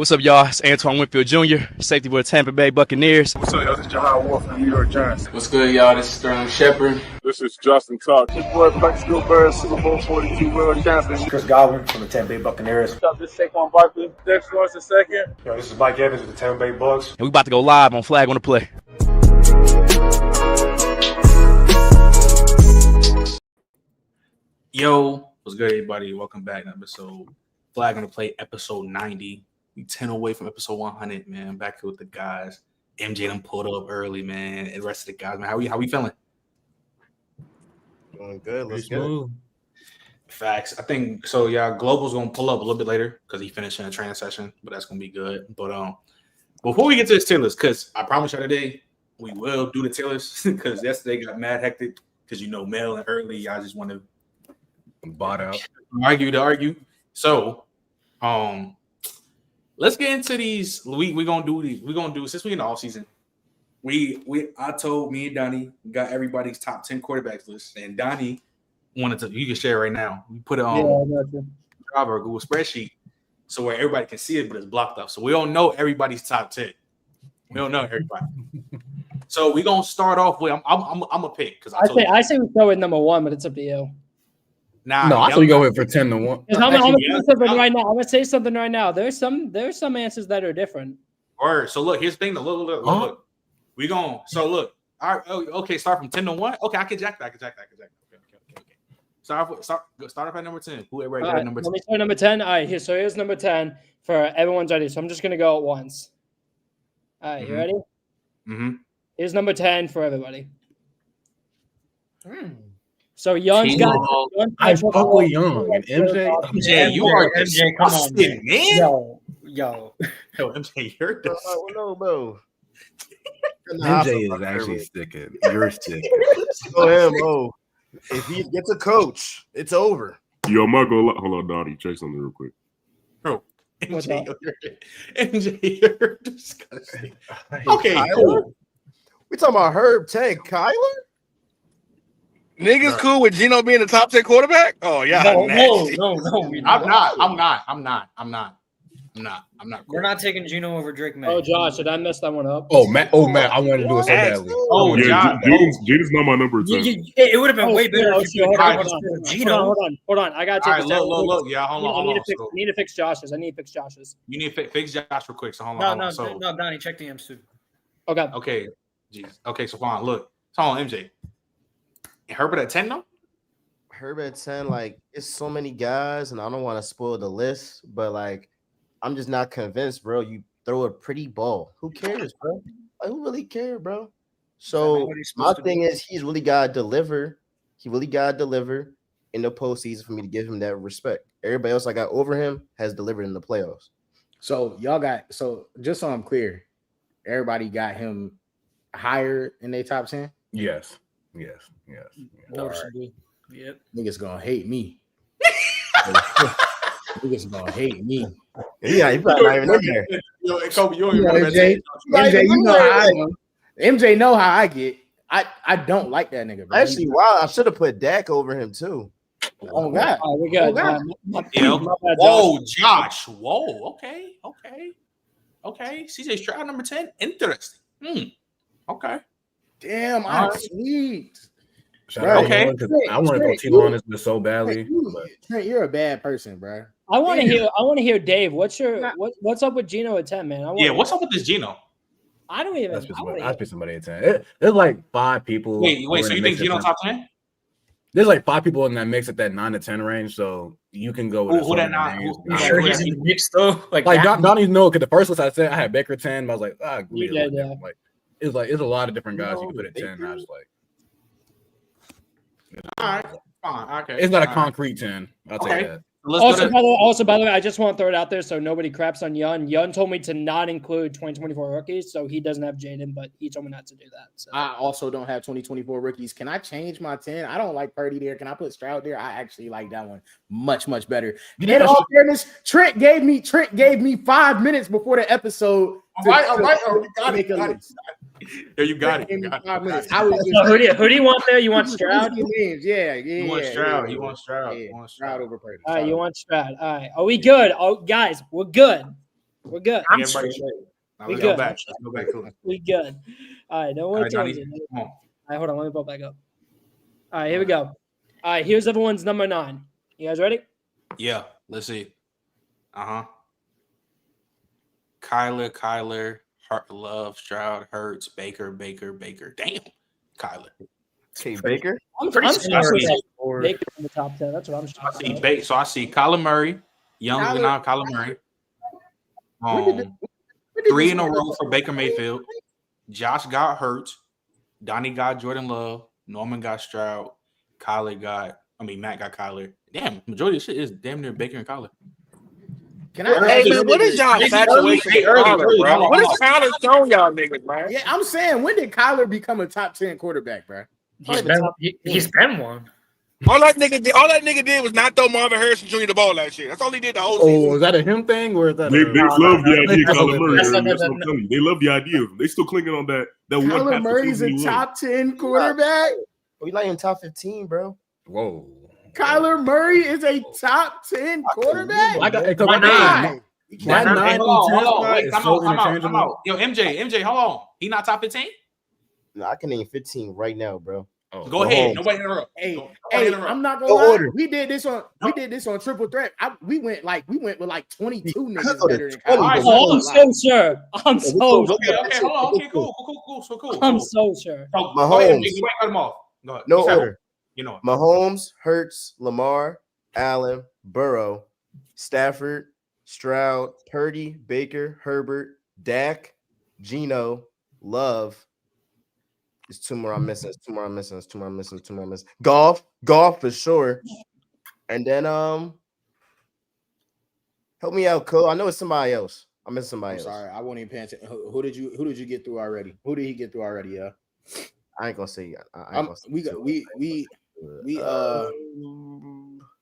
What's up, y'all? It's Antoine Winfield Jr., safety for the Tampa Bay Buccaneers. What's up, y'all? This is Jahan Wolf from the New York Giants. What's good, y'all? This is Sterling Shepard. This is Justin Tuck. This boy Flex Gilbert, Super Bowl 42 world champion. Chris Godwin from the Tampa Bay Buccaneers. What's up? This is Saquon Barkley. Dex Lawrence the second. Yo, this is Mike Evans with the Tampa Bay Bucks. And we about to go live on Flag on the Play. Yo, what's good, everybody? Welcome back to episode Flag on the Play, episode 90. We 10 away from episode 100, man. Back here with the guys. MJ done pulled up early, man. And the rest of the guys, man. How we feeling? Doing good. Let's go. Facts. I think so. Yeah, Global's gonna pull up a little bit later because he finished in a training session, but that's gonna be good. But before we get to the Steelers, because I promise you today we will do the Steelers because yesterday got mad hectic because Mel and early, I just want to bought out. argue. So, let's get into these. We're gonna do these. We're gonna do since we in the off season. I told me and Donnie got everybody's top 10 quarterbacks list, and Donnie wanted to. You can share right now. We put it on Drive or Google spreadsheet so where everybody can see it, but it's blocked up. So we don't know everybody's top 10. We don't know everybody. So we're gonna start off with. I'm a pick because I say we go with number one, but it's up to you. Nah, I thought we go with for 10 to 1. I'm gonna say something right now. I'm gonna say something right now. There's some answers that are different. Word. So look, here's the thing. Look. We going. So look. All right. Okay. Start from 10 to 1. Okay, I can jack that. Okay. Start off at number 10. Who everybody got at number 10? Let me start number 10. All right. Here's number 10 for everyone's ready. So I'm just gonna go at once. All right. You ready? Mm-hmm. Here's number 10 for everybody. So Young's got. I fuck with Young and MJ, you are MJ. Come on, man. Yo, MJ, you're no, bro. MJ is actually sticking. You're sticking. Go ahead, bro. If he gets a coach, it's over. Yo, I'm not gonna hold on, Donnie. Check something real quick. Bro, MJ, you're disgusting. Okay, cool. We talking about Herb, Tank, Kyler? Niggas cool with Geno being the top 10 quarterback? Oh, yeah. No. I'm not. We're not taking Geno over Drake May. Oh, Josh, did I mess that one up? Oh, Matt, I wanted to do it so badly. Oh, yeah, Geno's not my number 10. It would have been way better if you Geno. Hold on. I got to take this. Look. Yeah, hold on. I need to fix Josh's. You need to fix Josh real quick. So hold on. No, Donnie, check the M's too. Okay. Jeez. Okay, so fine. Look. So hold on, MJ. Herbert at 10 though? Herbert at 10, it's so many guys, and I don't want to spoil the list, but I'm just not convinced, bro. You throw a pretty ball. Who cares, bro? Who really cares, bro? So my thing is he's really gotta deliver. He really gotta deliver in the postseason for me to give him that respect. Everybody else I got over him has delivered in the playoffs. So just so I'm clear, everybody got him higher in their top 10? Yes. Noticeably. Yep. Niggas gonna hate me. Niggas gonna hate me. Yeah, he's probably not even in there. Yo, Kobe, you don't even MJ, you know how I am. MJ know how I get. I don't like that nigga, bro. Actually, wow, I should have put Dak over him too. Oh God. We got Whoa, Josh. Whoa, okay. CJ Stroud number 10. Interesting. Okay. Damn, I'm sweet. Okay. I want to go T-Law on this so badly. Trent, you're a bad person, bro. I want to hear Dave. What's up with Geno at 10, man? What's up with this Geno? I don't even. I'd pick somebody at 10. There's 5 people. Wait. So you think Geno top 10? There's 5 people in that mix at that 9 to 10 range, so you can go with who that 9. You sure he's in the mix though? Donnie know because the first list I said I had Baker 10, but I was like, yeah. It's a lot of different guys you can put at 10. And I was like, all right, fine, okay. It's not a concrete 10. I'll take that. Also, by the way, I just want to throw it out there so nobody craps on Yun. Yun told me to not include 2024 rookies, so he doesn't have Jaden, but he told me not to do that. So. I also don't have 2024 rookies. Can I change my 10? I don't like Purdy there. Can I put Stroud there? I actually like that one much better. In all fairness, Trent gave me 5 minutes before the episode. All right. You got it. Who do you want there? You want Stroud? Yeah. You want Stroud. You want Stroud. Stroud over Purdy. All right, you want Stroud. All right. Are we good? Oh, guys, we're good. We're good. Everybody straight. Now We let's go good. back. Let's go back. Cool. We good. All right, no All more right, Donnie, tangent. come on. All right, hold on. Let me pull back up. All right, here we go. All right, here's everyone's number 9. You guys ready? Yeah, let's see. Kyler, Love, Stroud, Hurts, Baker. Damn, Kyler. Okay, Baker. I'm Pretty sure similar. Baker in the top 10. That's what I'm I see saying. So I see Kyler Murray, younger now. Kyler Murray. 3 in a row for Baker Mayfield. Josh got Hurts. Donnie got Jordan Love. Norman got Stroud. Matt got Kyler. Damn, majority of shit is damn near Baker and Kyler. Hey man, what is y'all infatuation with Kyler, bro? What is Kyler showing y'all niggas, man? Yeah, I'm saying, when did Kyler become a top 10 quarterback, bro? He's been one. All that nigga did was not throw Marvin Harrison Jr. the ball last year. That's all he did the whole season. Oh, is that a him thing or is that? They love the idea of Kyler Murray. That's That's not- what I'm telling you. They love the idea of him. They still clinging on that one. Kyler Murray's a top 10 quarterback. We like in top 15, bro. Whoa. Kyler Murray is a top 10 quarterback. Why not? Hold on. Wait, come out. Yo, MJ, hold on. He not top 15? No, I can name 15 right now, bro. Go ahead. Nobody interrupt. Hey, interrupt. I'm not gonna Go lie. order. We did this on Triple Threat. We went with like 22 niggas Go to better than 20. Kyler. Oh, I'm so sure. I'm so sure. Okay, hold on. Okay, cool. I'm so sure. Go Mahomes. ahead, you cut him off. Go ahead. No You said- order. You know it. Mahomes, Hurts, Lamar, Allen, Burrow, Stafford, Stroud, Purdy, Baker, Herbert, Dak, Geno, Love. There's 2 more I'm missing. There's 2 more I'm missing. Golf for sure. And then help me out, Cole. I know it's somebody else. I'm missing somebody else. Sorry, I won't even pay attention. Who did you get through already? Who did he get through already? Yeah, I ain't gonna say. I'm not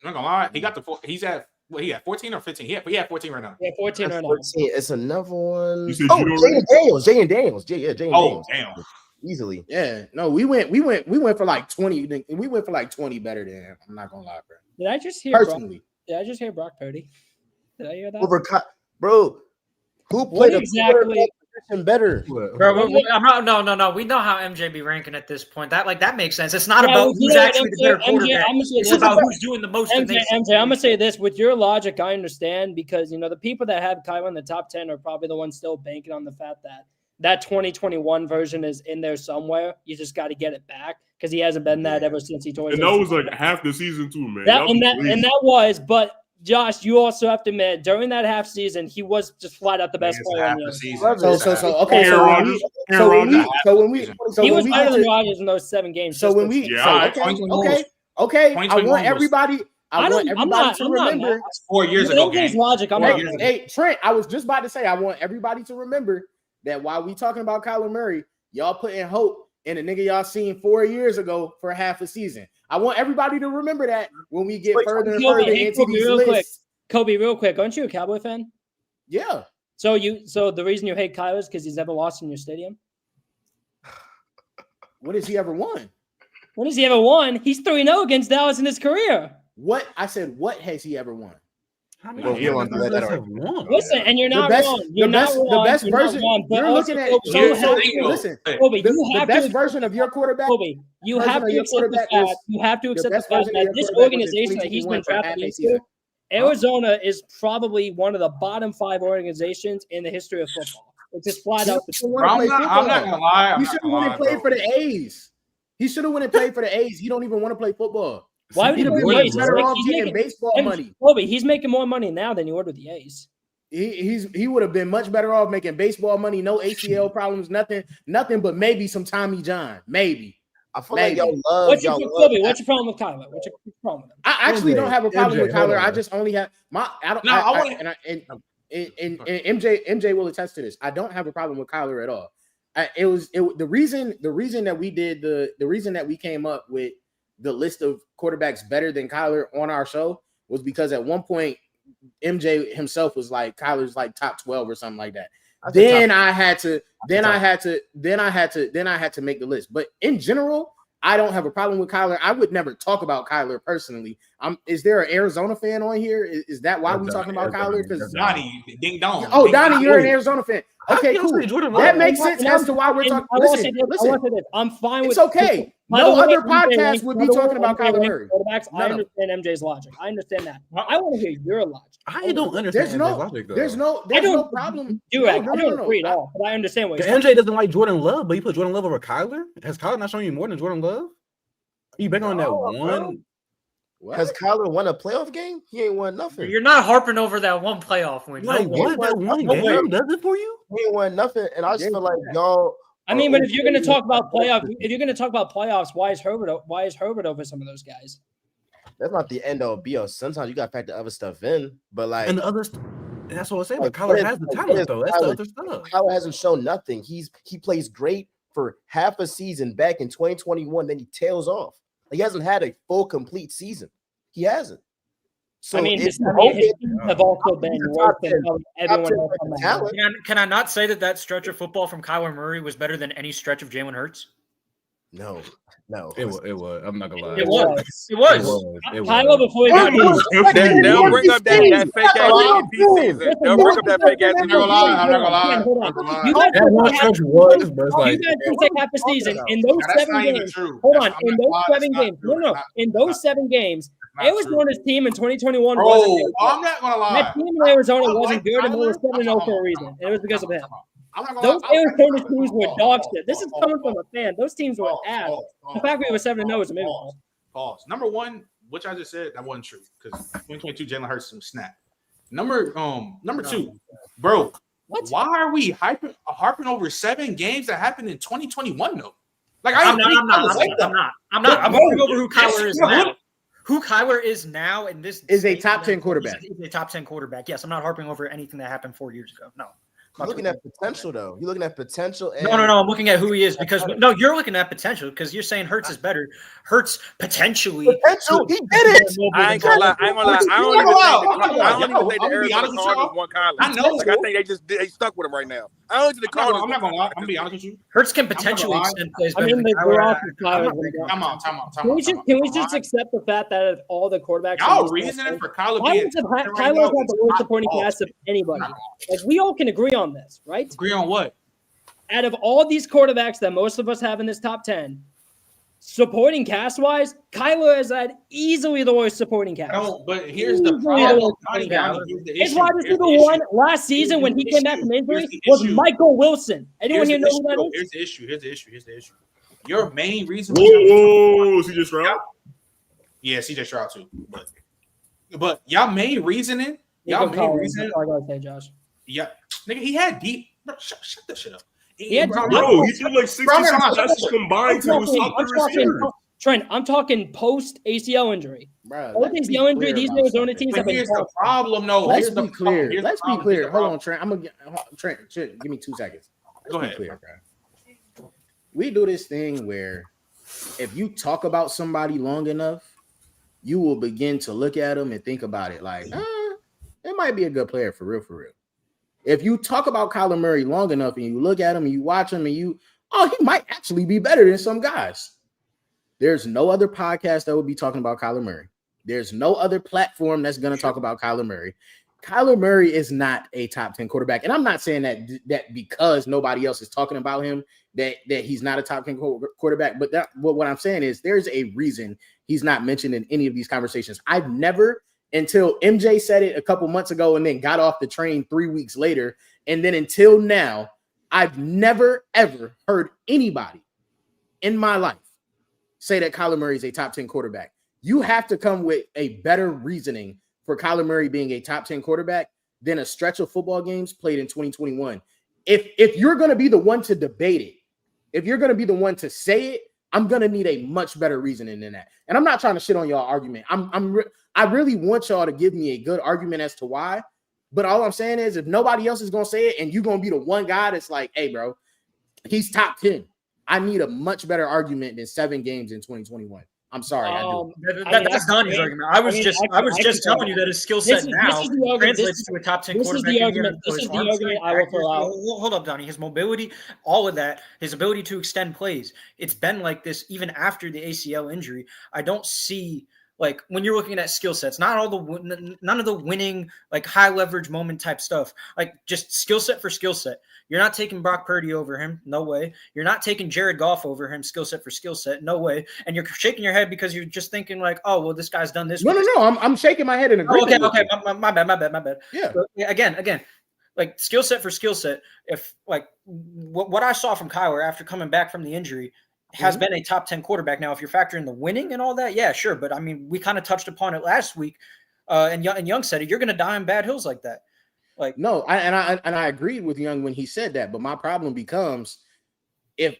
gonna lie. He got he's at what he had 14 or 15. He had 14 right now. Yeah, 14 right now. 14. It's another one. You said Oh, you don't Jaden Daniels. Jaden Daniels. Oh, damn. Easily. Yeah, no, we went for like 20. We went for like 20 better than him. I'm not gonna lie, bro. Did I just hear Personally, Did I just hear Brock Purdy? Did I hear that? Over, bro. Who What played exactly? better? Bro, I'm not. No. We know how MJ be ranking at this point. That makes sense. It's not about who's actually the better quarterback. It's about who's doing the most. MJ, I'm gonna say this with your logic. I understand because the people that have Kyler in the top 10 are probably the ones still banking on the fact that 2021 version is in there somewhere. You just got to get it back because he hasn't been that ever since he told. And that was like half the season too, man. That was, but Josh, you also have to admit during that half season he was just flat out the best player in the season. He was better than Rodgers in those 7 games. So when we okay, I want everybody. I want everybody to remember. 4 years ago. Logic. Hey, Trent, I was just about to say I want everybody to remember that while we talking about Kyler Murray, y'all putting hope in a nigga y'all seen 4 years ago for half a season. I want everybody to remember that when we get further and further into these lists. Kobe, real quick, aren't you a Cowboy fan? Yeah. So the reason you hate Kyler is because he's never lost in your stadium? When has he ever won? When has he ever won? He's 3-0 against Dallas in his career. What has he ever won? Listen, and you're not wrong. The best version. You're looking at. Listen, Kobe, the best version of your quarterback. Kobe, you have to accept the fact. You have to accept the fact that this organization that he's been drafted into, Arizona is probably one of the bottom 5 organizations in the history of football. It's just flat out. I'm not gonna lie. He should have went and played for the A's. He should have went and played for the A's. He don't even want to play football. Why would he be better off getting baseball money? Kobe, he's making more money now than he would with the A's. He would have been much better off making baseball money, no ACL problems, nothing but maybe some Tommy John, maybe. I feel like y'all love. What's your problem with Kyler? What's your problem with him? I actually don't have a problem with Kyler. I just only have MJ will attest to this. I don't have a problem with Kyler at all. The reason that we came up with the list of quarterbacks better than Kyler on our show was because at one point MJ himself was like Kyler's like top 12 or something like that. Then I had to make the list. But in general, I don't have a problem with Kyler. I would never talk about Kyler personally. Is there an Arizona fan on here? Is that why we're talking about Kyler? Because Donnie, ding dong. Oh, Donnie, you're an Arizona fan. Okay, cool. That makes sense as to why we're talking. Listen, I'm fine with it's okay. No other podcast would be talking about Kyler Murray. I understand MJ's logic. I understand that. I want to hear your logic. I don't understand MJ's logic, though. There's no problem. I don't agree at all, but I understand what MJ doesn't like Jordan Love, but you put Jordan Love over Kyler? Has Kyler not shown you more than Jordan Love? Are you betting on that one? Has Kyler won a playoff game? He ain't won nothing. You're not harping over that one playoff win. Like what? That one game does it for you? He ain't won nothing, and I just feel like y'all. I mean, but if you're going to talk about playoffs, why is Herbert over some of those guys? That's not the end all be all. Sometimes you got to factor other stuff in, but like and the other. That's what I'm saying. But Kyler has the talent, though. That's the other stuff. Kyler hasn't shown nothing. He plays great for half a season back in 2021, then he tails off. He hasn't had a full complete season. He hasn't. So I mean, his teams have also been worse than everyone else on the talent. Can I not say that stretch of football from Kyler Murray was better than any stretch of Jalen Hurts? No. It was. I'm not gonna lie. It was. Kyler before he got they'll bring up that fake ass EP season. They'll bring up that fake ass. I'm not gonna lie. You guys can take half a season in those 7 games. Hold on, in those 7 games. No, in those 7 games. It was known as team in 2021. I'm not gonna lie. That team in Arizona wasn't good, and they were 7-0 for a reason. And it was because of him. Those Arizona teams were dog shit. This is coming from a fan. Those teams were ass. The fact we were 7-0 is a miracle. Pause. Number one, which I just said that wasn't true because 2022 Jalen Hurts some snap. Number two, bro. What? Why are we harping over 7 games that happened in 2021 though? Like I'm not. I'm harping over who Kyler is now. Who Kyler is now in this is a top 10 quarterback. He's a top 10 quarterback. Yes, I'm not harping over anything that happened 4 years ago. No. You're looking at potential, though. You're looking at potential. And no. I'm looking at who he is because you're looking at potential because you're saying Hurts is better. Hurts potentially. Potential. He did it. I ain't gonna lie. I don't even think the Arizona Cardinals want Kyler. I know. Like, I think they stuck with him right now. I don't think the Cardinals. I'm not gonna lie. I'm gonna be honest with you. Hurts can potentially extend plays. I mean, they're off the Kyler. Time out. Can we just accept the fact that of all the quarterbacks? Y'all reasoning for Kyler being Kyler's got the worst supporting cast of anybody. Like we all can agree on this, right? Agree on what? Out of all these quarterbacks that most of us have in this top 10, supporting cast-wise, Kyler has had easily the worst supporting cast. No, but here's the problem. His wide receiver one last season when he came back from injury was Michael Wilson. Anyone here know who that is? Here's the issue. Your main reason. Whoa, CJ Stroud? Yeah, CJ Stroud too. But y'all main reasoning. I gotta say, Josh. Yeah, nigga, he had deep. Bro, shut that shit up. He threw like 60 passes combined to his top receivers. Trent, I'm talking post ACL injury. Post ACL injury, these Arizona teams have been. Here's the problem, though. Let's be clear. Let's be clear. Hold on, Trent. Trent, give me 2 seconds. Go ahead. Clear, bro. We do this thing where if you talk about somebody long enough, you will begin to look at them and think about it like, it might be a good player for real. If you talk about Kyler Murray long enough and you look at him and you watch him and he might actually be better than some guys. There's no other podcast that would be talking about Kyler Murray. There's no other platform that's going to talk about Kyler Murray. Kyler Murray is not a top 10 quarterback. And I'm not saying that because nobody else is talking about him, that he's not a top 10 quarterback. But what I'm saying is there's a reason he's not mentioned in any of these conversations. I've never, until MJ said it a couple months ago and then got off the train 3 weeks later. And then until now, I've never, ever heard anybody in my life say that Kyler Murray is a top 10 quarterback. You have to come with a better reasoning for Kyler Murray being a top 10 quarterback than a stretch of football games played in 2021. If you're going to be the one to debate it, if you're going to be the one to say it, I'm going to need a much better reasoning than that. And I'm not trying to shit on y'all argument. I really want y'all to give me a good argument as to why. But all I'm saying is if nobody else is going to say it and you're going to be the one guy that's like, hey, bro, he's top 10. I need a much better argument than 7 games in 2021. I'm sorry, I do. That's Donnie's argument. I was just telling you that his skill set now translates to a top 10 quarterback. This is the argument I will throw out. Hold up, Donnie. His mobility, all of that, his ability to extend plays, it's been like this even after the ACL injury. I don't see, like, when you're looking at skill sets, none of the winning, like, high leverage moment type stuff, like just skill set for skill set. You're not taking Brock Purdy over him. No way. You're not taking Jared Goff over him, skill set for skill set. No way. And you're shaking your head because you're just thinking like, oh, well, this guy's done this. No. I'm shaking my head in agreement. Okay. My bad. Yeah. But again, like skill set for skill set. If like what I saw from Kyler after coming back from the injury has been a top 10 quarterback. Now, if you're factoring the winning and all that, yeah, sure. But I mean, we kind of touched upon it last week. And Young said it. You're going to die on bad hills like that. Like, no, I agreed with Young when he said that, but my problem becomes if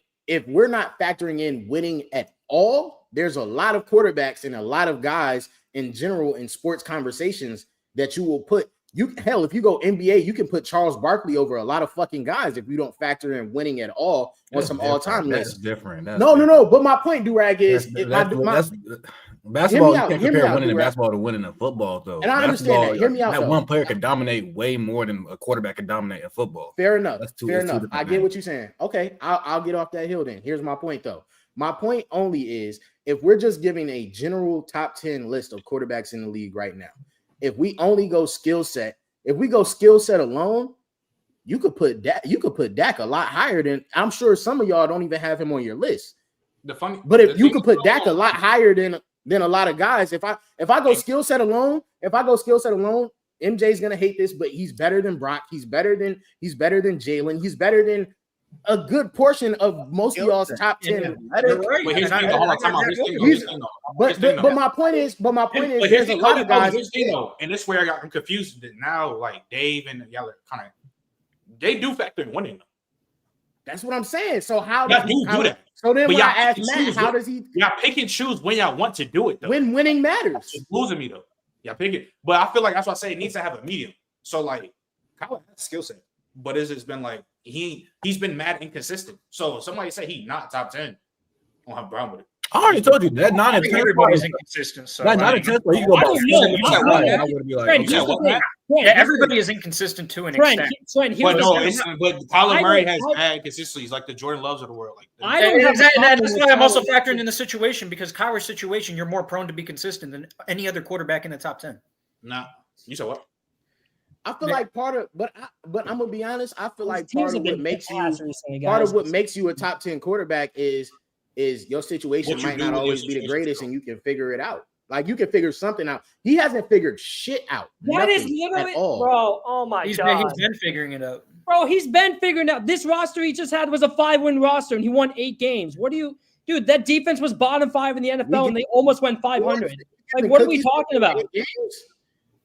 we're not factoring in winning at all, there's a lot of quarterbacks and a lot of guys in general in sports conversations that you will put. If you go NBA, you can put Charles Barkley over a lot of fucking guys if you don't factor in winning at all on some all-time lists. That's different. No. But my point, Durag, is basketball. You can't compare winning in basketball to winning in football, though. And I understand that. Hear me out. That one player can dominate way more than a quarterback can dominate in football. Fair enough. Fair enough. I get what you're saying. Okay, I'll get off that hill then. Here's my point, though. My point only is if we're just giving a general top 10 list of quarterbacks in the league right now, if we only go skill set, alone, you could put Dak a lot higher than, I'm sure some of y'all don't even have him on your list. But if you could put Dak a lot higher than a lot of guys, if I go skill set alone, MJ's gonna hate this, but he's better than Brock. He's better than Jalen. He's better than a good portion of most of y'all's top 10. But my point is, there's a lot of guys. And this is where I'm confused now. Like Dave and y'all are kind of, they do factor in winning. That's what I'm saying. So how does he do that? So then when I ask Matt, how does he? Y'all pick and choose when y'all want to do it, though. When winning matters. It's losing me, though. Y'all pick it. But I feel like that's why I say it needs to have a medium. So, like, Kyle has a skill set. But it's just been like, he's been mad inconsistent. So, somebody say he's not top 10. I don't have a problem with it. I already told you that 9 and 10. Everybody's inconsistent. So that 9 and 10, you go about. I would be like, yeah, everybody is inconsistent to an extent. But Kyler Murray has bad consistency. He's like the Jordan Loves of the world. Like, that's why I'm also factoring in the situation, because Kyler's situation, you're more prone to be consistent than any other quarterback in the top 10. Nah, you said what? I feel like but I'm gonna be honest. I feel like part of what makes you a top 10 quarterback is your situation might not always be the greatest, and you can figure it out. Like, you can figure something out. He hasn't figured shit out. That is literally, bro. Oh my god, he's been figuring it out, bro. He's been figuring out. This roster he just had was a 5-win roster, and he won 8 games. Dude? That defense was bottom 5 in the NFL, and they almost went 500. Like, what are we talking about?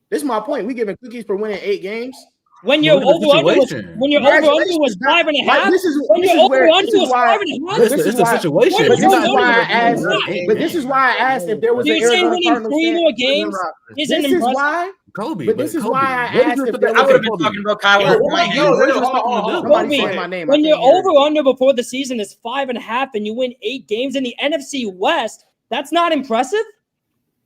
This is my point. We giving cookies for winning 8 games. When your over-under was 5.5, when your over-under was 5.5. This is the situation. But this is why I asked if there was an Arizona Cardinals fan. 3 more games isn't impressive. Kobe. But this is why I asked if there was. I would have been talking about Kyler. When your over-under before the season is 5.5 and you win 8 games in the NFC West, that's not impressive.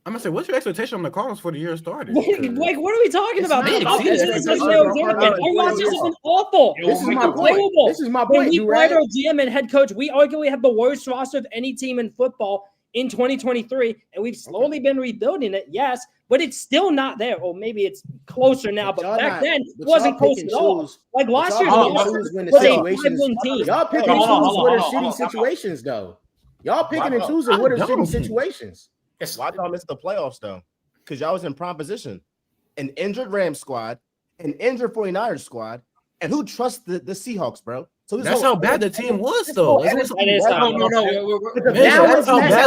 I'm gonna say, what's your expectation on the Cardinals for the year started? Like, what are we talking about? Our roster's been awful. This is my point. This is my point. When we fired our GM and head coach, we arguably have the worst roster of any team in football in 2023, and we've slowly been rebuilding it. Yes, but it's still not there. Or maybe it's closer now, but back then it wasn't close at all. Like last year's roster was a 5-win team. Y'all picking and choosing what are shitty situations, though. Y'all picking and choosing what are shitty situations. Why y'all miss the playoffs, though? Because y'all was in prime position. An injured Rams squad, an injured 49ers squad, and who trusts the Seahawks, bro? So that's how bad the team was, though. That's how bad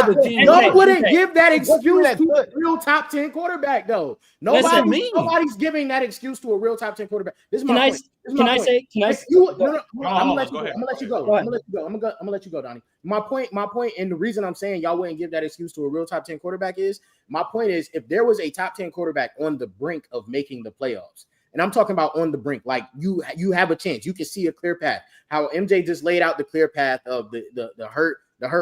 the team was. Y'all wouldn't give that excuse to a real top 10 quarterback, though. Nobody's giving that excuse to a real top 10 quarterback. This is my point. Can I say? I'm gonna let you go, Donnie. My point, and the reason I'm saying y'all wouldn't give that excuse to a real top 10 quarterback is, my point is, if there was a top 10 quarterback on the brink of making the playoffs, and I'm talking about on the brink, like you have a chance, you can see a clear path. How MJ just laid out the clear path of the hurt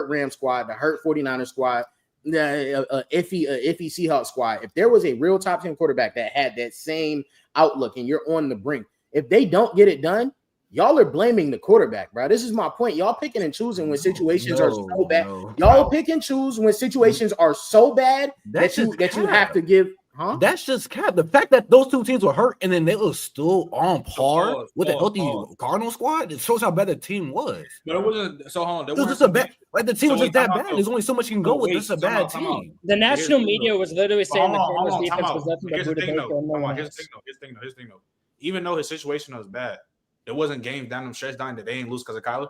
Rams squad, the hurt 49ers squad, iffy Seahawks squad. If there was a real top 10 quarterback that had that same outlook and you're on the brink, if they don't get it done, y'all are blaming the quarterback, bro. This is my point. Y'all picking and choosing when situations are so bad. Y'all pick and choose when situations are so bad that you have to give. Huh? That's just cap. The fact that those two teams were hurt and then they were still on par with the healthy Cardinal squad, it shows how bad the team was. But it wasn't so hard. It was just a bad, like the team was just that bad. There's only so much you can go with. This is a bad team. The national media was literally saying the Cardinals defense was nothing but Here's the Buda thing, Baker and no one Here's else. the thing, though. Even though his situation was bad, there wasn't games down them stretch down that they ain't lose because of Kyler.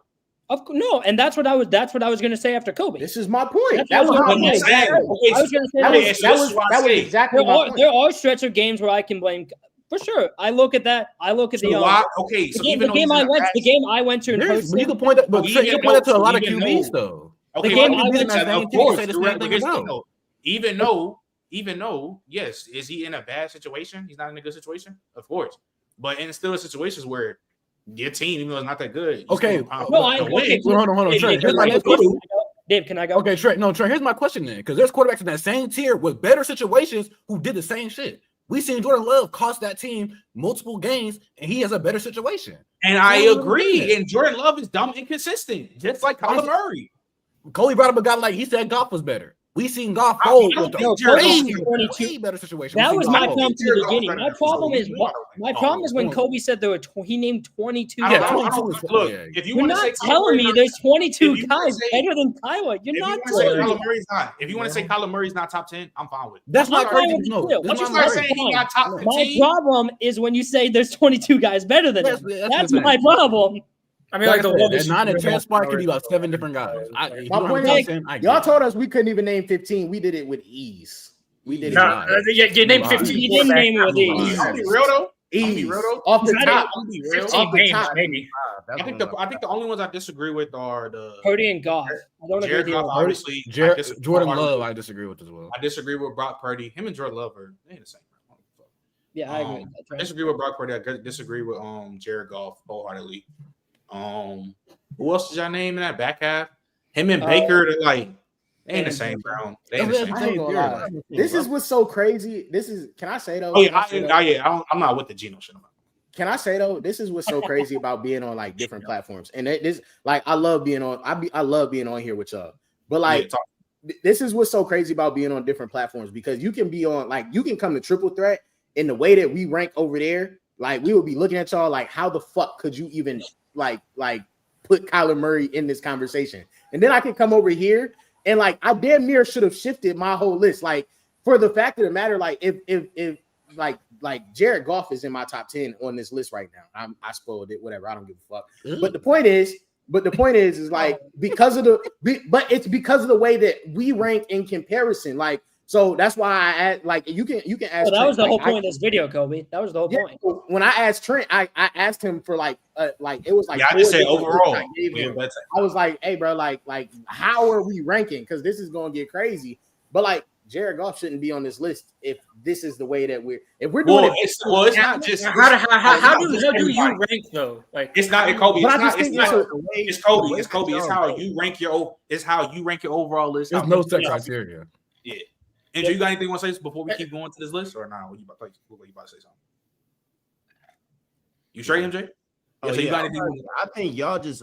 No, and that's what I was going to say after Kobe. This is my point. That was my point. I was going to say that was exactly my point. There are stretch of games where I can blame for sure. I look at that. I look at the game I went to in person. You can point that to a lot of QBs though. Okay, the game I went to, even though, yes, is he in a bad situation? He's not in a good situation, of course. But in still situations where your team, even though it's not that good. Okay. Hold on. Trey, Dave, can I go? Okay, Trey. No, Trey, here's my question then. Because there's quarterbacks in that same tier with better situations who did the same shit. We seen Jordan Love cost that team multiple games, and he has a better situation. And I agree. And Jordan Love is dumb and inconsistent, just like Kyler Murray. Kobe brought up a guy like he said Goff was better. We seen Goff hold with the way better situation. That was my problem to the beginning. My problem is when Kobe said there were he named 22 guys. Look, if you You're want to not say telling me there's 22 guys better than Kyler. You're not telling me. If you want to say Kyler Murray's not top 10, I'm fine with it. That's my argument. Once you start saying he got top 15, my problem is when you say there's 22 guys better than him. That's my problem. I mean, like the 9 and 10 spot could be about 7 different guys. My point is, y'all told us we couldn't even name 15. We did it with ease. We did it. You named 15. You didn't name it with ease. I'll be real though. Ease. Off the top. 15 games, maybe. I think the only ones I disagree with are the Purdy and Goff. I don't agree with you. Obviously, Jordan Love, I disagree with as well. I disagree with Brock Purdy. Him and Jordan Love are the same. Yeah, I agree. I disagree with Brock Purdy. I disagree with Jared Goff wholeheartedly. Who else did y'all name in that back half? Him and Baker, they ain't the same, bro. They ain't the same. This is what's so crazy. Can I say though? I'm not with the Geno shit. Can I say though? This is what's so crazy about being on like different platforms, and this I love being on. I love being on here with y'all, but this is what's so crazy about being on different platforms because you can be on you can come to Triple Threat in the way that we rank over there. Like we would be looking at y'all like, how the fuck could you even like put Kyler Murray in this conversation? And then I can come over here and I damn near should have shifted my whole list. Like for the fact of the matter, if Jared Goff is in my top 10 on this list right now. I spoiled it, whatever. I don't give a fuck. But the point is because of it's because of the way that we rank in comparison. So that's why I asked, you can ask. Well, that was the whole point of this video, Kobe. That was the whole point. When I asked Trent, I asked him for it was I just said overall. I was like, hey, bro, how are we ranking? Because this is gonna get crazy. But Jared Goff shouldn't be on this list if this is the way that if we're doing it's not just how do you rank though? It's not Kobe. It's Kobe. It's Kobe. It's how you rank your overall list. There's no set criteria. Yeah. Andrew, you got anything you want to say before we keep going to this list, or nah? What you about to say something? You straight, MJ? You got anything? I think y'all just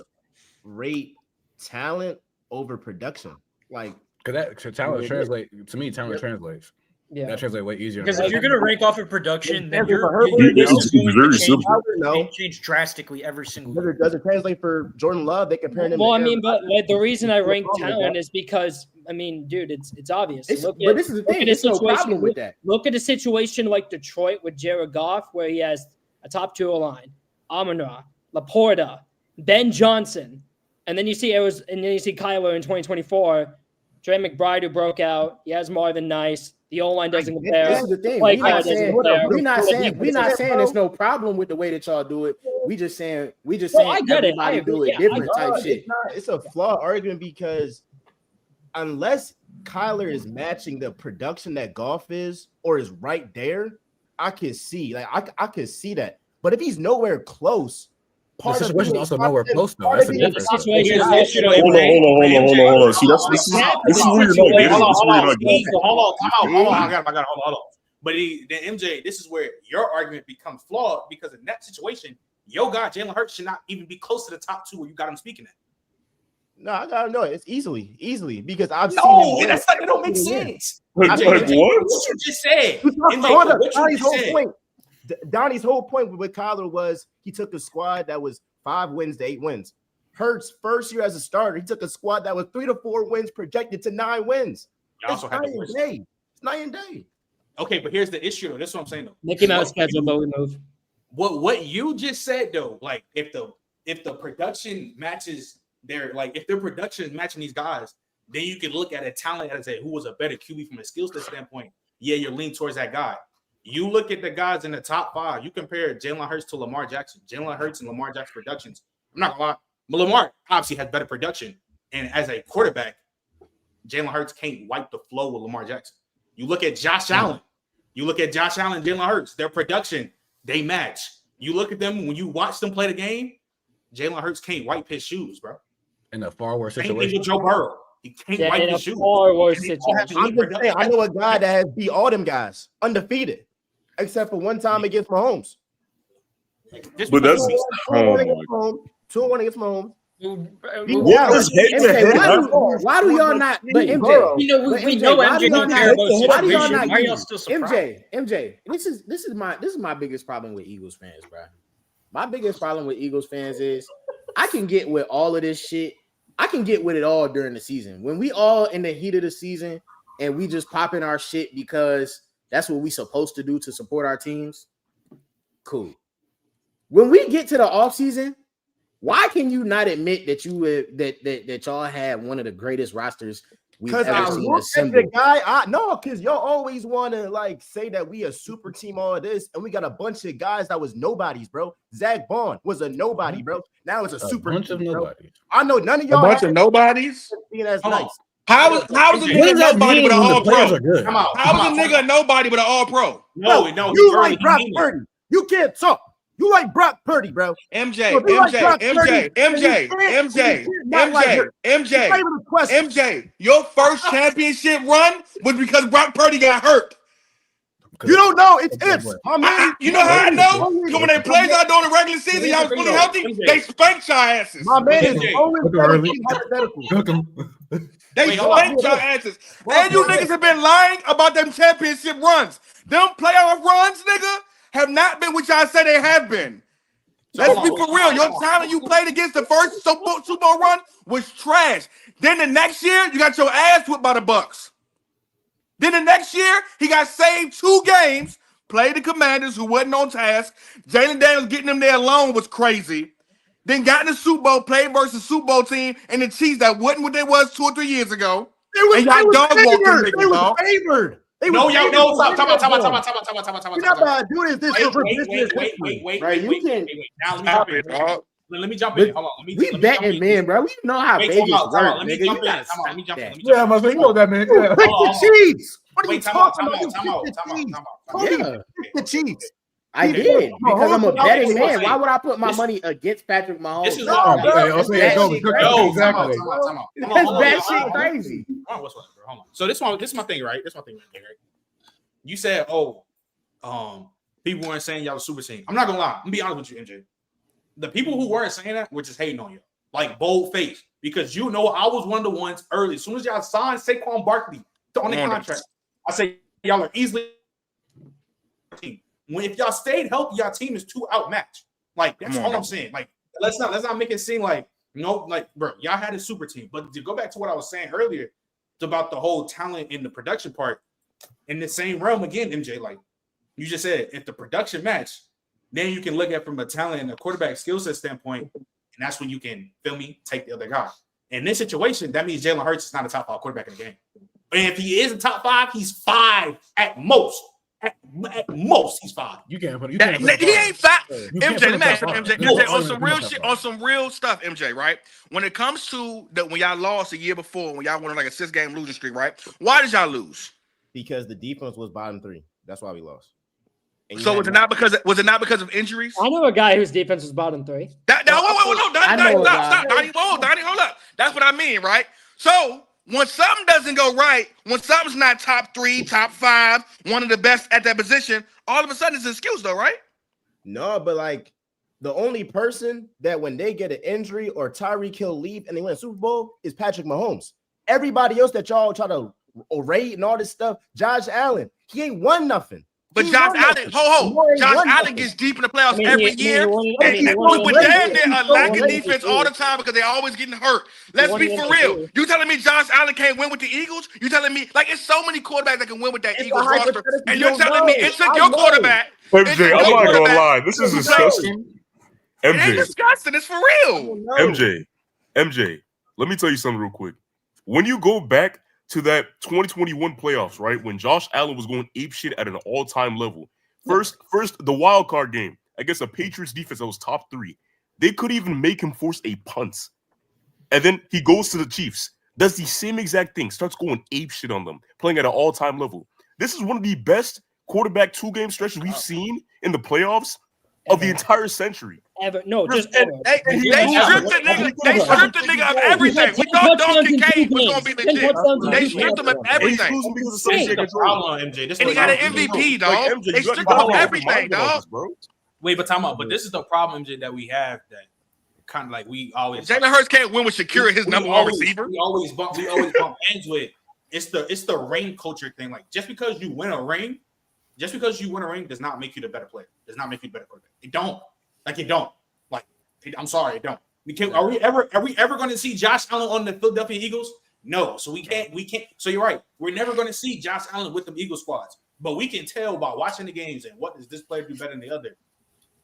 rate talent over production. Because talent translates to me. Talent translates. Yeah, that translates way easier. Because if you're gonna rank off of production, then this is very simple. Change drastically every single year. Does it translate for Jordan Love? They compare him. Well, I mean, but the reason I rank talent is because dude, it's obvious. But this is the thing. There's no problem with that. Look at a situation like Detroit with Jared Goff, where he has a top 2 line, Amon-Ra, Laporta, Ben Johnson, and then you see Kyler in 2024. Trey McBride, who broke out. He has Marvin Nice. The O-line doesn't compare. This is the thing. We're not saying there's no problem with the way that y'all do it. We just saying I get it. Everybody do it different type shit. It's a flawed argument because unless Kyler is matching the production that Goff is or is right there, I can see I could see that. But if he's nowhere close, The situation is also nowhere close, though. That's the difference. Hold on. See, this is where you're not getting. Hold on. I got hold on. But then MJ, this is where your argument becomes flawed because in that situation, your guy Jalen Hurts should not even be close to the top 2 where you got him speaking at. No, I gotta know it. It's easily because I've seen him. That's not, it don't make sense. What you just said. Donnie's whole point with Kyler was he took a squad that was 5 wins to 8 wins. Hurts first year as a starter, he took a squad that was 3 to 4 wins projected to 9 wins. It's night and day. Okay, but here's the issue. That's what I'm saying though. Mickey Mouse schedule, but we move. What you just said though, like if the production matches if their production is matching these guys, then you can look at a talent and say who was a better QB from a skill set standpoint. Yeah, you're leaning towards that guy. You look at the guys in the top 5. You compare Jalen Hurts to Lamar Jackson. Jalen Hurts and Lamar Jackson productions. I'm not gonna lie, but Lamar obviously has better production, and as a quarterback, Jalen Hurts can't wipe the flow with Lamar Jackson. You look at Josh Allen. You look at Josh Allen and Jalen Hurts. Their production, they match. You look at them when you watch them play the game. Jalen Hurts can't wipe his shoes, bro. In a far worse Can't situation. with Joe Burrow. He can't wipe his shoes. Far worse I'm just saying, I know a guy that has beat all them guys undefeated, except for one time against Mahomes. But that's 2-1 against Mahomes. Why do y'all not? But MJ, we know MJ don't care about why do y'all not? Why are y'all still surprised? MJ, this is my biggest problem with Eagles fans, bro. My biggest problem with Eagles fans is I can get with all of this shit. I can get with it all during the season. When we all in the heat of the season and we just popping our shit because that's what we supposed to do to support our teams. Cool. When we get to the offseason, why can you not admit that that y'all had one of the greatest rosters we've ever seen assembled? Because y'all always want to say that we a super team, all of this, and we got a bunch of guys that was nobodies, bro. Zach Bond was a nobody, bro. Now it's a super bunch of nobodies. I know none of y'all. A bunch of nobodies. That's nice. How is a nigga nobody but an all pro? How is a nigga nobody but an all pro? No. You like Brock Purdy. You can't talk. You like Brock Purdy, bro. MJ, your first championship run was because Brock Purdy got hurt. You don't know. It's ifs. You know how I know? Because when they played out during the regular season, y'all was fully healthy, they spanked y'all asses. My man is always hypothetical. They spanked y'all asses. And you niggas have been lying about them championship runs. Them playoff runs, nigga, have not been what y'all say they have been. Let's be for real. Your talent you played against the first Super Bowl run was trash. Then the next year, you got your ass whipped by the Bucks. Then the next year, he got saved 2 games, played the Commanders who wasn't on task. Jalen Daniels getting them there alone was crazy. Then got in the Super Bowl, played versus Super Bowl team and the Chiefs that wasn't what they was 2 or 3 years ago. They was favored. Time out. You're not about to do this. Wait. Let me jump in. Hold on. We betting, man, bro. We know how Vegas works. Let me jump in. Yeah, I'm saying, you know that, man. Pick the Chiefs. What are you talking about? Yeah, pick the Chiefs. I did because I'm a betting man. Why would I put my money against Patrick Mahomes? This is that shit crazy. Hold on. So this is my thing, right? You said, people weren't saying y'all was super team. I'm not gonna lie. I'm gonna be honest with you, MJ. The people who weren't saying that were just hating on you, like bold face, because I was one of the ones early. As soon as y'all signed Saquon Barkley on the contract, I say y'all are easily. If y'all stayed healthy, y'all team is too outmatched. Like that's all I'm saying. Like let's not make it seem like bro, y'all had a super team. But to go back to what I was saying earlier about the whole talent in the production part, in the same realm again, MJ, like you just said, if the production match, then you can look at from a talent and a quarterback skill set standpoint, and that's when you can take the other guy. In this situation, that means Jalen Hurts is not a top 5 quarterback in the game. And if he is a top 5, he's 5 at most. At most, he's 5. You can't put. He ain't 5. MJ, let me ask you, MJ, on some real shit, on some real stuff, MJ. Right? When it comes to when y'all lost a year before, when y'all went on like a 6-game losing streak, right? Why did y'all lose? Because the defense was bottom 3. That's why we lost. So was it not because of injuries? I know a guy whose defense was bottom 3. That Stop, Donnie. Hold up. That's what I mean, right? So when something doesn't go right, when something's not top 3, top 5, one of the best at that position, all of a sudden it's an excuse, though, right? No, but like the only person that when they get an injury or Tyreek Hill leave and they win a Super Bowl is Patrick Mahomes. Everybody else that y'all try to rate and all this stuff, Josh Allen, he ain't won nothing. But Josh Allen, Josh Allen gets deep in the playoffs every year, and with damn near a lack of defense all the time because they're always getting hurt. Let's be for real. You telling me Josh Allen can't win with the Eagles? You telling me like it's so many quarterbacks that can win with that Eagles roster, and you're telling me it took your quarterback? MJ, I'm not gonna lie, this is disgusting. MJ, it's disgusting. It's for real. MJ, let me tell you something real quick. When you go back to that 2021 playoffs, right? When Josh Allen was going apeshit at an all-time level. First, the wild card game against a Patriots defense that was top 3. They couldn't even make him force a punt. And then he goes to the Chiefs, does the same exact thing, starts going apeshit on them, playing at an all-time level. This is one of the best quarterback 2-game stretches we've seen in the playoffs of the entire century. Ever. No, just ever. They stripped the nigga of everything. We thought Donkey Kane was going to be legit. They stripped him of everything. And he got an MVP, dog. They stripped him of everything, dog. Wait, but time out. But this is the problem, MJ, that we have that kind of like we always. Jalen Hurts can't win with Shakira, his number one receiver. We always bump ends with. It's the ring culture thing. Like just because you win a ring does not make you the better player. Does not make you the better quarterback. It don't. Like it don't. Like I'm sorry, it don't. We can't. Are we ever going to see Josh Allen on the Philadelphia Eagles? No. So we can't. So you're right. We're never going to see Josh Allen with them Eagles squads. But we can tell by watching the games and what does this player do better than the other.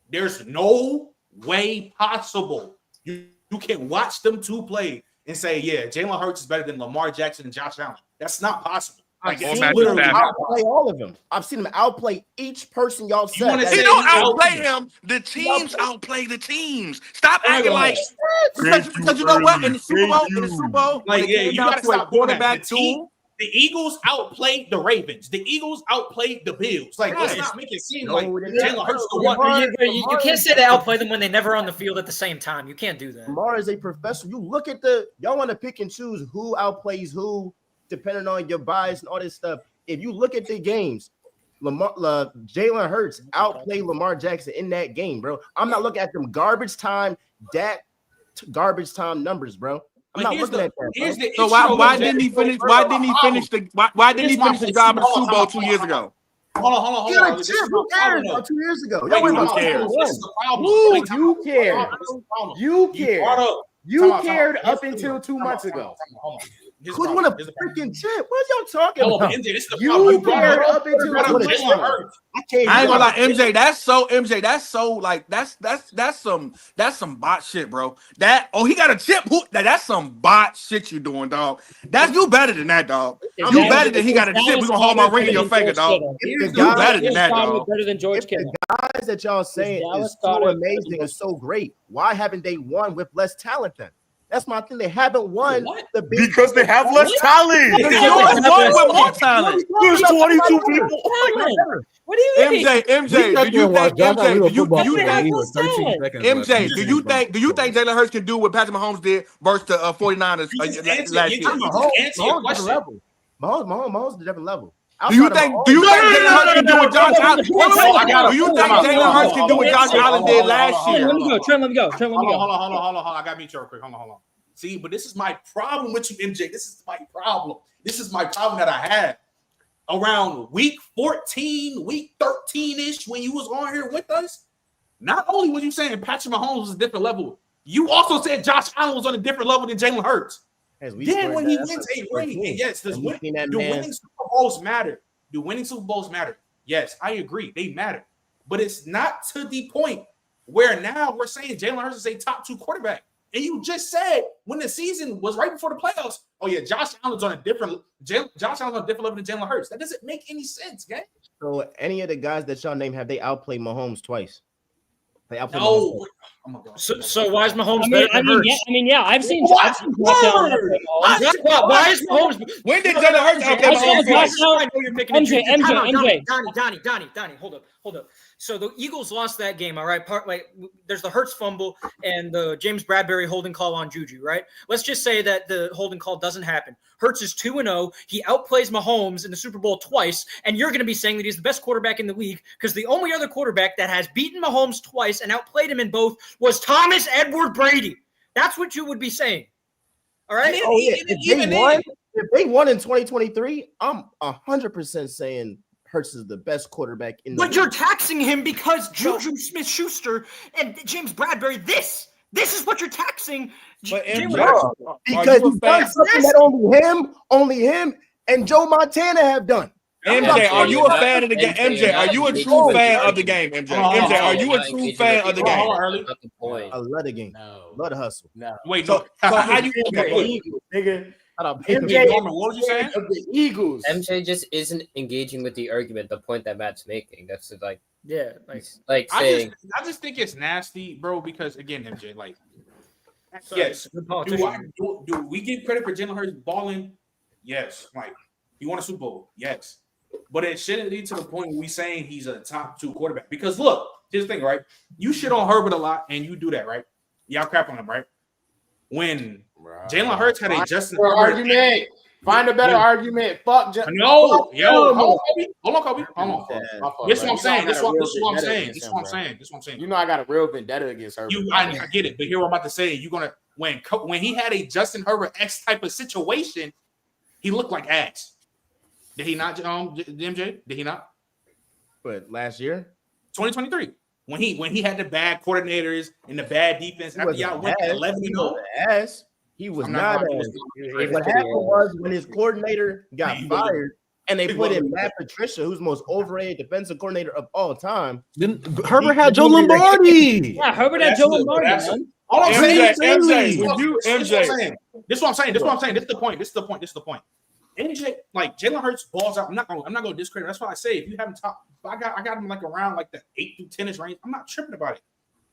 There's no way possible you can watch them two play and say, yeah, Jalen Hurts is better than Lamar Jackson and Josh Allen. That's not possible. I've seen him outplay all of them. I've seen him outplay each person y'all said. He don't outplay him. The teams outplay the teams. Stop acting like because you know what? In the Super Bowl, like you got to stop quarterback too. The Eagles outplayed the Ravens. The Eagles outplayed the Bills. Like let's not make it seem like Jalen Hurts the one. You can't say they outplay them when they never on the field at the same time. You can't do that. Lamar is a professional. You look at y'all want to pick and choose who outplays who, depending on your bias and all this stuff. If you look at the games, Jalen Hurts outplayed Lamar Jackson in that game, bro. I'm not looking at them garbage time numbers, bro. I'm not looking at that. So why didn't he finish? Why didn't he finish the job in the Super Bowl 2 years ago? Hold on. Who cares about 2 years ago? You cared. You cared up until 2 months ago. Who's won a freaking chip? What are y'all talking about? MJ, this is the you cared up until I ain't gonna lie, MJ. That's some bot shit, bro. He got a chip. That's some bot shit you doing, dog. That's you better than that, dog. You better than he got a chip. We gonna hold my ring in your finger, dog. You better than that, dog. Better than George Kittle. The guys that y'all saying is so amazing and so great. Why haven't they won with less talent then? That's my thing. They haven't won because they have less talent. Won with more talent. There's 22 people. What do you mean? MJ, do you think Jalen Hurts can do what Patrick Mahomes did versus the 49ers last year? Mahomes is a different level. Do you think Jalen Hurts can do what Josh Allen? Do you think Jalen Hurts can do what Josh Allen did last year? Let me go. Trent, let me go. Hold on. I got me real quick. Hold on. See, but this is my problem with you, MJ. This is my problem. This is my problem that I had around week 14, week 13-ish when you was on here with us. Not only was you saying Patrick Mahomes was a different level, you also said Josh Allen was on a different level than Jalen Hurts. Then when he wins a ring, and yes, do winning Super Bowls matter? Do winning Super Bowls matter? Yes, I agree. They matter. But it's not to the point where now we're saying Jalen Hurts is a top 2 quarterback. And you just said when the season was right before the playoffs, oh yeah, Josh Allen's on a different level than Jalen Hurts. That doesn't make any sense, gang. So any of the guys that y'all name, have they outplayed Mahomes twice? They outplayed no. So why is Mahomes I better mean, than Hurts? yeah. I've seen Josh Allen. Why is Mahomes? When did Jalen Hurts outplay Mahomes twice? I know you're picking and MJ, choosing. Donnie, hold up. So the Eagles lost that game, all right? There's the Hurts fumble and the James Bradbury holding call on Juju, right? Let's just say that the holding call doesn't happen. Hurts is 2-0. He outplays Mahomes in the Super Bowl twice, and you're going to be saying that he's the best quarterback in the league because the only other quarterback that has beaten Mahomes twice and outplayed him in both was Thomas Edward Brady. That's what you would be saying. All right? Oh, yeah. If they won in 2023, I'm 100% saying Hurts is the best quarterback in the But league. you're taxing him because Juju Smith-Schuster and James Bradbury, this is what you're taxing. But because he's done something that only him, and Joe Montana have done. MJ, are you a fan of the game? MJ, are you a true fan of the game? MJ, are you a true fan of the game? I love the game. Love the hustle. No. Wait, So how you? Nigga. MJ, Norman, what was you saying? Of the Eagles. MJ just isn't engaging with the argument, the point that Matt's making. That's like I saying. just think it's nasty, bro. Because again, MJ, like, Yes. Do we give credit for Jalen Hurts balling? Yes. Like, he won a Super Bowl. Yes. But it shouldn't lead to the point where we saying he's a top 2 quarterback. Because look, here's the thing, right? You shit on Herbert a lot, and you do that, right? Y'all crap on him, right? When Jalen Hurts had a Justin Herbert argument. Find a better argument. Fuck. Hold on, Kobe. This is what I'm saying. You know I got a real vendetta against Herbert. I get it, but here what I'm about to say. You're gonna when he had a Justin Herbert X type of situation, he looked like ass. Did he not? MJ? Did he not? But last year, 2023, when he had the bad coordinators and the bad defense after y'all went 11-0. He was not. What happened was when his coordinator got fired and they put in Matt Patricia, who's the most overrated defensive coordinator of all time. Then Herbert had Joe Lombardi. Yeah, Herbert had Joe Lombardi. All I'm saying is MJ. This is what I'm saying. This is the point. MJ, like Jalen Hurts balls out. I'm not gonna discredit. That's why I say if you haven't top, I got him like around like the 8 through 10-ish range. I'm not tripping about it.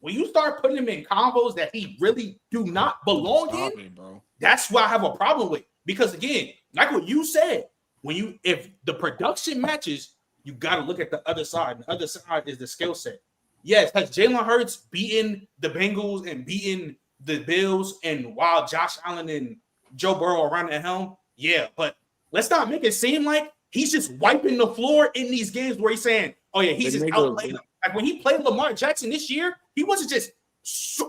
When you start putting him in combos that he really do not belong in, bro, that's what I have a problem with. Because again, like what you said, if the production matches, you got to look at the other side. And the other side is the skill set. Yes, has Jalen Hurts beaten the Bengals and beaten the Bills, and while Josh Allen and Joe Burrow are around the helm? Yeah, but let's not make it seem like he's just wiping the floor in these games where he's saying, "Oh yeah, he's just outplayed them." Like when he played Lamar Jackson this year, he wasn't just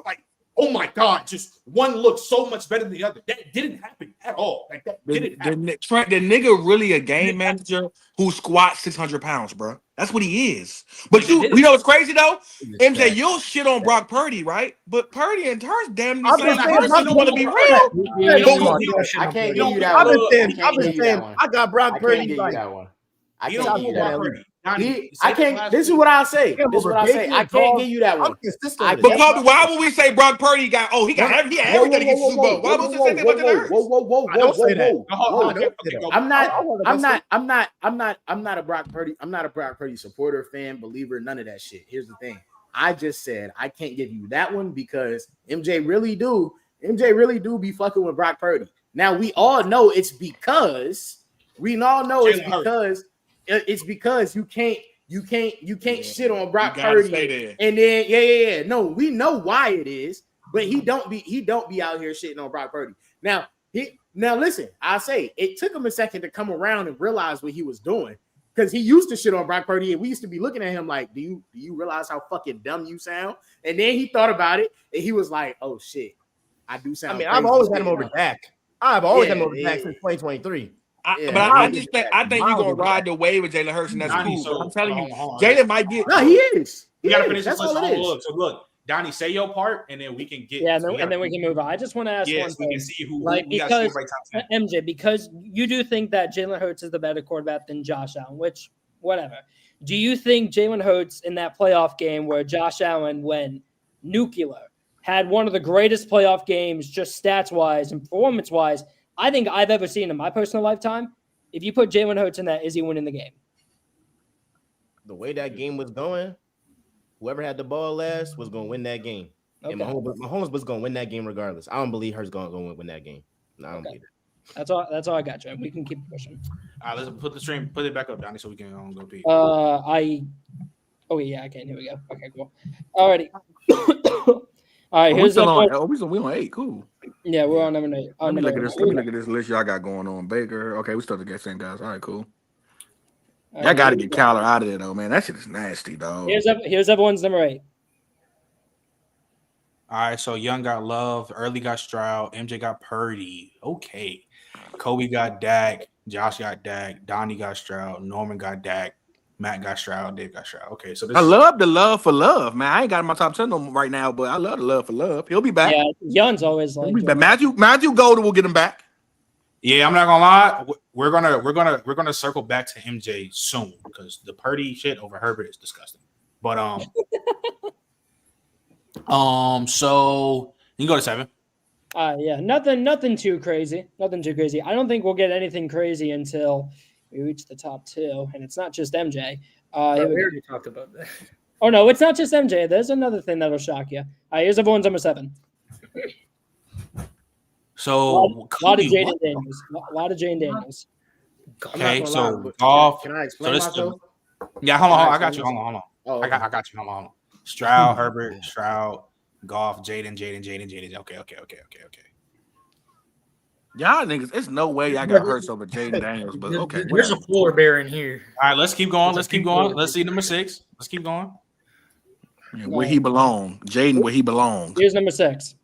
like, "Oh my God," just one looked so much better than the other. That didn't happen at all. Like that didn't happen. The nigga really a game manager who squats 600 pounds, bro. That's what he is. But you know what's crazy though? MJ, you'll shit on Brock Purdy, right? But Purdy and Hurts damn near the same person. You want to be real? I can't give you that one. I've been saying I got Brock Purdy. I can't give you that one. I can't. This is what I'll say. I can't give you that one. But why would we say Brock Purdy got? Oh, he got everything to get Super Bowl. Why would we say that about Hurts? Whoa. I'm not a Brock Purdy. I'm not a Brock Purdy supporter, fan, believer, none of that shit. Here's the thing. I just said I can't give you that one because MJ really do be fucking with Brock Purdy. Now we all know it's because it's because you can't shit on Brock Purdy. And then no, we know why it is, but he don't be out here shitting on Brock Purdy. Now listen, I'll say it took him a second to come around and realize what he was doing. Because he used to shit on Brock Purdy, and we used to be looking at him like, do you realize how fucking dumb you sound? And then he thought about it, and he was like, oh shit, I do sound. I mean, I've always had him over Dak. I've always had him over Dak since 2023. But I think you're gonna ride the wave with Jalen Hurts, and that's cool. So I'm telling you, Jalen might get. No, he is. We gotta finish this list. So look, Donnie, say your part, and then we can get. Yeah, and then we can move on. I just want to ask one thing. We can see who because MJ, because you do think that Jalen Hurts is the better quarterback than Josh Allen, which whatever. Do you think Jalen Hurts in that playoff game where Josh Allen went nuclear had one of the greatest playoff games, just stats wise and performance wise, I think I've ever seen in my personal lifetime? If you put Jalen Hurts in that, is he winning the game? The way that game was going, whoever had the ball last was going to win that game. Okay. And Mahomes was going to win that game regardless. I don't believe Hurts going to win that game. No, I don't believe it. That's all I got, Joe. We can keep pushing. All right, let's put it back up, Donnie, so we can go Pete. Oh yeah, I can. Here we go. Okay, cool. Alrighty. All right, here's we on 8. Cool. Yeah, we're on number 8. Let me look at this list y'all got going on. Baker. Okay, we still the same guys. All right, cool. Y'all got to get Kyler out of there, though, man. That shit is nasty, dog. Here's everyone's number 8. All right, so Young got Love, Early got Stroud, MJ got Purdy. Okay. Kobe got Dak, Josh got Dak, Donnie got Stroud, Norman got Dak, Matt got Stroud, Dave got Stroud. Okay, so I love the love for love, man. I ain't got him in my top 10 right now, but I love the love for love. He'll be back. Yeah, Young's always like Matthew Golden will get him back. Yeah, I'm not gonna lie. We're gonna circle back to MJ soon because the Purdy shit over Herbert is disgusting. But so you can go to 7. Yeah, nothing too crazy. Nothing too crazy. I don't think we'll get anything crazy until we reach the top 2, and it's not just MJ. We already talked about that. Oh no, it's not just MJ. There's another thing that'll shock you. Here's everyone's number 7. So a lot of Jaden Daniels. A lot of Jane Daniels. Okay, so golf. Can I explain myself? Yeah, hold on. I got you. Hold on. Oh, I got you. Hold on. Stroud, Herbert, Stroud, Goff, Jaden. Okay. Y'all niggas, it's no way y'all got Hurts over Jaden Daniels, but okay. There's a polar bear in here. All right, let's keep going. Let's see number 6. Let's keep going. Yeah, where he belong. Jaden, where he belong. Here's number 6.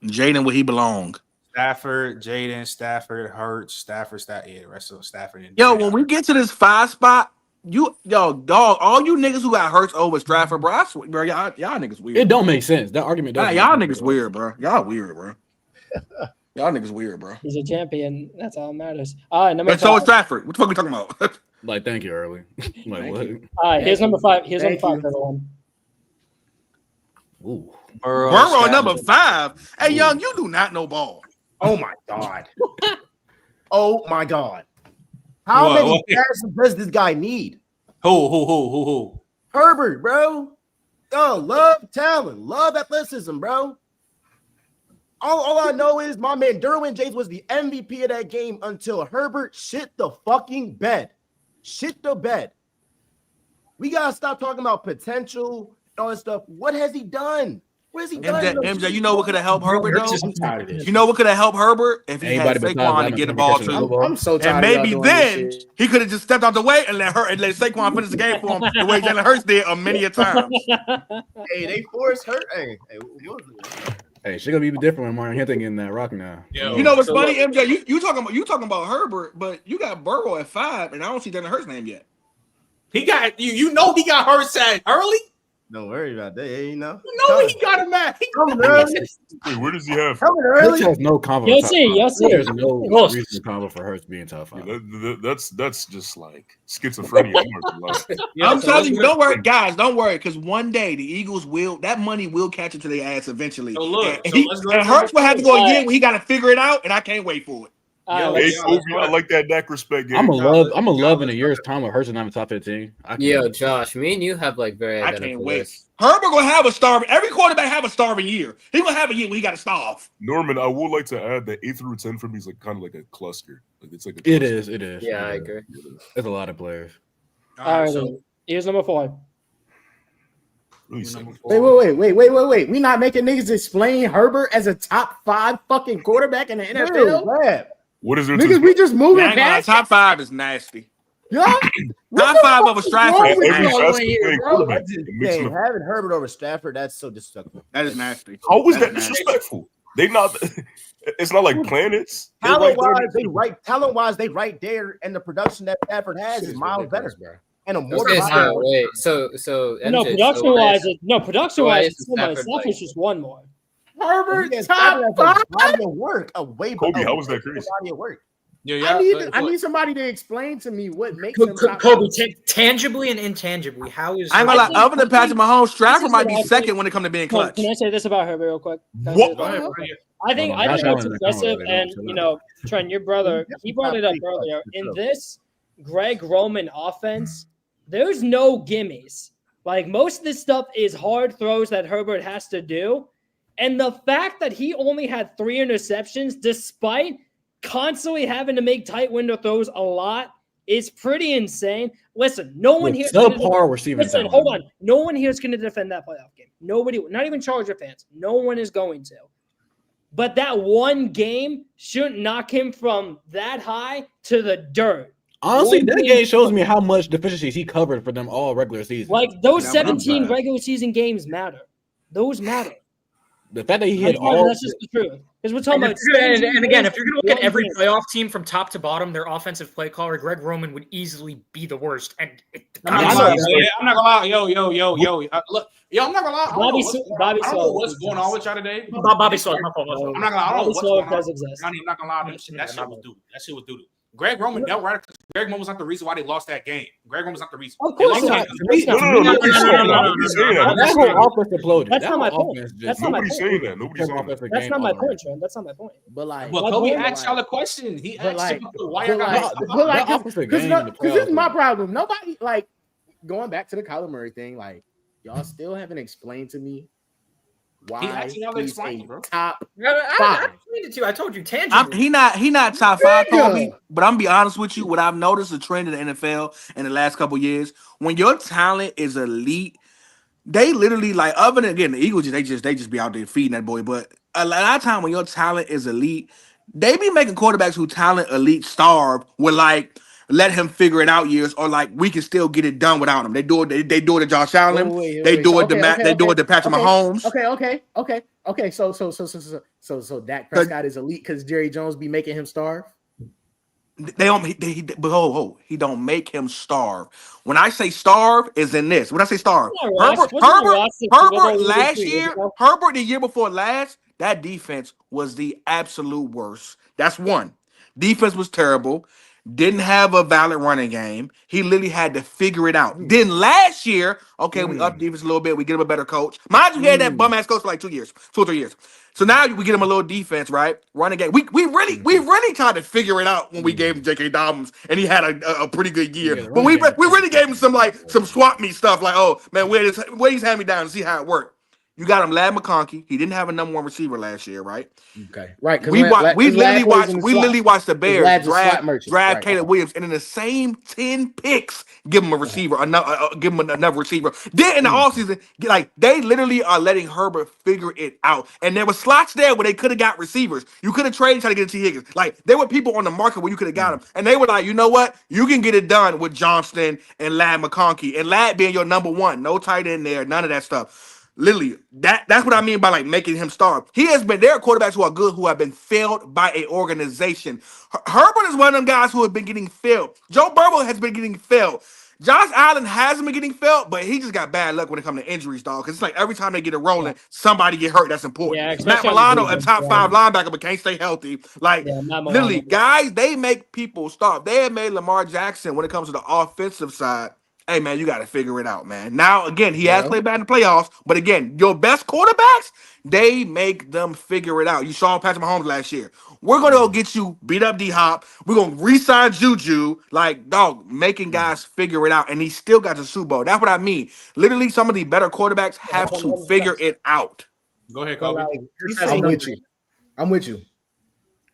Jaden, where he belong. Stafford, Jaden, Stafford, Hurts, Stafford, the rest of Stafford. And when we get to this 5 spot, dog, all you niggas who got Hurts over Stafford, bro, I swear, bro, y'all niggas weird. It don't make sense. That argument doesn't. Y'all niggas weird, bro. Y'all weird, bro. Y'all niggas weird, bro. He's a champion. That's all that matters. All right, number 5. So is Stafford. What the fuck are we talking about? Like, thank you, Early. Like, what? All right, here's number 5. Here's number 5, everyone. Ooh. Burrow number 5. Hey, Young, you do not know ball. Oh my god. Oh my god. How many passes does this guy need? Who? Herbert, bro. Oh, love talent, love athleticism, bro. All I know is my man Derwin James was the MVP of that game until Herbert shit the fucking bed. Shit the bed. We gotta stop talking about potential and all this stuff. What has he done? What has he done? MJ, you know what could have helped Herbert though? You know what could have helped Herbert if he had Saquon to get the ball to. I'm so tired. And maybe then he could have just stepped out the way and let Saquon finish the game for him the way Jalen Hurts did many a times. Hey, they forced Hurt. Hey, she's gonna be different when Martin Hinton getting that rock now. Yo, you know what's funny, MJ? You talking about Herbert, but you got Burrow at 5, and I don't see Jalen Hurts' name yet. He got you know he got Hurts at early. Don't worry about that. You know he got him at. Wait, where does he have? Hurts has no confidence. You'll see. There's no reason to combo for Hurts being top 5. Yeah, that's just like schizophrenia. I'm telling you, don't worry, guys. Don't worry, because one day the Eagles that money will catch up to their ass eventually. So look, and Hurts will have to go again when he got to figure it out, and I can't wait for it. Hey, Kobe, I like that Dak respect game. I'm a love in a year's time with Hurts and I'm in top 15. Yo, Josh, me and you have like very I can't wait. Herbert gonna have a starving. Every quarterback have a starving year. He gonna have a year where he got to starve. Norman, I would like to add that 8 through 10 for me is like kind of like a cluster. Like it's like a It is. Yeah, I agree. There's a lot of players. All right, so here's number 4. Wait. We not making niggas explain Herbert as a top 5 fucking quarterback in the NFL? What is there? Niggas, we just moving past. Top 5 is nasty. Yeah. Top 5 over Stafford. Having Herbert over Stafford, that's so disrespectful. That is nasty. How was that disrespectful? They not. It's not like planets. Talent-wise, they right there, and the production that Stafford has is miles better, bro. And a more. Wait. So no, production-wise, Stafford's just one more. Herbert top 5 body of work, a way Kobe, how was that crazy? Body of work. I need somebody to explain to me what makes him top Kobe, tangibly and intangibly. How is I ain't gonna lie, other than Patrick Mahomes, Stafford might be second when it comes to being clutch. Can I say this about Herbert real quick? I think it's impressive, and Trent, your brother, he brought it up earlier. In this Greg Roman offense, there's no gimmies. Like, most of this stuff is hard throws that Herbert has to do. And the fact that he only had 3 interceptions, despite constantly having to make tight window throws a lot, is pretty insane. Listen, no one here. Subpar receiving. Listen, hold on. No one here is going to defend that playoff game. Nobody, not even Charger fans. No one is going to. But that one game shouldn't knock him from that high to the dirt. Honestly, One that game shows me how much deficiencies he covered for them all regular season. Like, those 17 regular season games matter. Those matter. The fact that he hit all. That's just the truth. Because we're talking about. And again, if you're going to look at every playoff team from top to bottom, their offensive play caller, Greg Roman, would easily be the worst. And I'm not gonna lie. Yo. Look, I'm not gonna lie. I don't know what's going on with y'all today. Bobby Slow. I'm not gonna lie. I don't know what's going on. I'm not gonna lie. That shit was doo. That shit was doo. Greg Roman dealt right. Greg Roman was not the reason why they lost that game. Greg Roman was not the reason. Of course not. That's whole offense imploded. That's not my point. That's not my point. Saying that. Nobody's saying that. That's not my point, Trent. That's not my point. But like, well, Kobe asked y'all a question. He asked why y'all got because this is my problem. Nobody like going back to the Kyler Murray thing. Like, y'all still haven't explained to me why he's top 5. I explained it to you. I told you tangibly. He not top 5, Kobe. But I'm gonna be honest with you. What I've noticed a trend in the NFL in the last couple of years, when your talent is elite, they literally like. Other than again, the Eagles, they just be out there feeding that boy. But a lot of time when your talent is elite, they be making quarterbacks who talent elite starve with like. Let him figure it out years, or like we can still get it done without him. They do it. They do it to Josh Allen. They do it to Patrick Mahomes. Okay. So Dak Prescott is elite because Jerry Jones be making him starve. They don't. He don't make him starve. When I say starve, is in this. When I say starve, Herbert last year, Herbert the year before last, that defense was the absolute worst. That's one. Defense was terrible. Didn't have a valid running game. He literally had to figure it out. Then last year, we up defense a little bit. We get him a better coach. Mind you, he had that bum ass coach for like 2 or 3 years. So now we get him a little defense, right? Running game. We really tried to figure it out when we gave him J.K. Dobbins, and he had a pretty good year. Yeah, but we really gave him some swap meet stuff. Like, oh man, where he's hand me down and see how it worked. You got him, Lad McConkey. He didn't have a number 1 receiver last year, right? Okay, right. We literally watched the Bears draft Caleb Williams, and in the same 10 picks, give him a receiver, give him another receiver. Then in the offseason, like they literally are letting Herbert figure it out. And there were slots there where they could have got receivers. You could have traded trying to get T. Higgins. Like there were people on the market where you could have got them, and they were like, you know what? You can get it done with Johnston and Lad McConkey, and Lad being your number 1, no tight end there, none of that stuff. Literally, that's what I mean by like making him starve. There are quarterbacks who are good who have been failed by a organization. Herbert is one of them guys who have been getting failed. Joe Burrow has been getting failed. Josh Allen hasn't been getting failed, but he just got bad luck when it comes to injuries, dog. Because it's like every time they get it rolling, somebody get hurt. That's important. Yeah, Matt Milano, a top 5 linebacker, but can't stay healthy. Like literally, guys, they make people starve. They have made Lamar Jackson when it comes to the offensive side. Hey, man, you got to figure it out, man. Now, again, he has played bad in the playoffs, but again, your best quarterbacks, they make them figure it out. You saw Patrick Mahomes last year. We're going to go get you beat up D-Hop. We're going to re-sign Juju. Like, dog, making guys figure it out, and he still got the Super Bowl. That's what I mean. Literally, some of the better quarterbacks have to figure it out. Go ahead, Kobe. I'm with you.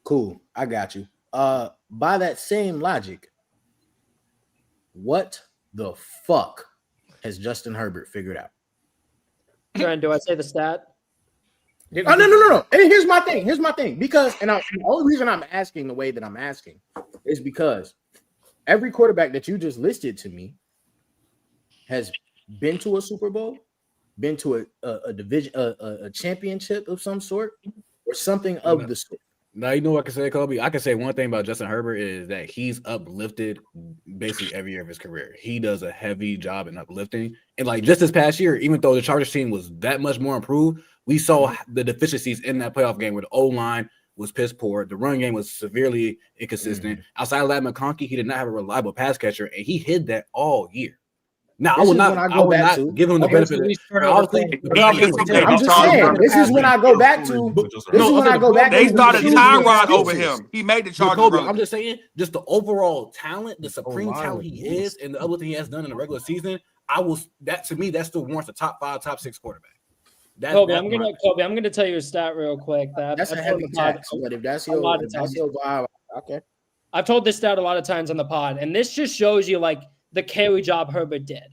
Cool. I got you. By that same logic, what the fuck has Justin Herbert figured out? Trent, do I say the stat? Oh, no. And here's my thing. Because the only reason I'm asking the way that I'm asking is because every quarterback that you just listed to me has been to a Super Bowl, been to a division, a championship of some sort, or something of the sort. Now, you know what I can say, Kobe? I can say one thing about Justin Herbert is that he's uplifted basically every year of his career. He does a heavy job in uplifting. And like just this past year, even though the Chargers team was that much more improved, we saw the deficiencies in that playoff game where the O-line was piss poor. The run game was severely inconsistent. Outside of Lad McConkey, he did not have a reliable pass catcher, and he hid that all year. Now, I will not give him the benefit. I'm just saying, this is when I go back to. They started Tyrod over him. He made the Chargers. I'm just saying, just the overall talent, the supreme talent he is, and the other thing he has done in the regular season. to me, that still warrants a top 5, top 6 quarterback. Kobe, I'm gonna tell you a stat real quick. That's a heavy tax, but if that's your vibe, okay. I've told this stat a lot of times on the pod, and this just shows you like the carry job Herbert did.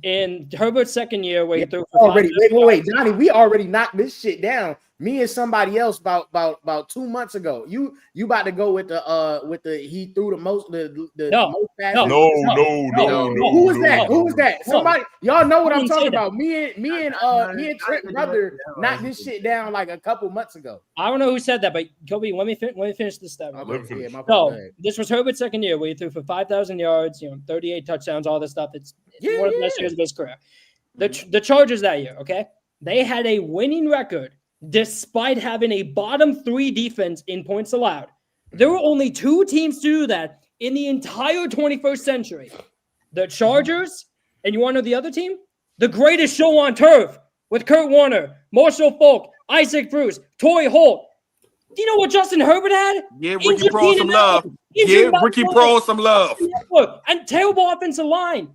In Herbert's second year, where he threw for wait, Johnny, we already knocked this shit down. Me and somebody else about 2 months ago. You about to go with the he threw the most most passes. No. Who was that? Who was that? Somebody, y'all know what I'm talking about. Me and Trent brother knocked this shit down like a couple months ago. I don't know who said that, but Kobe, let me finish this stat. This was Herbert's second year, where he threw for 5,000 yards, 38 touchdowns, all this stuff. It's one of the best years of his career. The Chargers that year, okay, they had a winning record. Despite having a bottom 3 defense in points allowed. There were only 2 teams to do that in the entire 21st century. The Chargers, and you want to know the other team? The greatest show on turf with Kurt Warner, Marshall Faulk, Isaac Bruce, Torrey Holt. Do you know what Justin Herbert had? Give Ricky Prohl some love. Give Ricky Prohl some love. And terrible offensive line.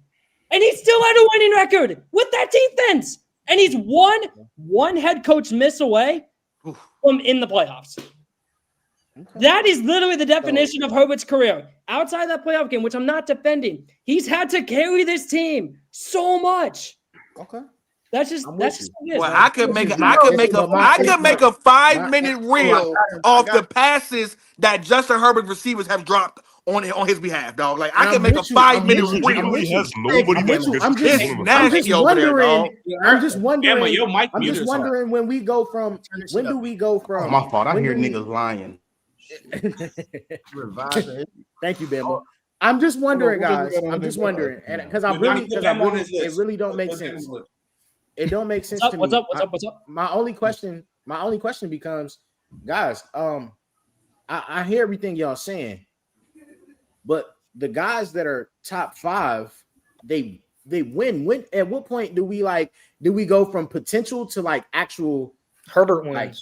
And he still had a winning record with that defense. And he's one head coach miss away from in the playoffs. Okay. That is literally the definition of Herbert's career. Outside that playoff game, which I'm not defending, he's had to carry this team so much. Okay. That's just what it is. Well, I could make a 5-minute reel off the passes that Justin Herbert receivers have dropped on his behalf, dog. Like I can make a 5-minute reel. I'm just wondering when we go from. When do we go from? Oh, my fault. I hear niggas lying. Thank you, Bambo. I'm just wondering, guys. I'm just wondering, and because it really don't make sense. It don't make sense to me. What's up? My only question becomes, guys. I hear everything y'all saying. But the guys that are top 5, they win. When at what point do we go from potential to like actual Herbert wins? Like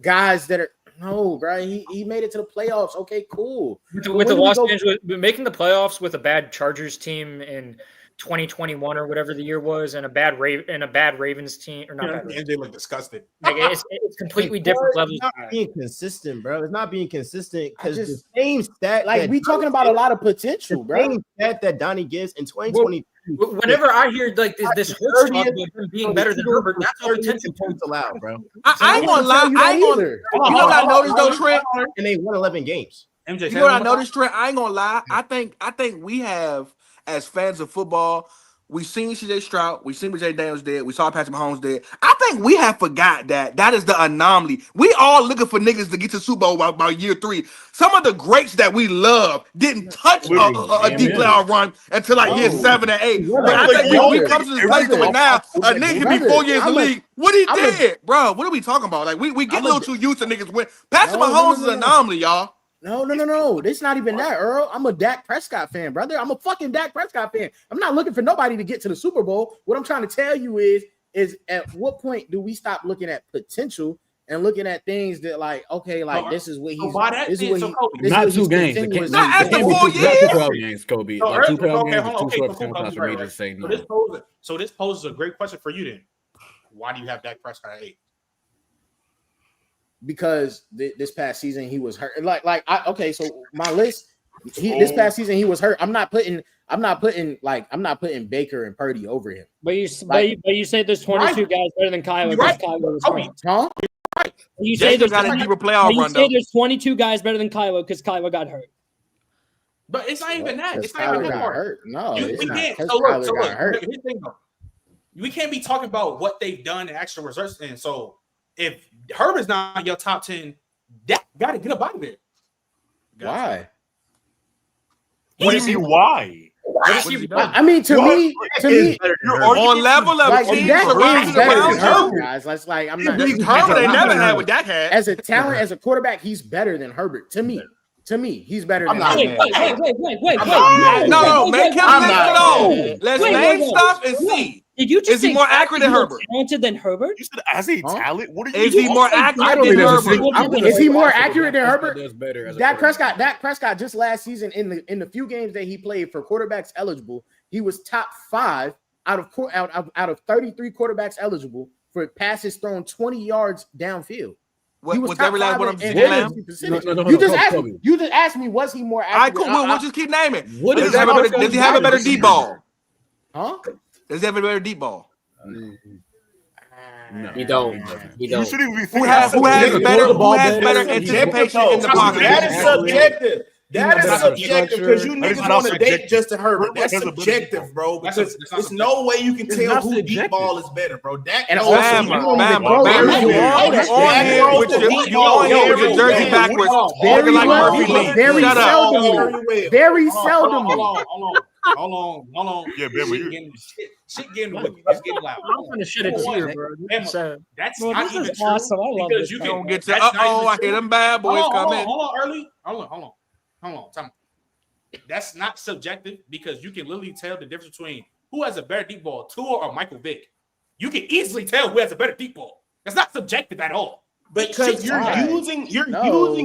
guys that are bro. He made it to the playoffs. Okay, cool. With the Los Angeles making the playoffs with a bad Chargers team in 2021 or whatever the year was, and a bad Ravens team, or not. And they look disgusted. Like it's completely different levels. It's not being consistent, bro. It's not being consistent because the same stat. Like we talking about a lot of potential, bro. Same stat that Donnie gives in 2020. Whenever I hear like this whole talk about him being better than Herbert, that's all potential points allowed, bro. I ain't gonna lie. You know what I noticed though, Trent? And they won 11 games. You know what I noticed, Trent? I ain't gonna lie. I think we have, as fans of football, we seen CJ Stroud, we seen what Jay Daniels did, we saw Patrick Mahomes did. I think we have forgot that is the anomaly. We all looking for niggas to get to the Super Bowl by year 3. Some of the greats that we love didn't touch a deep playoff run until like year 7 and 8. But I think we come to this place where now a nigga can be 4 years in the league. What he did, bro? What are we talking about? Like we get a little too used to niggas win. Patrick Mahomes is an anomaly, y'all. No. It's not even that, Earl. I'm a Dak Prescott fan, brother. I'm a fucking Dak Prescott fan. I'm not looking for nobody to get to the Super Bowl. What I'm trying to tell you is at what point do we stop looking at potential and looking at things that like, okay, like this is what he's not 2 games. Not after 4 years. 12 games, Kobe. Like 2 12 games is too short for me to say no. So this poses a great question for you then. Why do you have Dak Prescott at 8? Because this past season he was hurt. So my list. This past season he was hurt. I'm not putting Baker and Purdy over him. But you say there's 22 guys better than Kyler. Right. Kyler was hurt. Huh? You say there's got a deeper playoff run. You say there's 22 guys better than Kyler because Kyler got hurt. But it's not even that. It's not even that hurt. No, we can't. So look, hurt. Here's the thing, though. We can't be talking about what they've done and actual results. And so if Herbert's not your top 10, that got to get up out of there. Why? What is he? Why? I mean, to me, you're on level of like, teams around around you. Guys, that's like I'm not. Herbert ain't never had what Dak had. As a talent, as a quarterback, he's better than Herbert. To me, he's better than Herbert. Wait. No, make him alone. Let's name stuff and see. Did you just is he more accurate than Herbert? Talented than Herbert? You said as a talent. What are you? Is he more accurate than Herbert? Is he more accurate than Herbert? Dak Prescott just last season in the few games that he played for quarterbacks eligible, he was top 5 out of 33 quarterbacks eligible for passes thrown 20 yards downfield. Was every last one of them? You just asked me, was he more accurate? All right, cool. We'll just keep naming. Does he have a better deep ball? Huh? Does he have a better deep ball? No. He don't. You shouldn't be Who has better anticipation in the pocket? That is subjective. That is subjective because you niggas want to date Justin Herbert. That's subjective, bro. Because there's no way you can tell who deep ball is better, bro. Dak and you on here with your jersey backwards, looking like Murphy Lee. Very Shut up. Very seldom. Hold on. Yeah, Bama, shit getting wicked. It's getting loud. I'm gonna shit it here, bro. That's not even true. Awesome. I love because this. you Don't can get to I hear them bad boys coming. Hold on. Time. That's not subjective because you can literally tell the difference between who has a better deep ball, Tua or Michael Vick. You can easily tell who has a better deep ball. That's not subjective at all. Because you're using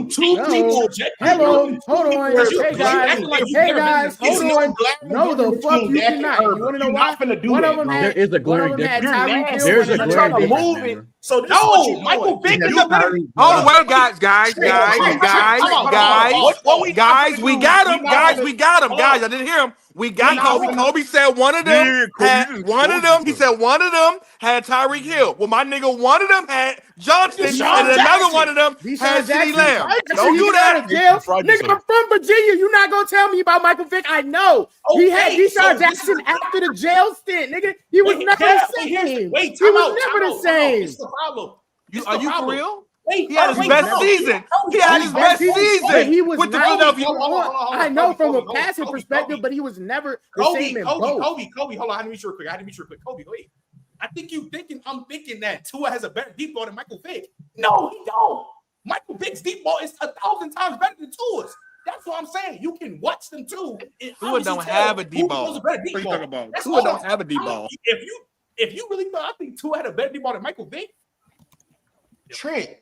two people. Hello, hold on. Hey guys, hold on. No, the fuck you cannot. You want to know why? One of them had. There is a glaring difference. There's a glaring difference. So no, Michael Vick is a better. Oh wait, guys, we got him. Guys, I didn't hear him. We got Kobe. Kobe said one of them had one of them. He said one of them had Tyreek Hill. Well, my nigga, one of them had Johnson, and another one of them had CeeDee Lamb. Don't do that. Nigga, I'm from Virginia. You're not gonna tell me about Michael Vick. I know. He had Deshaun Jackson after the jail stint, nigga. He was never the same. He was never the same. It's the problem. Are you for real? Wait, he had his best season. He had his best season. He was with the Philadelphia. I know from a passing perspective, but he was never the same in both. Kobe, hold on. I had to meet you real quick. Kobe, wait. I'm thinking that Tua has a better deep ball than Michael Vick. No, he don't. Michael Vick's deep ball is 1,000 times better than Tua's. That's what I'm saying. You can watch them too. Tua don't have a deep ball. What are you talking about? Tua don't have a deep ball. If you really thought I think Tua had a better deep ball than Michael Vick, Trent.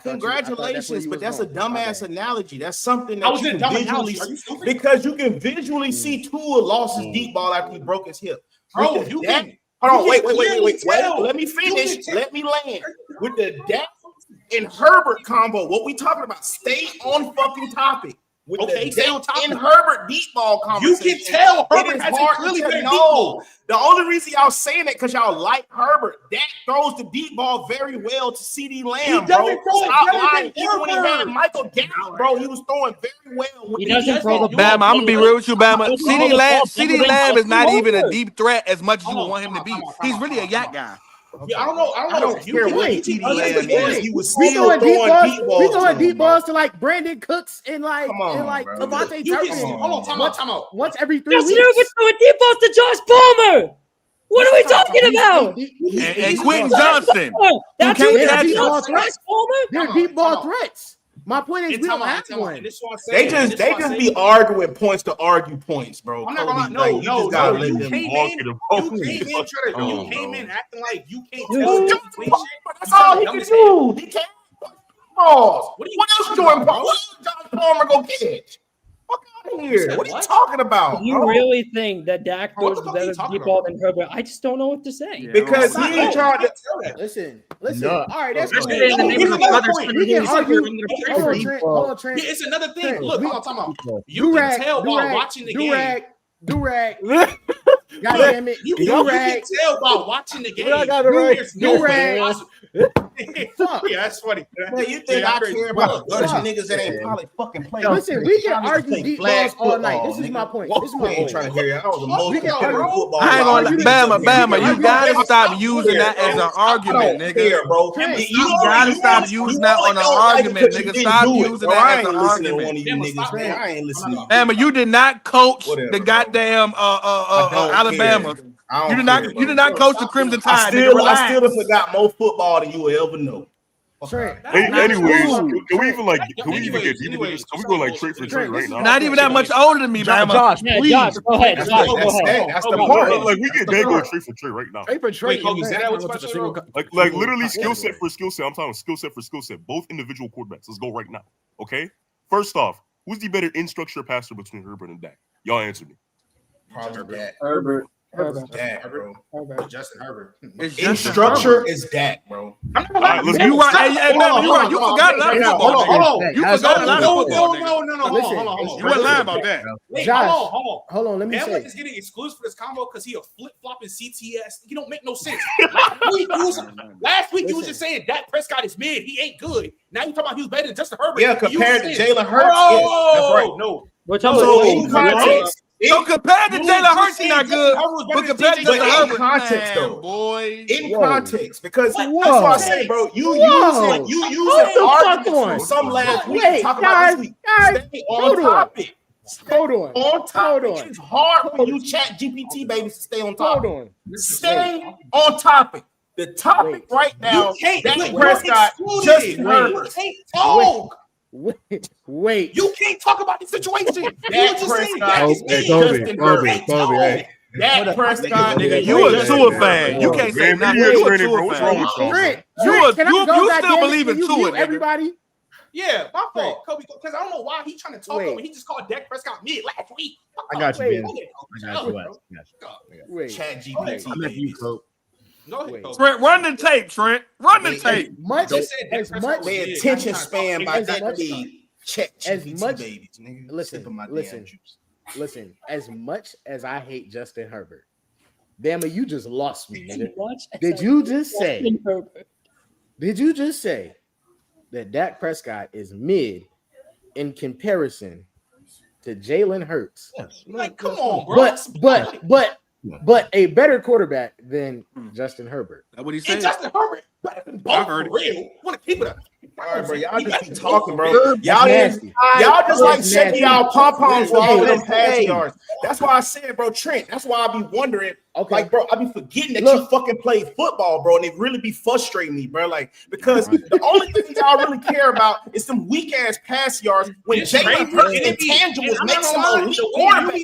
Congratulations, but that's a dumbass analogy. That's something that you can visually see because you can visually see Tua lost his deep ball after he broke his hip. Bro, you can. Hold on, wait. Let me finish. Let me land with the Dak and Herbert combo. What we talking about? Stay on fucking topic. With the Dak and Herbert deep ball conversation. You can tell Herbert has a clearly better deep ball. The only reason y'all saying that because y'all like Herbert. Dak throws the deep ball very well to CeeDee Lamb, bro. Stop lying. Even when he had Michael Gallup, bro, he was throwing very well. He doesn't throw the ball. Bama, I'm gonna be real with you, Bama. CeeDee Lamb is not even a deep threat as much as you would want him to be. He's really a yak guy. Yeah, I don't care what CeeDee Lamb is. He was We still throwing deep balls. We throwing deep balls to like Brandon Cooks and like Devontae Turpin. Hold on, time out. Once every 3 weeks. Justin Herbert throwing deep balls to Josh Palmer. What are we talking about? And Quentin Johnson. That's who they're deep ball threats. My point is, we don't have one. They just be arguing points to argue points, bro. I'm not gonna no. You came in acting like you can't tell. That's all he can do. He can't. Pause. What else Jordan Palmer? What else John Palmer go catch? Fuck out of here. What are you talking about? You really think that Dak throws the better deep ball than Herbert? I just don't know what to say. Because he ain't trying to listen. All right, that's cool. Hold on, Trent. It's another thing. Look, I'm talking about. You can tell while watching the game. Durag. God damn it. You can tell by watching the game. Durag. Yeah, that's funny. Man, you think I care about a bunch of niggas that ain't probably fucking playing? Listen, we can argue deep balls all night. This is my point. I ain't trying to hear you. I was the most football. I ain't gonna Bama. You gotta stop using that as an argument, nigga. Bro. You gotta stop using that on an argument, nigga. Stop using that as an argument. I ain't listening. Bama, you did not coach the goddamn Alabama. You did not coach the Crimson Tide. I still have forgot more football than you will ever know. Anyways, can we even get deeper than this? Can we go like trait for trait right now? Not even that much older than me, Bama. Josh, go ahead. That's the part. Like we can go trait for trait right now. Trait for trait. Like literally skill set for skill set. I'm talking skill set for skill set. Both individual quarterbacks. Let's go right now. Okay. First off, who's the better in structure passer between Herbert and Dak? Y'all answer me. Probably Dak. Herbert. Herbert. Dak, bro. Herbert. Justin Herbert. In structure is Dak, bro. You right. Hey, man, you right. You forgot a lot of football. Hold on. You forgot a lot of football. No. Hold on. You wasn't lying about that. Wait, Josh, hold on. hold on, let me Bama say. is getting exclusive for this combo because he a flip-flopping CTS. He don't make no sense. Last week you was just saying Dak Prescott is mid. He ain't good. Now you talking about he was better than Justin Herbert. Yeah, compared to Jalen Hurts. Oh, Yes, that's right. No. We're talking about context. So compared to Jalen Hurts, he's not good. But compared to Justin Herbert, in context, though, boy. In context, because that's why I say, bro, you using arguments from some last week to talk about this week. Stay on topic. Hold on. On topic. It's hard for you chat GPT babies to stay on topic. Hold on. Stay on topic. The topic right now, Dak Prescott, Justin Herbert. Wait. You can't talk about the situation. Dak Prescott is Justin Herbert. Dak Prescott, nigga, you a Tua fan. You can't say nothing. You a Tua fan. You still believe in Tua, nigga. Everybody. Yeah, my fault, Kobe. Because I don't know why he trying to talk over. He just called Dak Prescott mid last week. I got you, man. Wait. Chat GPT. Go ahead, Kobe. Trent, run the tape, Trent. Run the tape. The attention span by that be chat GPT babies, nigga. Listen. As much as I hate Justin Herbert, Bama, you just lost me, nigga. Did you just say that Dak Prescott is mid in comparison to Jalen Hurts? Yes. Like, come on, bro. But a better quarterback than Justin Herbert. That's what he said. And Justin Herbert better than both for real. Want to keep it up. All right, bro. Y'all just be talking, bro. Y'all just like shaking y'all pom-poms for all of them pass yards. That's why I said, bro, Trent. That's why I be wondering. Okay. Like, bro, I be forgetting that you fucking played football, bro, and it really be frustrating me, bro. Like, because the only thing y'all really care about is some weak ass pass yards when Jalen Hurts and intangibles make some elite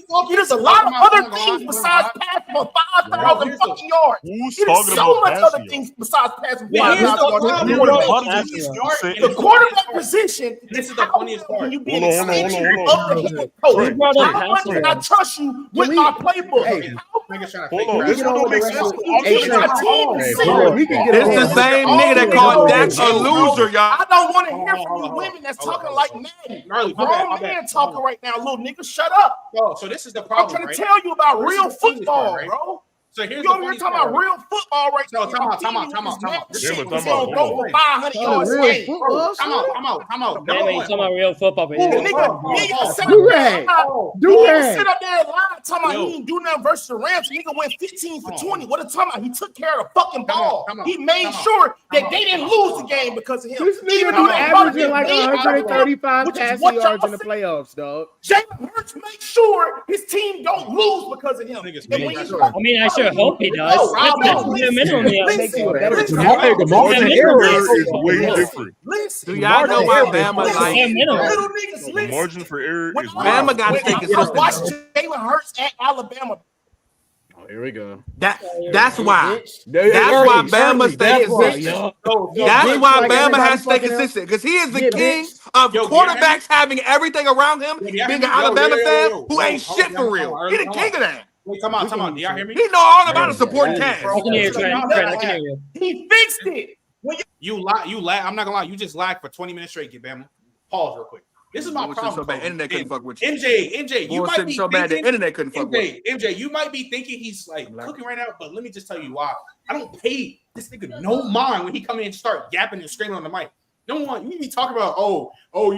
quarterback. There's a lot of other things besides passing for 5,000 fucking yards. There's so much other things besides passing for 5,000 yards. The quarterback position. This is the funniest part. When you be an extension of the head coach, how much can I trust you with my playbook? Hold on, this one don't make sense. It's the same nigga that called Dak a loser, y'all. I don't want to hear from you women that's talking like men. Grown man talking right now, little nigga. Shut up. So this is the problem. I'm trying to tell you about real football, bro. So here's you're talking about real football right now. Time out. Shit was gonna go for 500 yards. Come out. Man, you talking about real football, baby. Nigga sit up there and lie, talking about he didn't do nothing versus the Rams. Nigga went 15 for 20. What are talking about? He took care of the fucking ball. He made sure that they didn't lose the game because of him. This nigga be averaging like 135 passing yards in the playoffs, dog. Jalen Hurts make sure his team don't lose because of him. I mean, I sure hope he does. That's the minimum. The margin of error is way different. Do y'all know why Bama like the margin for error is Bama got to stay consistent. Watch Jalen Hurts at Alabama. Oh, here we go. That's why. That's why Bama stays consistent. That's why Bama has to stay consistent because he is the king of quarterbacks having everything around him. Being an Alabama fan who ain't shit for real. He the king of that. Wait, come on. Do y'all hear me? He know all about a supporting cast. I can hear you, Trent. I can hear you. He fixed it. You lag. I'm not gonna lie. You just lagged for 20 minutes straight, get Bama. Pause real quick. This is my problem. So bad, internet couldn't fuck with you. MJ, you might be so bad the internet couldn't fuck with you. MJ, you might be thinking he's like cooking right now, but let me just tell you why. I don't pay this nigga no mind when he come in and start yapping and screaming on the mic. No one, you be talking about, you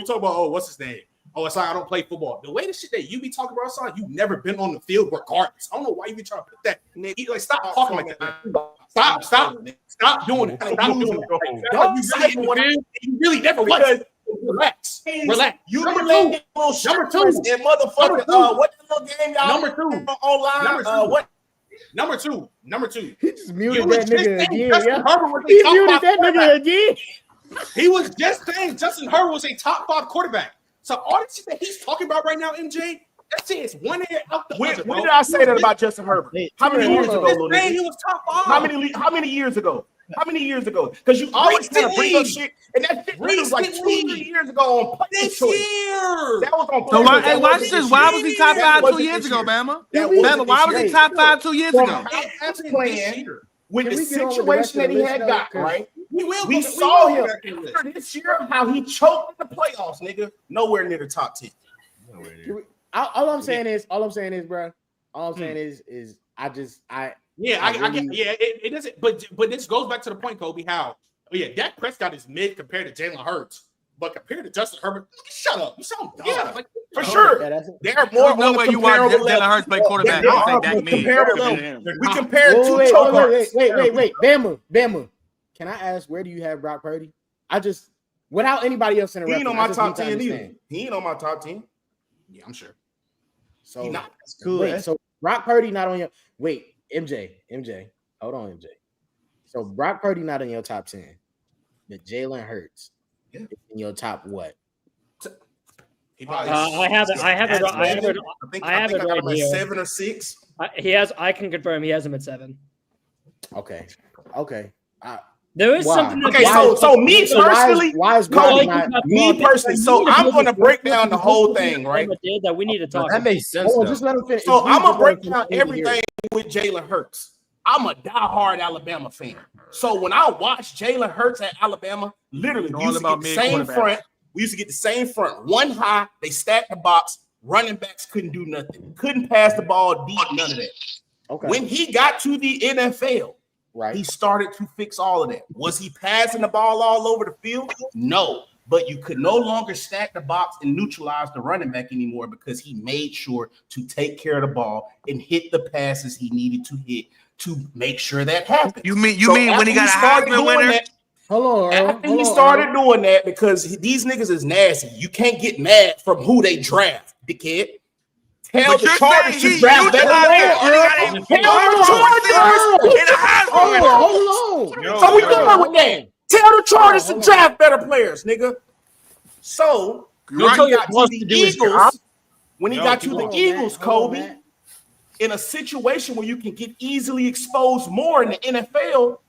talk about, what's his name? Oh, it's like I don't play football. The way the shit that you be talking about, son, you've never been on the field regardless. I don't know why you be trying to put that. Like, stop talking like that. Stop doing it. Stop doing it. You really never was. Relax. You number two. And motherfucker. What the little game y'all? Number two. Online. What? Number two. He just muted that nigga again. He muted that nigga again. He was just saying Justin Herbert was a top 5 quarterback. So all this shit that he's talking about right now, MJ, that shit is one ear out the other. When did I say that about Justin Herbert? How many years ago, little nigga? He was top 5. How many years ago? How many years ago? Because you always kind of bring up shit, and that shit was like 2-3 years ago on This choice. year. That was on So purpose. why, That watch wasn't this. this Why year. was he top That 5 2 wasn't years this ago, year. Bama? That Bama, wasn't why this was he year. top 5 2 years From ago? how that's playing with Can the we get on with the rest situation of that the he list, had though? got, 'Cause right? We saw will him go back to the list. after this year how he choked in the playoffs, nigga. Nowhere near the top 10. All I'm saying is, bro. All I'm saying is, I It doesn't. But this goes back to the point, Kobe. How? Dak Prescott is mid compared to Jalen Hurts, but compared to Justin Herbert, shut up. You sound dumb. Yeah, like, for sure. They are more No on way the you watch comparable Jalen level. Hurts play quarterback. They You are think Dak on mid comparable compared to level. him. We compared two chokeards. Wait. Bama. Can I ask, where do you have Brock Purdy? I just, without anybody else in the He ain't reference, on my I just top need to 10 either. understand. He ain't on my top 10. Yeah, I'm sure. So He not. That's cool. wait, so Brock Purdy not on your MJ. Hold on, MJ. So Brock Purdy not in your top 10, but Jalen Hurts in your top what? I have it right here. 7 or 6. I can confirm he has him at 7. Okay. There is Why? something. Okay, so me personally, why is Cody, Brock not? me personally, so I'm going to break down the whole thing, right? That we need to talk. That makes sense. Hold on, just let him finish. So I'm gonna break Please, down just let him finish. everything with Jalen Hurts. I'm a diehard Alabama fan. So when I watched Jalen Hurts at Alabama, literally we used to get the same front. We used to get the same front, one high. They stacked the box. Running backs couldn't do nothing. Couldn't pass the ball deep. None of that. Okay. When he got to the NFL, right, he started to fix all of that. Was he passing the ball all over the field? No. But you could no longer stack the box and neutralize the running back anymore because he made sure to take care of the ball and hit the passes he needed to hit to make sure that happened. You mean when he got a Heisman winner? Hold on, After he started doing that, because these niggas is nasty. You can't get mad from who they draft, dickhead. Tell the Chargers to draft better players. Tell the Chargers in a Heisman winner. Hold on. So we going with that. Tell the Chargers to draft better players, nigga. So when he got to the Eagles, Kobe, in a situation where you can get easily exposed more in the NFL,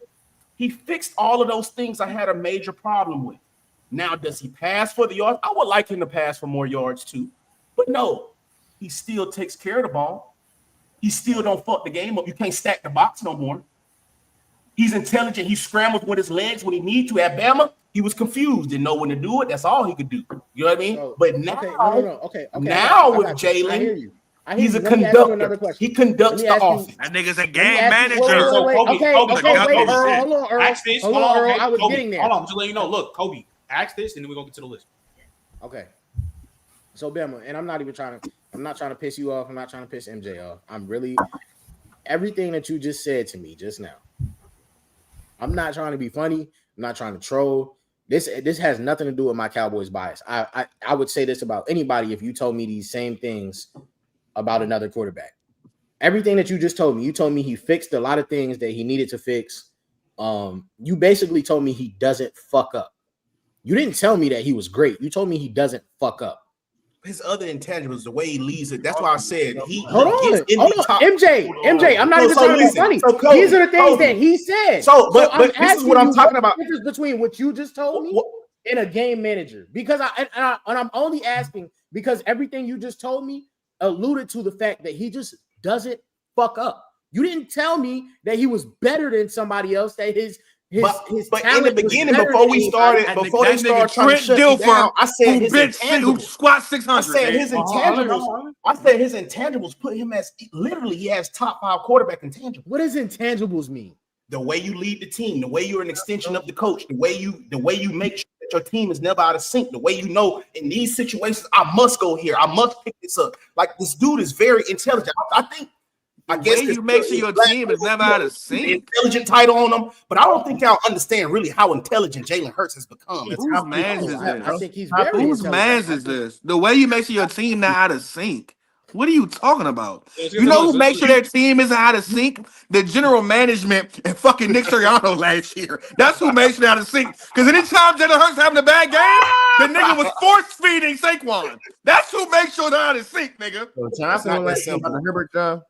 he fixed all of those things I had a major problem with. Now, does he pass for the yards? I would like him to pass for more yards too, but no, he still takes care of the ball. He still don't fuck the game up. You can't stack the box no more. He's intelligent. He scrambles with his legs when he needs to. At Bama, he was confused, didn't know when to do it. That's all he could do. You know what I mean? But now, now with Jalen, he's a conductor. He conducts the offense. That nigga's a game manager. Hold on, Earl. Ask this. Hold on, Earl. I was getting there. Hold on, just let you know. Look, Kobe, ask this, and then we're gonna get to the list. Okay. So Bama, and I'm not trying to piss you off. I'm not trying to piss MJ off. I'm really everything that you just said to me just now. I'm not trying to be funny. I'm not trying to troll. This has nothing to do with my Cowboys bias. I would say this about anybody if you told me these same things about another quarterback. Everything that you just told me, you told me he fixed a lot of things that he needed to fix. You basically told me he doesn't fuck up. You didn't tell me that he was great. You told me he doesn't fuck up. His other intangibles, the way he leads it. That's why I said he. Hold on, MJ. I'm not even trying to be funny. These are the things that he said. But this is what I'm talking about. The difference between what you just told me and a game manager, because I'm only asking because everything you just told me alluded to the fact that he just doesn't fuck up. You didn't tell me that he was better than somebody else. That his but in the beginning, before they started trying to shut you down, I said his intangibles. Squat 600. I said his intangibles. I said his intangibles put him as literally he has top 5 quarterback intangibles. What does intangibles mean? The way you lead the team, the way you're an extension of the coach, the way you make sure that your team is never out of sync, the way you know in these situations I must go here, I must pick this up. Like this dude is very intelligent. I guess you make sure your team is never out of sync. Intelligent title on them, but I don't think y'all understand really how intelligent Jalen Hurts has become. Whose man's is this? I think he's very Whose man's is this? The way you make sure your team not out of sync. What are you talking about? You know who makes sure their team isn't out of sync? The general management and fucking Nick Sirianno last year. That's who makes it out of sync. Because anytime Jalen Hurts having a bad game, the nigga was force feeding Saquon. That's who makes sure they're out of sync, nigga. So time for one last thing about the Herbert job.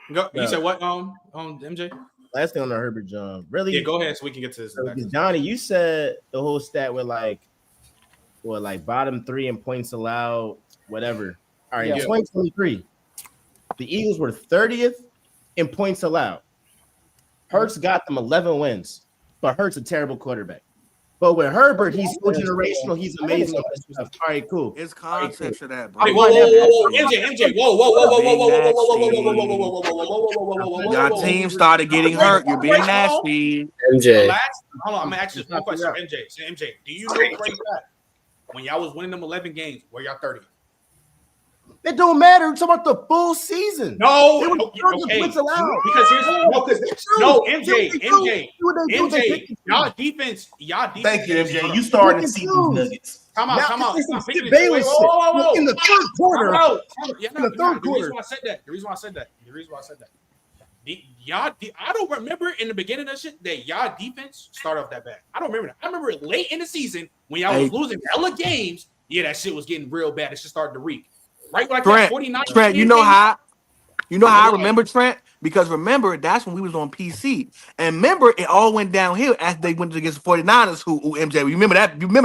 You said what? MJ. last thing on the Herbert John. Really? Yeah, go ahead so we can get to this. Johnny, you said the whole stat with like bottom 3 in points allowed, whatever. All right, in 2023, the Eagles were 30th in points allowed. Hurts got them 11 wins, but Hurts a terrible quarterback. But with Herbert, he's so generational. He's amazing. All right, cool. It's concept to that, bro. Whoa, MJ, whoa. Y'all team started getting hurt. You're being nasty. MJ. Hold on, I'm gonna ask you one question. MJ, do you know when y'all was winning them 11 games, were y'all 30? It don't matter. We're talking about the full season. No, they were points allowed. Because MJ, y'all defense. Thank you, MJ. You starting to see these nuggets. Come on. Whoa. In the third quarter. The reason why I said that. I don't remember in the beginning of shit that y'all defense started off that bad. I don't remember that. I remember it late in the season when y'all was losing hella games. Yeah, that shit was getting real bad. It just started to reek. Right, like Trent, 49. Trent, you know how I remember, Trent? Because remember, that's when we was on PC. And remember, it all went downhill after they went against the 49ers, who MJ, you remember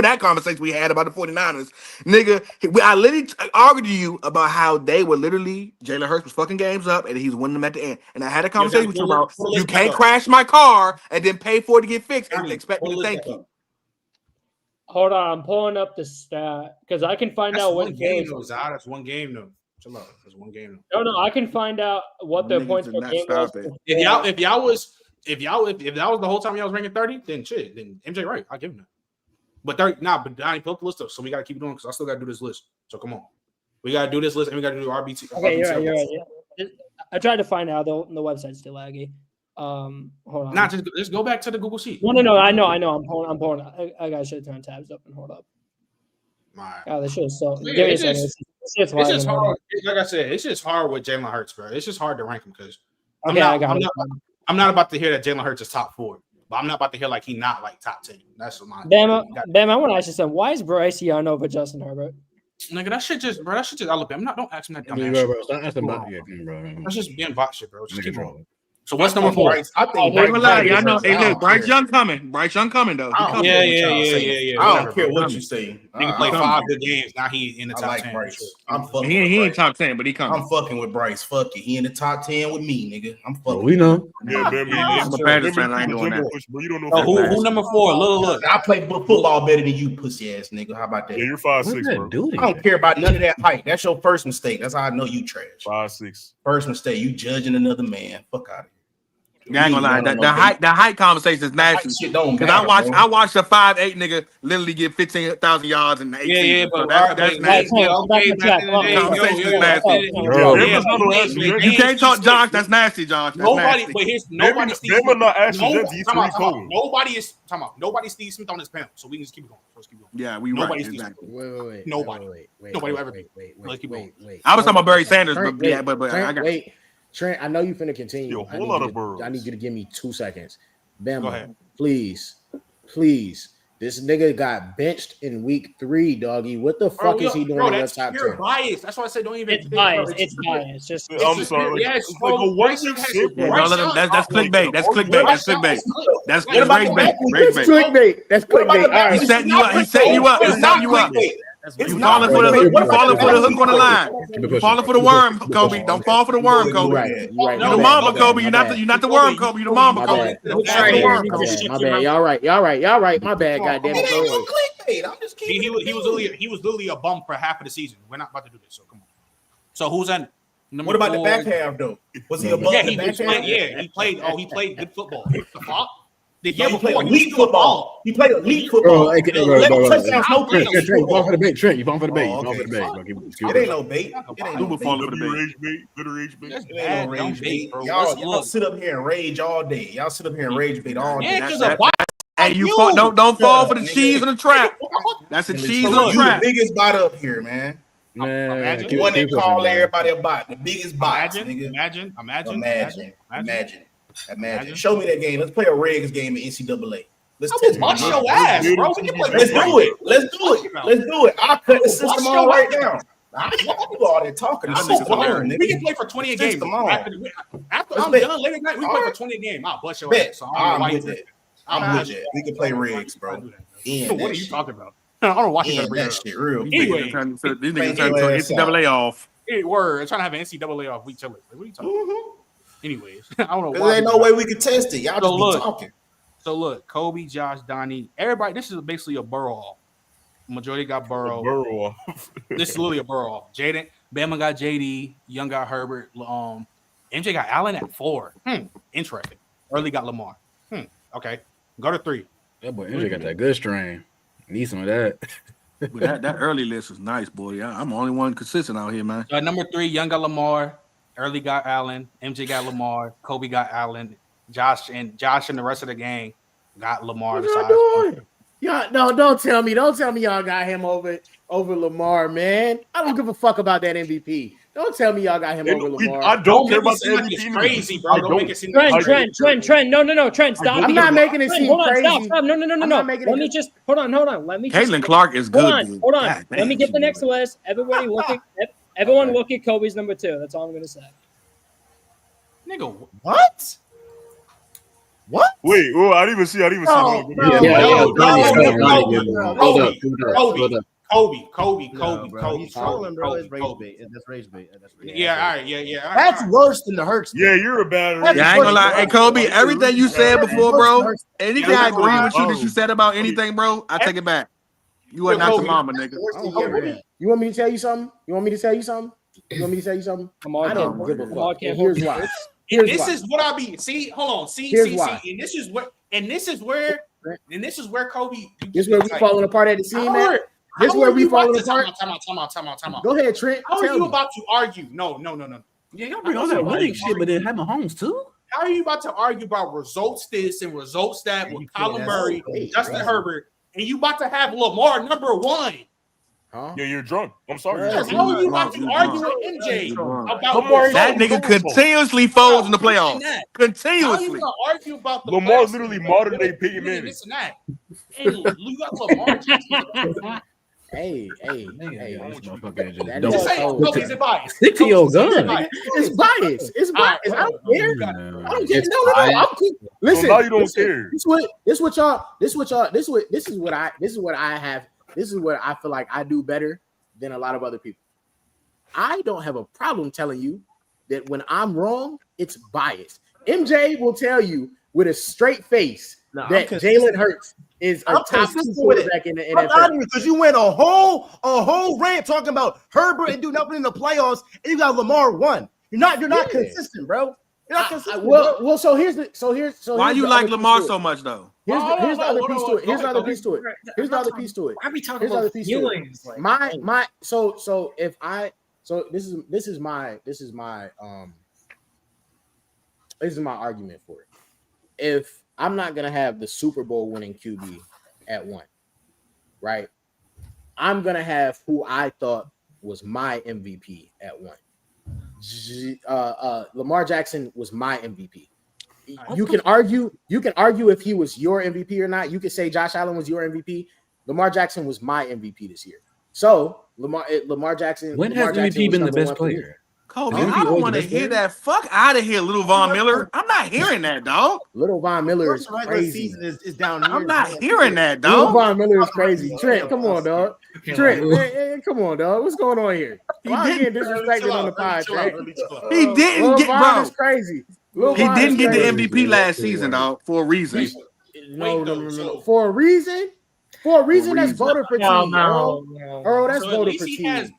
that conversation we had about the 49ers? Nigga, I literally argued to you about how they were literally, Jalen Hurts was fucking games up, and he's winning them at the end. And I had a conversation with you about, you can't crash my car and then pay for it to get fixed and expect me to thank you. Hold on, I'm pulling up the stat because I can find out what game though. That's one game though. Chill out. That's one game though. No, I can find out what their points per game was. If y'all was the whole time y'all was ranking 30, then shit, then MJ right. I'll give him that. But 30, but I ain't put the list up, so we gotta keep it on because I still gotta do this list. So come on, we gotta do this list and we gotta do RBT. Okay, you're right. Yeah. I tried to find out the website's still laggy. Hold on. Nah, just go back to the Google Sheet. No. I know. I'm pulling. I gotta should turn tabs up and hold up. Oh, this shit is so. Yeah, it's just hard. Like I said, it's just hard with Jalen Hurts, bro. It's just hard to rank him because I'm not about to hear that Jalen Hurts is top 4, but I'm not about to hear like he not like top 10. That's what my Bam. I want to ask you something. Why is Bryce Young over Justin Herbert? Nigga, that shit just Alabama. Don't ask him that dumb shit. That's just being bot shit, bro. Just keep rolling. So what's number 4? I think Bryce Young coming. Bryce Young coming though. Yeah. I don't care what you say. He can play 5 good games. Now he in the top 10. Bryce. I'm fucking. He ain't top 10, but he coming. I'm fucking with Bryce. Fuck it. He in the top 10 with me, nigga. I'm fucking. We know. Yeah, man. I'm a Panthers fan. I ain't doing that. You don't know who number 4? Look. I play football better than you, pussy ass nigga. How about that? Yeah, you're 5'6", bro. I don't care about none of that height. That's your first mistake. That's how I know you trash. 5'6". First mistake. You judging another man. Fuck out of here. Yeah, I ain't gonna lie. The height conversation is nasty. Because I watched a 5'8" nigga literally get 15,000 yards in 18. Yeah, but that's nasty. You can't talk Josh. That's nasty, Josh. Nobody Steve Smith on this panel, so we can just keep it going. Yeah, we nobody. Wait. Nobody will ever be. Wait. I was talking about Barry Sanders, but I got. Wait. Trent, I know you finna continue. A whole lot of birds. I need you to give me 2 seconds. Bama, go ahead. Please. This nigga got benched in week 3, doggy. What the fuck is he doing in the top 10? You're biased. That's why I said don't even. It's biased. It's biased. I'm sorry. Yes, that's clickbait. That's clickbait. That's clickbait. That's clickbait. All right. He's setting you up. You falling for the hook on the line. You falling for the worm, Kobe. Don't fall for the worm, Kobe. Right. You're the mama, Kobe. You're not the worm, Kobe. You're the mama, Kobe. My bad. Y'all right. My bad. Goddamn it. I'm just kidding. He was literally a bum for half of the season. We're not about to do this. So come on. So who's that? What about the back half though? Was he a bum? He played. He played good football. The fuck? The year he played before, elite football. He played elite football. Trent, you falling for the bait. Trent, you falling for the bait. It ain't no bait. It ain't no bait. Rage bait. Y'all sit up here and rage all day. Y'all sit up here and rage bait all day. Hey, don't fall for the cheese in the trap. That's a cheese in the trap. You the biggest bot up here, man. Man, one that call everybody a bot. The biggest bot. Imagine. Show me that game. Let's play a Regs game in NCAA. Let's bust your ass, bro. Let's do it. I'll cut the system on right now. I do all that talking. We can play for 20 a game. After I'm done later tonight, we play for 20 a game. I'll bust your ass. So I'm with that. I'm with that. We can play rigs, bro. What are you talking about? I don't know why you gotta bring that shit real. Anyway, these niggas trying to NCAA off. Word, trying to have an NCAA off week chillers. Like, what are you talking about? Anyways, I don't know. There ain't no way we can test it. Y'all just be talking. So look, Kobe, Josh, Donnie, everybody. This is basically a Burrow off. Majority got Burrow. Burrow off. This is literally a Burrow off. Jaden, Bama got JD, Young got Herbert. MJ got Allen at 4. Interesting. Early got Lamar. Okay, go to 3. That boy MJ got that good strain. Need some of that. But that early list was nice, boy. I'm the only one consistent out here, man. Number 3, Young got Lamar. Early got Allen. MJ got Lamar. Kobe got Allen. Josh and the rest of the gang got Lamar. What y'all doing? Y'all, no, don't tell me y'all got him over Lamar, man. I don't give a fuck about that MVP. Don't tell me y'all got him over Lamar. I don't care about the MVP. It's crazy, bro. Don't make it seem Trent. No, Trent, stop. I'm not making it seem crazy. Stop. No. Let me just hold on. Let me. Caitlin Clark is good. Hold on. Let me get the next list. Everyone look at Kobe's number 2. That's all I'm gonna say. Nigga, what? What? Wait, I didn't even see. Kobe. He's trolling, bro. It's rage bait. That's rage bait. Yeah, all right, yeah. That's worse than the Hurts. Yeah, you're a bad. Yeah, I ain't gonna lie. Hey, Kobe, everything you said before, bro. Anything I agree with you that you said about anything, bro, I take it back. You are not the mama, nigga. You want me to tell you something? Come on, I don't give a fuck. Here's why. This is what I be. See, hold on. See. And this is where Kobe. This is where we falling apart at the seam, man. This is where we falling apart. Time out. Go ahead, Trent. How are you about to argue? No. Yeah, y'all bring all that winning shit, but then have Mahomes too. How are you about to argue about results this and results that with Kyler Murray, Justin Herbert, and you about to have Lamar number 1? Huh? Yeah, you're drunk. I'm sorry. How are you about to argue with MJ about that nigga continuously folds in the playoffs? Continuously. How are you gonna argue about the Lamar literally modern day Peyton Manning? This and that. Hey, you got Lamar. Hey. Is it biased? Stick to your gun. It's biased. I don't care. I don't care. No. I'm cool. Listen. Now you don't care. This is what I feel like I do better than a lot of other people. I don't have a problem telling you that when I'm wrong, it's biased. MJ will tell you with a straight face that Jalen Hurts is a top 2 quarterback in the NFL. Because you went a whole rant talking about Herbert and do nothing in the playoffs, and you got Lamar 1. You're not consistent, bro. You're not consistent. Well, so here's why you like Lamar so much though? Here's the other piece to it. Here's the other piece to it. Why are we talking about feelings? This is my argument for it. If I'm not gonna have the Super Bowl winning QB at 1, right? I'm gonna have who I thought was my MVP at 1. Lamar Jackson was my MVP. You can argue if he was your MVP or not. You could say Josh Allen was your MVP. Lamar Jackson was my MVP this year. So Lamar Jackson. When has MVP been the best player? Kobe, I don't want to hear that. Fuck out of here, Little Von Miller. I'm not hearing that, dog. Little Von Miller is crazy. Is down here. I'm not hearing that, dog. Little Von Miller is crazy. Trent, come on, dog. Trent, come on, dog. What's going on here? Why getting disrespected on the pod, Trent? He didn't get, bro. Is crazy. He didn't get the MVP last season, dog, for a reason. No. For a reason? For a reason that's voter fatigue. No. Earl, that's voter fatigue.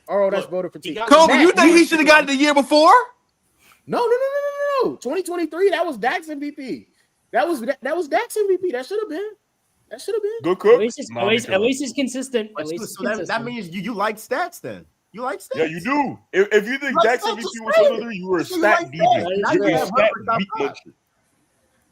That's voter fatigue. Kobe, you think he should have gotten the year before? No. 2023, that was Dak's MVP. That was Dak's MVP. That should have been. Good cook. At least he's consistent. That means you like stats then. You like stats. Yeah, you do. If you think Dak's MVP was another, you were a stat deviant.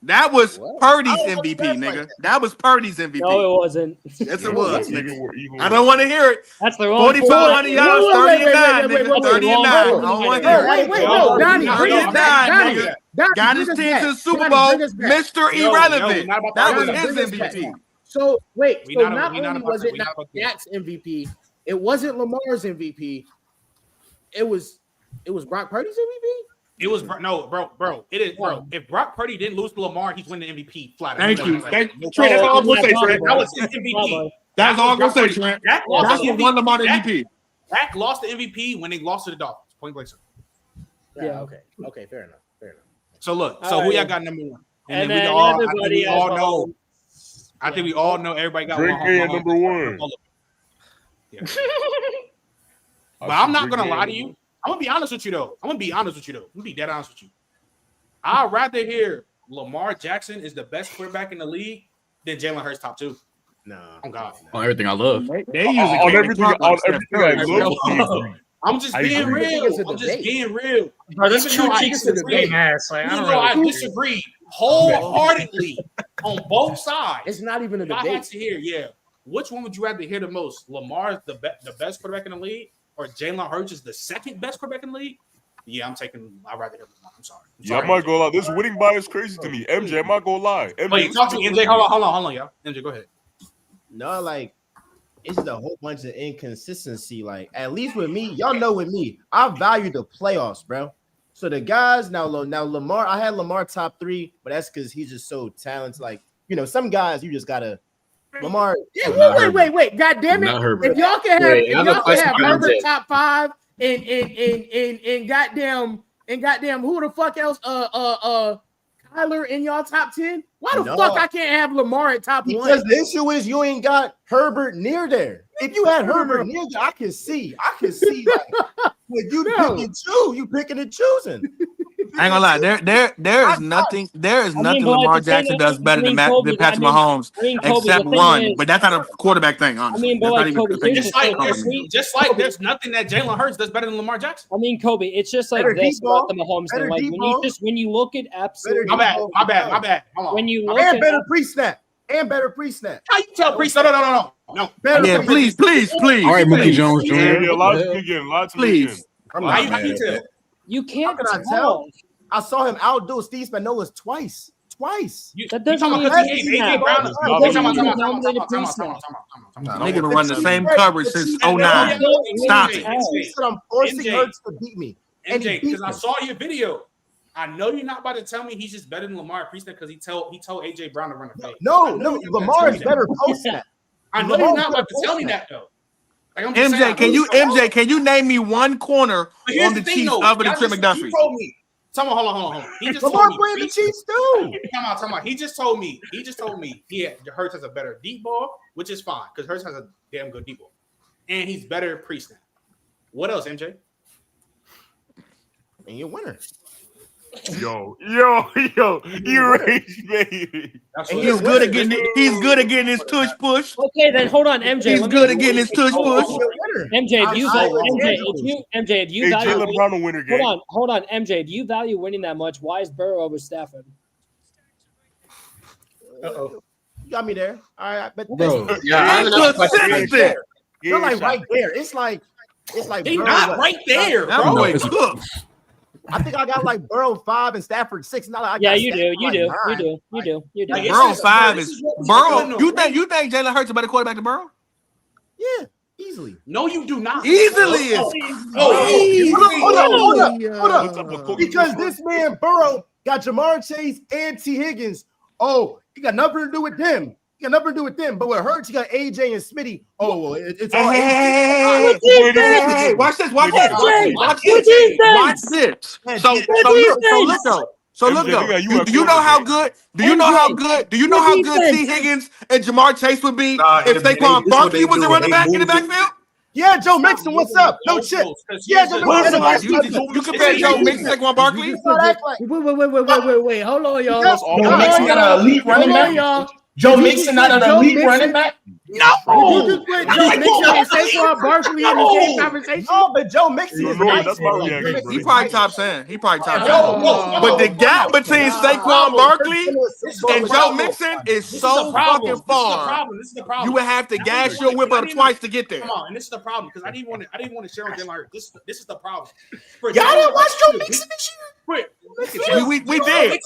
That was Purdy's MVP, nigga. That was Purdy's MVP. No, it wasn't. Yes, it was, nigga. I don't want to hear it. That's the wrong 4,500 yards, 30 and 9, nigga. 30 and 9. I don't want to hear it. Wait, Donnie, 30 and 9, nigga. Got his team to the Super Bowl, Mr. Irrelevant. That was his MVP. So, not only was it not Dak's MVP, It wasn't Lamar's MVP. It was Brock Purdy's MVP. It was bro. It is, bro. If Brock Purdy didn't lose to Lamar, he's winning the MVP flat. Thank you. Trent, that's all I'm gonna say, Trent. That was his MVP. That's all I'm gonna say, Trent. That's what won Lamar the MVP. Dak lost the MVP when they lost to the Dolphins. Point blank. Yeah. Okay. Fair enough. So look. All So who right. y'all got number one? And then then we all know. I think we all know everybody got Drink one. number one. Yeah. But I'm not gonna lie to you. I'm gonna be honest with you though. I'm gonna be dead honest with you. I'd rather hear Lamar Jackson is the best quarterback in the league than Jalen Hurts top 2. No. Oh God. On everything I love. They usually On everything I love. I'm just being real. Bro, that's Even though I two cheeks to the disagree- big ass. Like, Even though I disagree wholeheartedly on both sides. It's not even a I had debate. to hear, which one would you rather hear the most? Lamar's the best quarterback in the league, or Jalen Hurts is the second best quarterback in the league? Yeah, I'd rather hear Lamar. I'm sorry. Yeah, I'm not gonna lie. This winning bias is crazy to me. MJ, I'm not gonna lie. MJ, Wait, talk to me, MJ. Hold on, y'all. MJ, go ahead. No, like it's just a whole bunch of inconsistency. Like at least with me, y'all know with me, I value the playoffs, bro. So the guys now Lamar, I had Lamar top 3, but that's because he's just so talented. Like some guys you just gotta Lamar. Yeah, wait. God damn it! If y'all can have Herbert top 5 and goddamn who the fuck else? Kyler in y'all top 10. Why the fuck I can't have Lamar at top 1? Because the issue is you ain't got Herbert near there. If you had Herbert near there, I can see like when you picking and choosing. I ain't gonna lie. There is nothing Lamar Jackson does better than Patrick Mahomes, except run. But that's not a quarterback thing, honestly. Just like there's nothing that Jalen Hurts does better than Lamar Jackson. I mean, Kobe, it's just like this about the Mahomes thing. Like when you look at absolute. My bad. Hold on. When you look and at better pre-snap. How you tell pre-snap? No. Yeah, please. All right, Mookie Jones Jr. Yeah, lots to begin. Please. How you tell? You can't How can I tell? I saw him outdo Steve Spagnuolo twice. That doesn't mean AJ Brown. Nigga run the same coverage since 09. Stop it. I'm forcing Hurts to beat me. MJ, because I saw your video. I know you're not about to tell me he's just better than Lamar Priest because he told AJ Brown to run the fade. No, Lamar is better post snap. I know you're not about to tell me that though. Like, MJ, can you name me one corner on the Chiefs other than Trent McDuffie? He told me. Hold on. He just Lamar told me. playing the Chiefs too. Come on. He just told me. Hurts has a better deep ball, which is fine because Hurts has a damn good deep ball, and he's better pre-snap. What else, MJ? And you're a winner. Yo, you rage, baby. He's good at getting his tush push. Okay, then hold on, MJ. He's good at getting his tush push. MJ, if you value Jalen Brown will win her game. Hold on, MJ. If you value winning that much, why is Burrow over Stafford? You got me there. All right, but Bro, they're like right there. It's like They're not right there, bro. I think I got like Burrow 5 and Stafford 6. Not like You do. Burrow 5 is Burrow. You think Jalen Hurts a better quarterback than Burrow? Yeah, easily. No, you do not. Easily is. Hold up. Because this man Burrow got Jamar Chase and T. Higgins. Oh, he got nothing to do with them. But with Hurts, you got AJ and Smitty. Oh, well, it's all. Hey, watch this. Watch this. So look though. Do you know how good T. Higgins and Jamar Chase would be if Saquon Barkley was a running back in the backfield? Yeah, Joe Mixon, what's up? No shit. Yeah, Joe Mixon. You compare Joe Mixon to Saquon Barkley? Wait. Hold on, y'all. Joe Mixon got an elite running back. Joe Mixon not an elite running back. No. You just put Joe Mixon and Saquon Barkley in the same conversation. No, but Joe Mixon is that's my reaction. He probably top 10. But the gap between Saquon Barkley and Joe Mixon is so fucking far. This is the problem. You would have to gas your whip up twice to get there. Come on, and this is the problem because I didn't want to share on Jalen Hurts. This is the problem. Y'all didn't watch Joe Mixon this year? We did.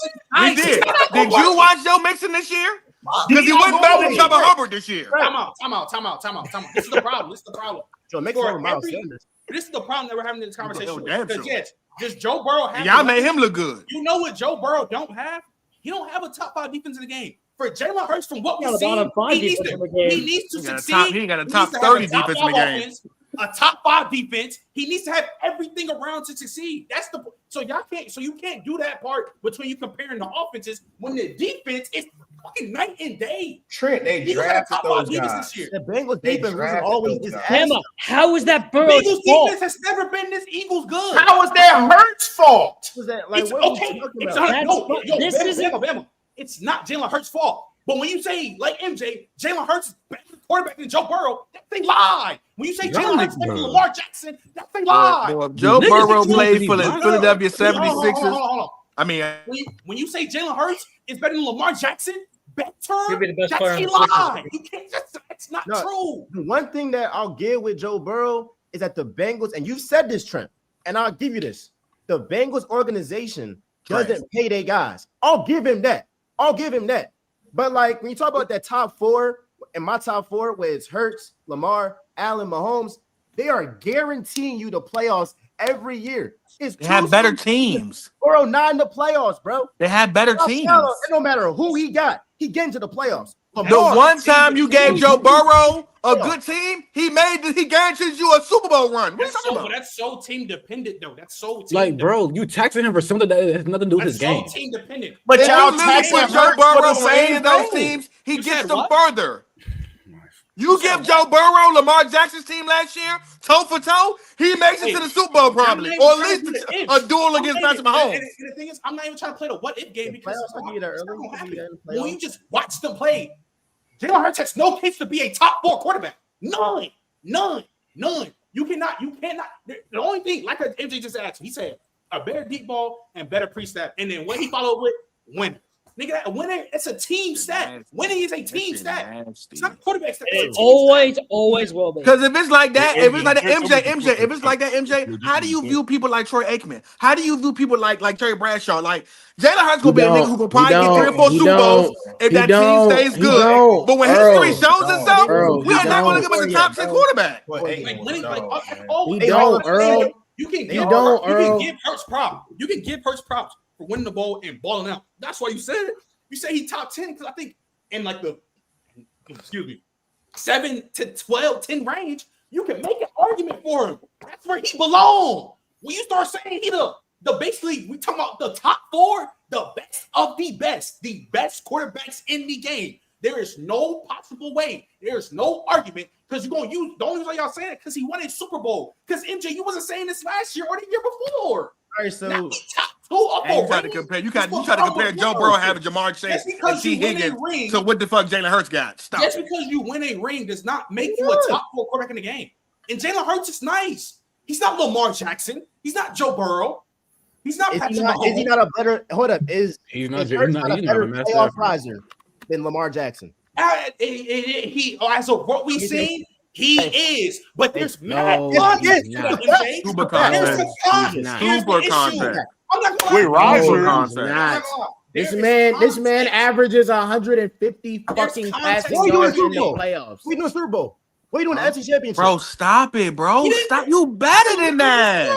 Did you watch Joe Mixon this year? Because he went back to cover Herbert this year. Time out. This is the problem. So make For sure Miles every- Sanders. This is the problem that we're having in this conversation. damn Because sure. yes, does Joe Burrow have? Y'all made him look good. You know what Joe Burrow don't have? He don't have a top 5 defense in the game. For Jalen Hurts, from what we've seen, he needs to succeed. He ain't got a He top needs to have 30 a top defense in the 5 game. offense, a top 5 defense. He needs to have everything around to succeed. That's the so y'all can't. So you can't do that part between you comparing the offenses when the defense is fucking night and day. Trent, they He drafted got a top 5 those defense guys. this year. The Bengals They defense was drafted always those this guys. ass. Emma, how is that The Burrow's Eagles fault? defense has never been this Eagles good. How is that Hurts' fault? Was that like It's what was okay. he talking It's about? not, This isn't- Bama. It's not Jalen Hurts' fault. But when you say, like MJ, Jalen Hurts is better quarterback than Joe Burrow, that's a lie. When you say Jalen Hurts is better than Lamar Jackson, that's a lie. Well, Joe Burrow played for the Philadelphia Hold 76ers. on. I mean, When you say Jalen Hurts is better than Lamar Jackson, He'll better, be the best that's player on a the Sixers. lie. You can't just, it's not No. true. The one thing that I'll give with Joe Burrow is that the Bengals, and you've said this, Trent, and I'll give you this. The Bengals organization doesn't pay their guys. I'll give him that. But like when you talk about that top 4, in my top 4, where it's Hurts, Lamar, Allen, Mahomes, they are guaranteeing you the playoffs every year. It's they have better teams. Burrow not in the playoffs, bro. They have better teams. It don't matter who he got, he getting to the playoffs. The one time you gave Joe Burrow a good team, he guaranteed you a Super Bowl run. What are you talking about? That's so team dependent, though. That's so team Like, bro, you taxing him for something that has nothing to do with his game. team dependent. But If y'all you literally taxing put Joe Hurts for Burrow the on any same of those thing. teams, he You gets said them what? further. You give Joe Burrow Lamar Jackson's team last year, toe for toe, he makes it to the Super Bowl probably, I'm or not at even least trying to do a the duel if. against I'm Patrick not Mahomes. even- And the thing is, I'm not even trying to play the what if game because playoffs it's will not, be there it's not early. gonna It'll be there in happen. the When you playoffs. just watch them play, Jalen Hurts has no case to be a top 4 quarterback. None. You cannot. The only thing, like MJ just asked, he said a better deep ball and better pre-snap, and then what he followed with winning. Nigga, that winning, it's a team stat. Winning is a team stat. It's not quarterback stat. It always will be. Because if it's like that, MJ, how do you view people like Troy Aikman? How do you view people like Terry Bradshaw? Like Jalen Hurts gonna be a nigga who will probably get 3 or 4 Super Bowls if that team stays good. But when history shows itself, we are not gonna give him the top 10 quarterback. You can give Hurts props. You can give Hurts props for winning the bowl and balling out. That's why you said it. You say he top 10 because I think in like the 7 to 12, 10 range, you can make an argument for him. That's where he belongs. When you start saying he the basically we talking about the top 4, the best of the best quarterbacks in the game. There is no possible way. There is no argument because you're going to use the only reason y'all saying it because he won a Super Bowl. Because MJ, you wasn't saying this last year or the year before. All right, so now he top 2 up You try to compare. You try to compare Joe Burrow having Jamar Chase and T. Higgins. So what the fuck Jalen Hurts got? Stop. Just because you win a ring does not make you a top 4 quarterback in the game. And Jalen Hurts is nice. He's not Lamar Jackson. He's not Joe Burrow. He's not. Is he not a better? Hold up. He's not a better playoff riser than Lamar Jackson? He as of what we've seen, he is. But there's super contact. Wait, Roger. This man averages 150 fucking passing yards in the playoffs. We doing Super Bowl. What are you doing the NFC Championship? Bro, stop it, bro. Stop. You better than that.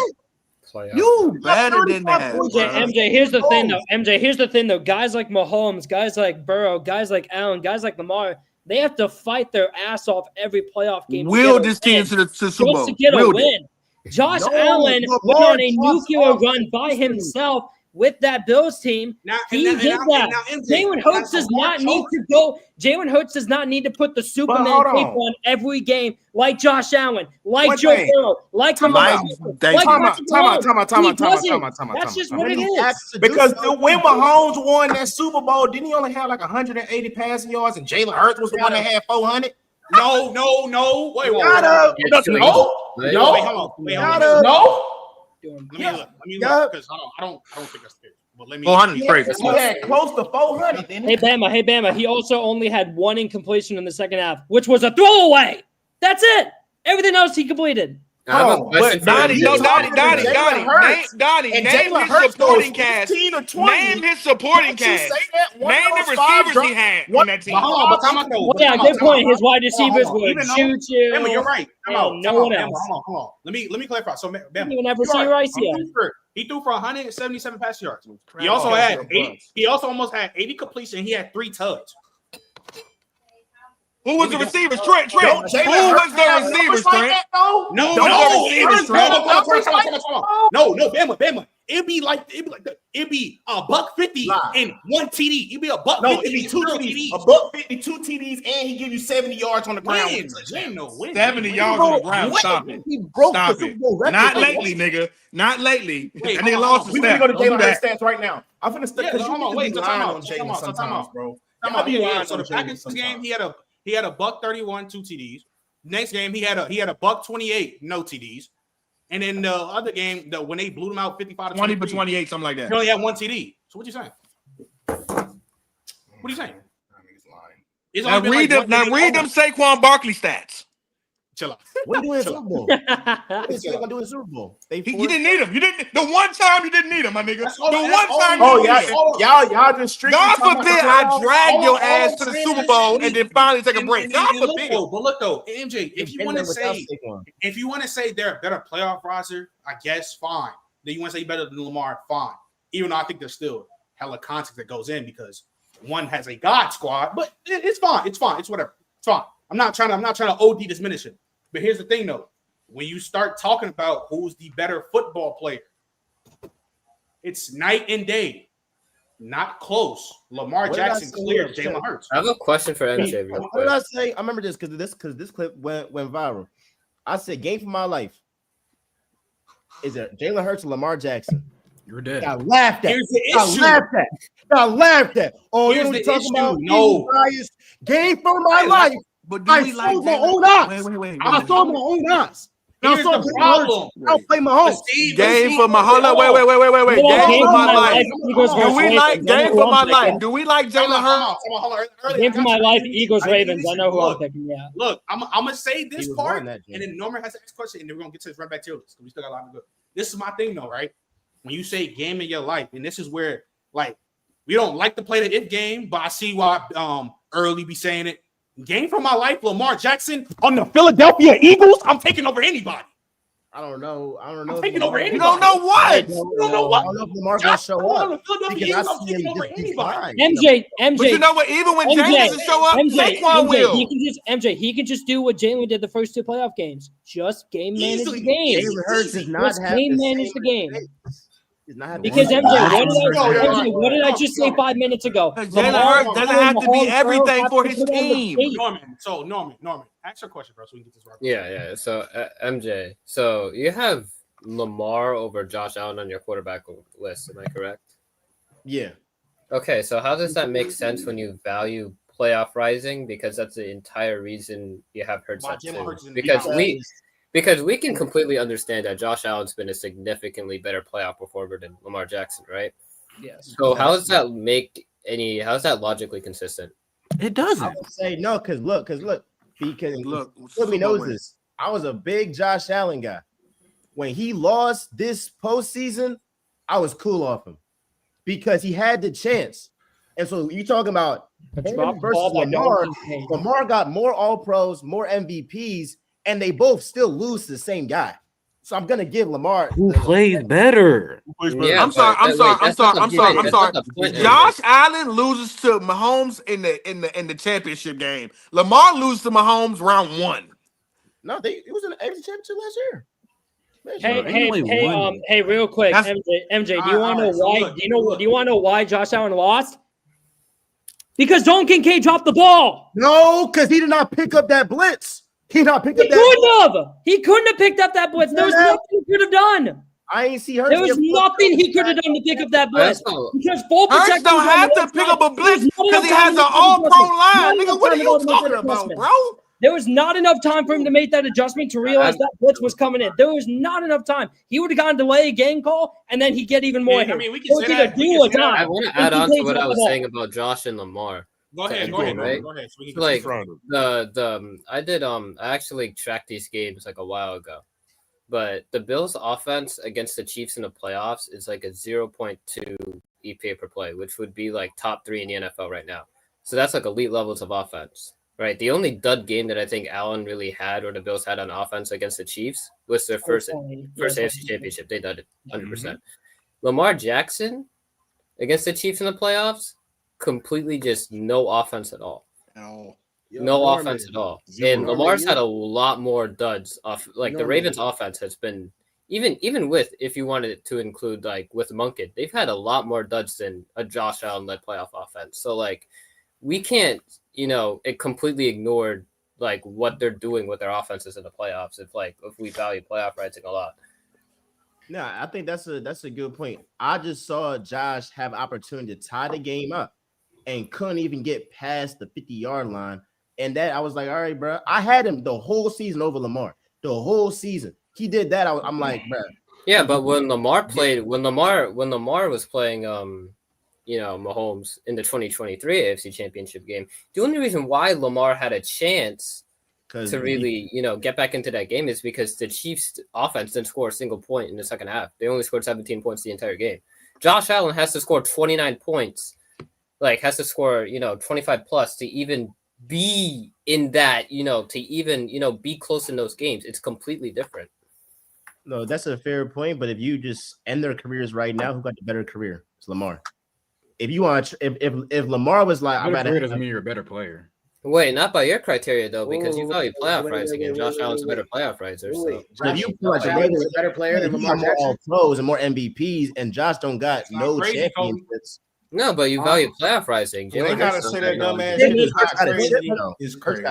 You better than that. MJ, here's the thing though. Guys like Mahomes, guys like Burrow, guys like Allen, guys like Lamar, they have to fight their ass off every playoff game. Will this team to the Super Bowl? Just to get a win. Josh Allen went on a nuclear run by himself with that Bills team. He did that. Jalen Hurts does not need to go. Jalen Hurts does not need to put the Superman cape on every game like Josh Allen, like Joe Burrow, like Lamar. Time out. That's just what it is. Because when Mahomes won that Super Bowl, didn't he only have like 180 passing yards, and Jalen Hurts was the one that had 400? No. Wait, no. Let me look because I don't think that's fair. But let me. 400 is crazy. He had close to 400. Hey Bama. He also only had 1 incompletion in the second half, which was a throwaway. That's it. Everything else he completed. I have a question for Donnie, MJ. name his supporting cast. Name his supporting cast. Name the receivers he had on that team. Yeah, good point. His wide receivers would shoot you. Bama, you're right. No one else. Hold on. Let me clarify. So Bama, Even have Rasheed Rice yet. he threw for 177 pass yards. He also had 80. He also almost had 80 completion. He had 3 tugs. Who was the receivers? Trent. Who was the receivers, Trent? No, Bama. It'd be $150 and 1 TD. It'd be $150. No, it'd be 2 TDs. $150, 2 TDs, and he give you 70 yards on the ground. 70 yards on the ground. Stop it. Stop it. Not lately, nigga. Not lately. That nigga lost his step. We're going to go to Jalen stats right now. I'm finna step because you can be lying on Jalen sometimes, bro. So the Packers game, he had a $131, 2 TDs. Next game, he had a $128, no TDs. And then the other game, when they blew him out 55 to 20 for 28, something like that. He only had 1 TD. So what you saying? What are you saying? Now read them Saquon Barkley stats. Chill out. What do you do in Super Bowl? What is he gonna do in Super Bowl? You didn't need him. You didn't. The one time you didn't need him, my nigga. Y'all just strictly. God forbid I drag your ass to the Super Bowl and then finally take a break. God forbid. But look though, MJ, if you want to say they're a better playoff roster, I guess fine. Then you want to say better than Lamar, fine. Even though I think there's still hella context that goes in because one has a God squad, but it's fine. It's whatever. It's fine. I'm not trying to OD diminish it. But here's the thing though. When you start talking about who's the better football player, it's night and day. Not close. Lamar Jackson cleared Jalen Hurts. I have a question for MJ. What did I say? I remember this because this clip went viral. I said game for my life. Is it Jalen Hurts or Lamar Jackson? You're dead. Got laughed at. Here's the issue. Got laughed at. Oh, Here's you know the talking issue. about? No. Game for my life. But do I we like sold my own eyes. Wait. I sold my own eyes. Here's the problem. I'll play my home. Game for my hold up. Wait. Game for my life. Do we like game for my life? Do we like Jalen Hurts? Game for my life, Eagles, Ravens. I know who I'm picking. Yeah. Look, I'm gonna say this part, and then Norman has the next question, and then we're gonna get to this right back to this because we still got a lot to go. This is my thing, though, right? When you say game in your life, and this is where like we don't like to play the if game, but I see why early be saying it. Game for my life, Lamar Jackson on the Philadelphia Eagles. I'm taking over anybody. I don't know. I'm taking over anybody. You don't know what? You don't know what? I don't know if Lamar's gonna show up. I'm taking over anybody. MJ. But you know what? Even when James doesn't show up, Saquon will. He can just do what Jalen did the first 2 playoff games. Just game manage the game. Jalen Hurts does not have game the manage the game. Because MJ, what did I just say 5 minutes ago? Jalen Hurts doesn't have to be everything for his team. Norman, ask your question, bro, so we can get this right. Yeah. So MJ, so you have Lamar over Josh Allen on your quarterback list. Am I correct? Yeah. Okay, so how does that make sense when you value playoff rising? Because that's the entire reason you have Hurts at 2. Because we can completely understand that Josh Allen's been a significantly better playoff performer than Lamar Jackson, right? Yes. So how does that how's that logically consistent? It doesn't. I would say no, because look, Philly knows this. I was a big Josh Allen guy. When he lost this postseason, I was cool off him because he had the chance. And so you're talking about him versus Lamar. Lamar got more All-Pros, more MVPs, and they both still lose to the same guy. So I'm gonna give Lamar. Who plays better? Yeah, I'm sorry. Josh Allen loses to Mahomes in the championship game. Lamar loses to Mahomes round 1. No, it was in the AFC Championship last year. Hey, real quick, MJ, do you want to know why? Do you want to know why Josh Allen lost? Because Dalton Kincaid dropped the ball. No, because he did not pick up that blitz. He couldn't have. He couldn't have picked up that blitz. There was nothing he could have done. I ain't see Hurts. There was nothing he could have done to pick up that blitz. Because full Hurts protection don't have to pick up a blitz because he has an all-pro line. Nigga, what are you talking about, bro? There was not enough time for him to make that adjustment to realize that blitz was coming in. There was not enough time. He would have gotten delay game call, and then he'd get even more. I mean, we can say that. I want to add on to what I was saying about Josh and Lamar. Go ahead. Right? Go ahead. So we can like I actually tracked these games like a while ago, but the Bills' offense against the Chiefs in the playoffs is like a 0.2 EPA per play, which would be like top 3 in the NFL right now. So that's like elite levels of offense, right? The only dud game that I think Allen really had or the Bills had on offense against the Chiefs was their first AFC championship. They did it 100%. Lamar Jackson against the Chiefs in the playoffs, completely just no offense at all. No offense at all. And Lamar's had a lot more duds off. Like the Ravens' offense has been even with, if you wanted to include like with Monken, they've had a lot more duds than a Josh Allen-led playoff offense. So like we can't, it completely ignored like what they're doing with their offenses in the playoffs. If we value playoff rising a lot. No, I think that's a good point. I just saw Josh have opportunity to tie the game up and couldn't even get past the 50-yard line. And that I was like, all right, bro. I had him the whole season over Lamar. The whole season. He did that. I'm like, bro. Yeah, but when Lamar was playing Mahomes in the 2023 AFC Championship game, the only reason why Lamar had a chance to really, get back into that game is because the Chiefs offense didn't score a single point in the second half. They only scored 17 points the entire game. Josh Allen has to score 29 points, has to score, 25 plus to even be in that, to even, be close in those games. It's completely different. No, that's a fair point. But if you just end their careers right now, who got the better career? It's Lamar. If you want, if Lamar was like, career doesn't mean you're a better player. Wait, not by your criteria though, because you value playoff rising, and Josh Allen's a better playoff riser. So if you feel like Allen's a better player than Lamar Jackson, more pros and more MVPs, and Josh don't got no championships. No, but you value playoff rising. They gotta say that dumb ass. Is crazy.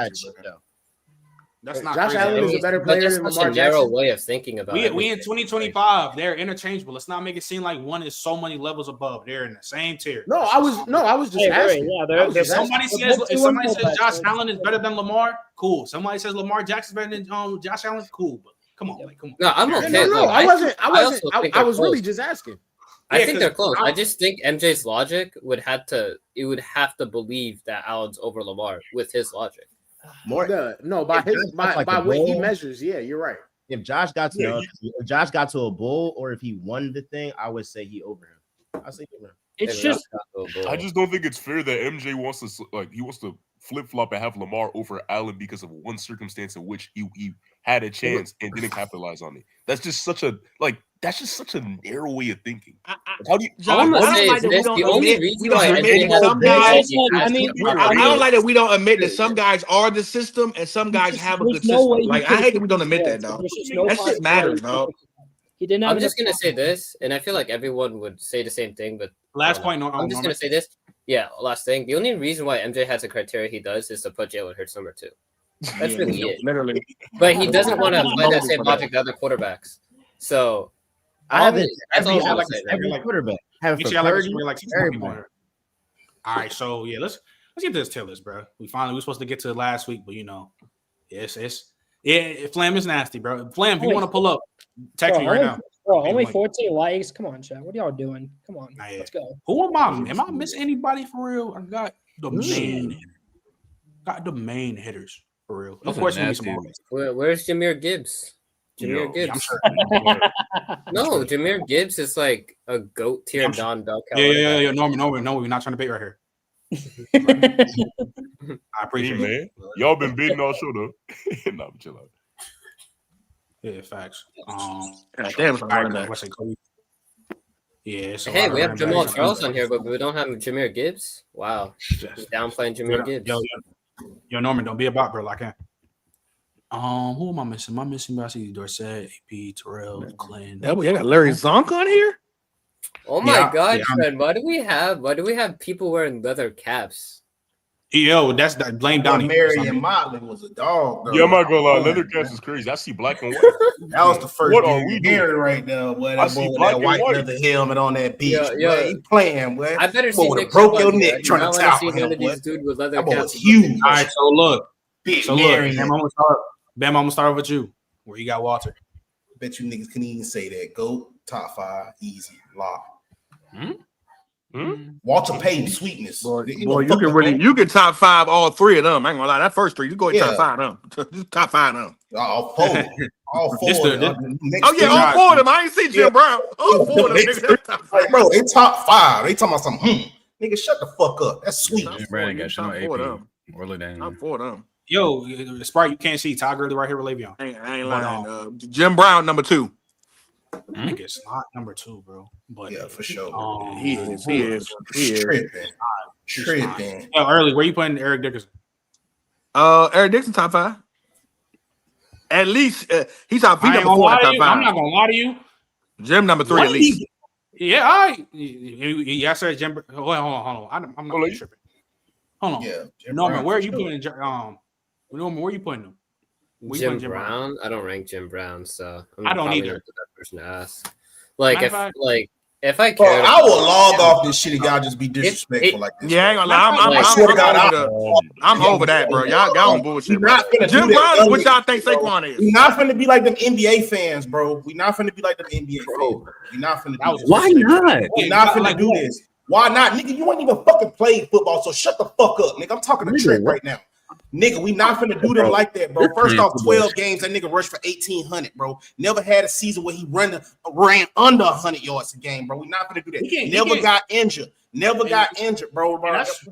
That's not Josh Allen is a better player than Lamar Jackson. Narrow way of thinking about it. We in 2025. They're interchangeable. Let's not make it seem like one is so many levels above. They're in the same tier. No, I was just asking. Yeah, if somebody says Josh Allen is better than Lamar, cool. Somebody says Lamar Jackson is better than Josh Allen, cool. But come on, come on. No, I'm okay. No, I wasn't. I was really just asking. I think they're close. I just think MJ's logic would have to believe that Allen's over Lamar with his logic. By what he measures, yeah, you're right. If Josh got to a bowl, or if he won the thing, I would say he over him. I say over him. I just don't think it's fair that MJ wants to flip flop and have Lamar over Allen because of one circumstance in which he had a chance and didn't capitalize on it. That's just such a narrow way of thinking. How do you? I don't like that we don't admit that some guys are the system and some guys have a good system. Like I hate that we don't admit that, dog. That shit matters, dog. He didn't. I'm just gonna say this, and I feel like everyone would say the same thing. But last point, I'm just gonna say this. Yeah, last thing. The only reason why MJ has a criteria he does is to put Jalen Hurts number 2. That's really it. Literally. But he doesn't want to apply that same logic to other quarterbacks. So I have every quarterback. All right, so yeah, let's get to this tier list, bro. We supposed to get to it last week, but Flam is nasty, bro. Flam, if you want to pull up, text me right now. Bro, only 14 likes. Come on, chat. What are y'all doing? Come on, let's go. Who am I? Am I missing anybody for real? I got the main hitters for real. Of course, where's Jahmyr Gibbs? Jahmyr Gibbs. No, Jahmyr Gibbs is like a GOAT tier Don Bell. Yeah. Norman, we're not trying to bait right here. I appreciate it. Y'all been bidding all show though. No, chill out. Yeah, facts. Damn, yeah. Hey, we have Jamal Charles on here, but we don't have Jahmyr Gibbs. Wow, he's downplaying Jahmyr Gibbs. Yo, Norman, don't be a bot, bro. Like, who am I missing? Am I missing? I see Dorsett, AP, Terrell, Glenn. Yeah, we got Larry Zonk on here. Oh my God, Fred! Why do we have people wearing leather caps? Yo, that's blame Donnie. Marion Motley was a dog. Though. Yeah, I'm not gonna lie. Leather caps is crazy. I see black and white. That was the first. What are we doing right now? Boy, I see black that white leather helmet on that beach. Boy, he playing. Boy, I better see Nick broke your neck trying to tackle him. These dude with leather caps. Huge. All right, so look, Bam, I'm gonna start with you. Where you got Walter? Bet you niggas can even say that. Go top 5, easy lock. Walter Payton, sweetness. Boy, you can top 5 all 3 of them. I ain't gonna lie, that first 3, you go ahead top 5 them. Just top 5 them. All All four. This the- of this- them. Next Oh yeah, three all guys- four of them. I ain't see Jim Brown. All four of them. Next Nigga. three- like, bro, they top 5. They talking about something. Nigga, shut the fuck up. That's sweet. Jim Brown got shit on Top four of AP. them. Orlando Daniels. Top four of them. Yo, Sprite, you can't see Todd Gurley right here with Le'Veon. I ain't But, lying. Jim Brown, number 2. Nigga, it's not number 2, bro. But yeah, for sure. He is. Tripping. Yo, early, where you putting Eric Dickerson? Eric Dixon, top 5. At least he's top. He I ain't number gonna 4 lie in to top you. 5. I'm not gonna lie to you. Jim number 3 at least. Yeah, all right. Yeah, I said Jim. Hold on. I'm not tripping. Hold on. Yeah, Norman, Brown where are for you sure. putting? Norman, where are you putting him? Where you Jim putting Brown? I don't rank Jim Brown, so I'm I don't probably either. not the best person to ask. Like Matter if I Bro, cared I will about- log off this shit if y'all just be disrespectful like this. Yeah, I ain't gonna lie. I swear to God, I'm over that, bro. Y'all on bullshit. We not finna Jim do that, Brown is what bro. y'all think Saquon is. We not finna be like them NBA fans, bro. We not finna be like them NBA fans. We not finna do this. Why not? We not finna do this. Why not, nigga? You ain't even fucking played football, so shut the fuck up, nigga. I'm talking to Trent right now. Nigga, we not finna do them like that, bro. First off, 12 games, that nigga rushed for 1,800, bro. Never had a season where he ran under 100 yards a game, bro. We not finna do that. Never got injured. Never got injured, bro.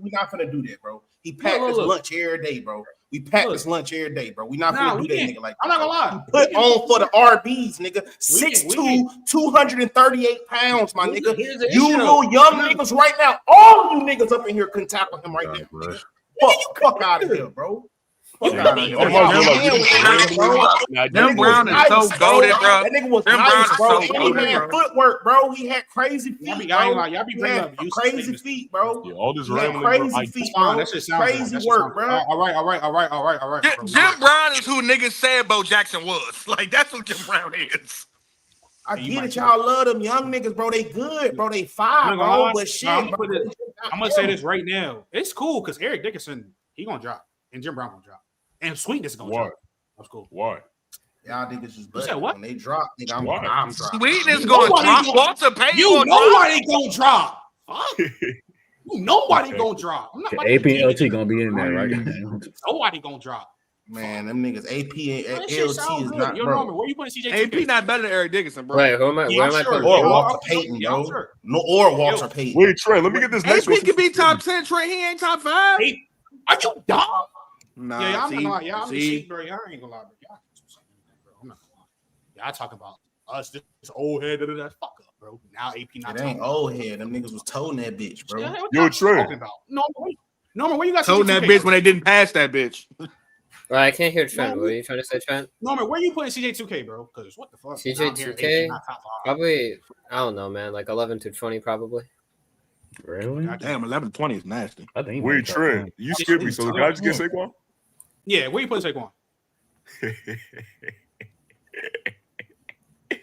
We not finna do that, bro. He packed his lunch every day, bro. We pack his lunch every day, bro. We not finna do that, nigga. Like I'm not gonna lie. Put on for the RBs, nigga. 6'2", 238 pounds, my nigga. Here's the You issue, little though. young niggas right now, all you niggas up in here can tackle him right now. Nigga. Fuck out of here, bro. Fuck out of here. Jim Brown is so goated, bro. That nigga was Jim Brown nice, is bro. so And he goated, had bro. footwork, bro. He had crazy feet, Y'all be He bringing had up useless crazy statements. feet, bro. Yeah, all this He had rambling, bro. crazy feet, Fine, bro. that shit sounds good. Crazy That shit work, sounds bro. good. All right. bro. Jim Brown is who niggas said Bo Jackson was. Like that's who Jim Brown is. I get it, y'all love them young niggas, bro. They good, bro. They fine, bro. But shit, I'm bro. gonna say this right now. It's cool because Eric Dickerson, he gonna drop, and Jim Brown gonna drop, and Sweetness gonna drop. That's cool. Why? Y'all niggas just said what? when they drop, nigga, I'm Why? dropping. Sweetness gonna drop. Walter Payton You gonna know drop. why they gonna drop? Fuck. You know why they gonna drop. I'm not about to AP and give LT it- gonna be in there, right? Nobody gonna drop. Man, them niggas AP and That shit LT sound is good. not, Yo, bro. Norman, where you putting CJ? AP not better than Eric Dickerson, bro. Wait, who am I? Yeah, where I'm am I sure. putting? Or Yeah, Walter I'm- Payton, yeah, bro. I'm sure. No, or Walter Payton. Wait, Trent, let me get this next AP one. could be top 10. Trent, he ain't top 5. Hey, are you dumb? Nah, Yeah, I'm not see, gonna lie. Yeah, I'm see. just bro. Y'all ain't gonna lie, bro. Y'all I'm not gonna lie. Y'all talking about us, this old head, that fuck up, bro. Now AP not It ain't talking. old head. Them niggas was toting that bitch, bro. Yeah, what Yo, y'all Trent. talking about? Norman, where you got Told that CJ2K? bitch when they didn't pass that bitch. Right, I can't hear Trent. What are you trying to say, Trent? Norman, where you putting CJ2K, bro? Because what the fuck? CJ2K? Probably, I don't know, man. Like 11 to 20, probably. Really? Damn, 11-20 is nasty. I think. Wait, Trent, you skipped me. So can I just get Saquon? Yeah, where you putting Saquon?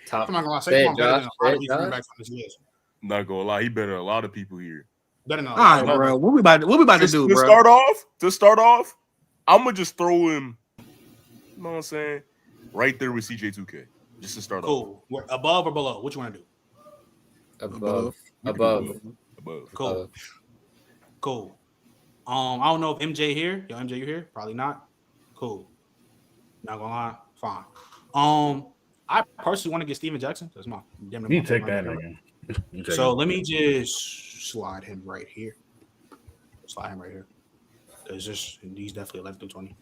Top. I'm not gonna lie. Say it, Saquon better than Josh. a lot Say of it, these running Josh. backs on this list. Not gonna lie, he better than a lot of people here. Better than a All lot. right, bro. What we about to do, To bro? start off, I'm gonna just throw him. You know what I'm saying? Right there with CJ2K, just to start off. Cool. Where, above or below? What you want to do? Above. Cool. Cool. I don't know if MJ here. Yo, MJ, you here? Probably not. Cool. Not gonna lie. Fine. I personally want to get Steven Jackson. That's my damn. You take that again. So let me just slide him right here. Cause he's definitely 11 through 20.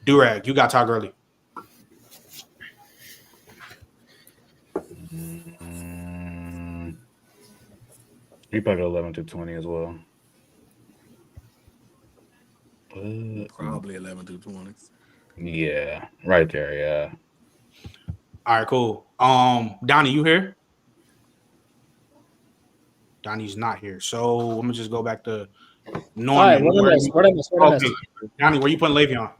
Durag, you got Todd Gurley. He probably got 11 to 20 as well. Probably 11 through 20. Yeah, right there. Yeah. All right, cool. Donnie, you here? Donnie's not here. So I'm gonna just go back to Norman. All right, what I miss? Okay. Donnie, where you putting Le'Veon?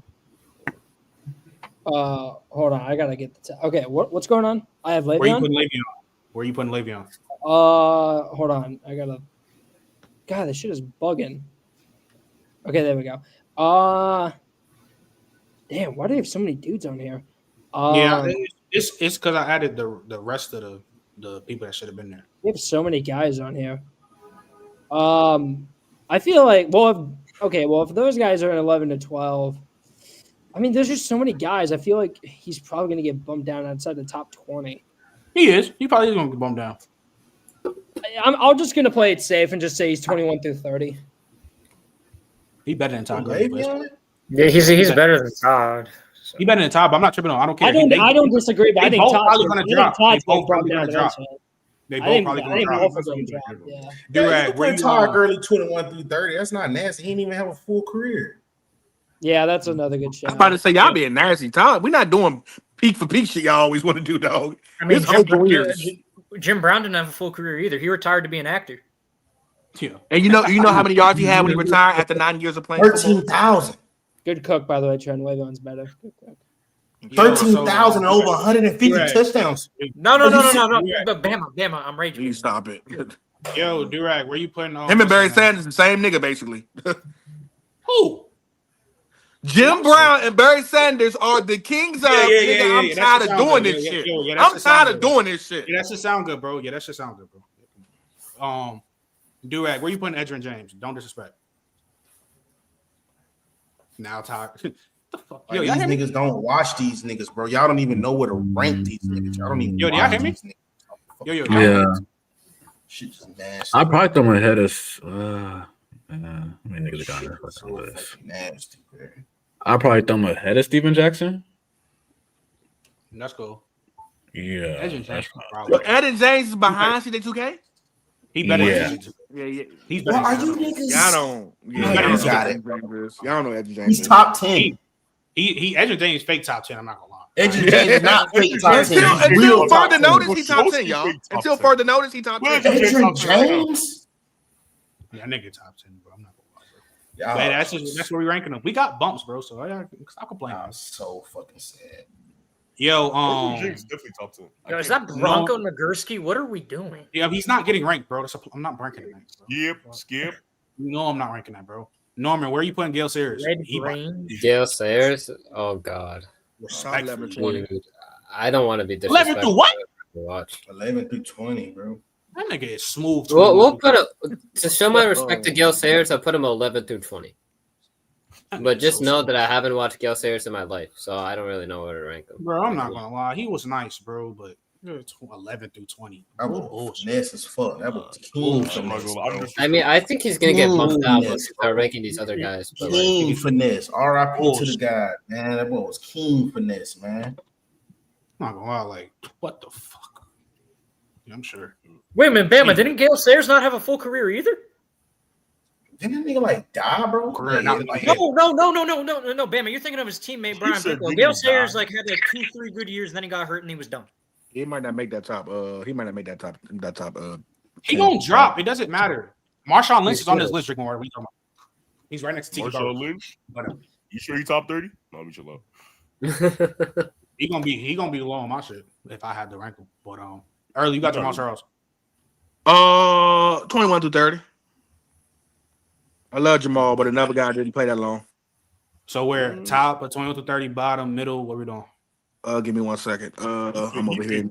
Hold on, I gotta get the okay. What's going on? I have Le'Veon. Where you putting Le'Veon? Hold on, I gotta. God, this shit is bugging. Okay, there we go. Damn, why do they have so many dudes on here? Yeah, it's because I added the rest of the people that should have been there. We have so many guys on here. I feel like if those guys are in 11 to 12, I mean, there's just so many guys. I feel like he's probably going to get bumped down outside the top 20. He is. He probably is going to get bumped down. I'm just going to play it safe and just say he's 21 through 30. He better than Todd. Yeah, he's better than Todd. So. He better than Todd, but I'm not tripping on. I don't care. I don't disagree, but I think Todd's probably going to drop. They both probably going to drop. They both probably going to drop. Yeah. Durag, where you Todd early 21 through 30? That's not nasty. He didn't even have a full career. Yeah, that's another good shot. I'm about to say y'all being nasty, Todd. We're not doing peak for peak shit. Y'all always want to do, dog. I mean, it's Jim Brown didn't have a full career either. He retired to be an actor. Yeah. And you know how many yards he had when he retired after 9 years of playing? 13,000. Good cook, by the way, Trent. Le'Veon's better. Good cook. 13,000 and over 150 touchdowns. No. But Bama, I'm raging. You stop it. Yo, Durag, where you putting on? Him and Barry Sanders, the same nigga, basically. Who? Jim Brown and Barry Sanders are the kings of. I'm tired of doing this shit. I'm tired of doing this shit. Yeah, that should sound good, bro. Durag, where you putting Edgerrin James? Don't disrespect. Now, Todd. The fuck? Yo, these niggas don't watch these niggas, bro. Y'all don't even know where to rank these niggas. Y'all don't even. Yo, do y'all hear me? Yo. Yeah. Shit just nasty. I probably throw my head as. I mean, niggas got it. So nasty, man. I probably throw my head of Steven Jackson. That's cool. Yeah. Edgerrin James is behind CD2K. He better. Yeah. He's better. Are you niggas? Y'all don't. Y'all got it. Y'all know Edgerrin James. He's top 10. He Edgerrin James fake top 10. I'm not gonna lie. Edgerrin James is not fake top 10. Until further notice, he top 10, y'all. Until further notice, he top 10. Edgerrin James. Yeah, nigga top 10, bro. I'm not gonna lie, bro. That's where we ranking them. We got bumps, bro. So stop complaining. I'm so fucking sad. Yo, James definitely top 10. Yo, is that Bronco Nagurski? What are we doing? Yeah, he's not getting ranked, bro. I'm not ranking him. Skip. You know I'm not ranking that, bro. Norman, where are you putting Gale Sayers? Gale Sayers? Oh God. Dude, I don't want to be disrespectful. 11 through what? Watch. 11 through 20, bro. That nigga is smooth. We'll put to show my respect to Gale Sayers, I'll put him 11 through 20. But just know that I haven't watched Gale Sayers in my life, so I don't really know where to rank him. Bro, I'm not gonna lie. He was nice, bro, but 11 through 20. That was finesse as fuck. That was king finesse. I mean, I think he's gonna get bumped out when we start ranking these other guys. But king finesse. R.I.P. to the guy, man. That boy was king finesse, man. I'm not gonna lie, like, what the fuck? Yeah, I'm sure. Wait a minute, Bama, didn't Gale Sayers not have a full career either? Didn't that nigga like die, bro? No, Bama. You're thinking of his teammate Brian Bickle. Gale Sayers like had like 2-3 good years, then he got hurt and he was done. He might not make that top. He might not make that top. He gonna drop. It doesn't matter. Marshawn Lynch is on this list. Drinking water. He's right next to Tiki. Marshawn Lynch. You sure he top 30? No, we should low. He gonna be low on my shit if I had to rank him. But early, you got Jamal Charles. 21 through 30. I love Jamal, but another guy didn't play that long. So we're top of 21 to 30, bottom, middle. What we doing? Give me 1 second. I'm over here.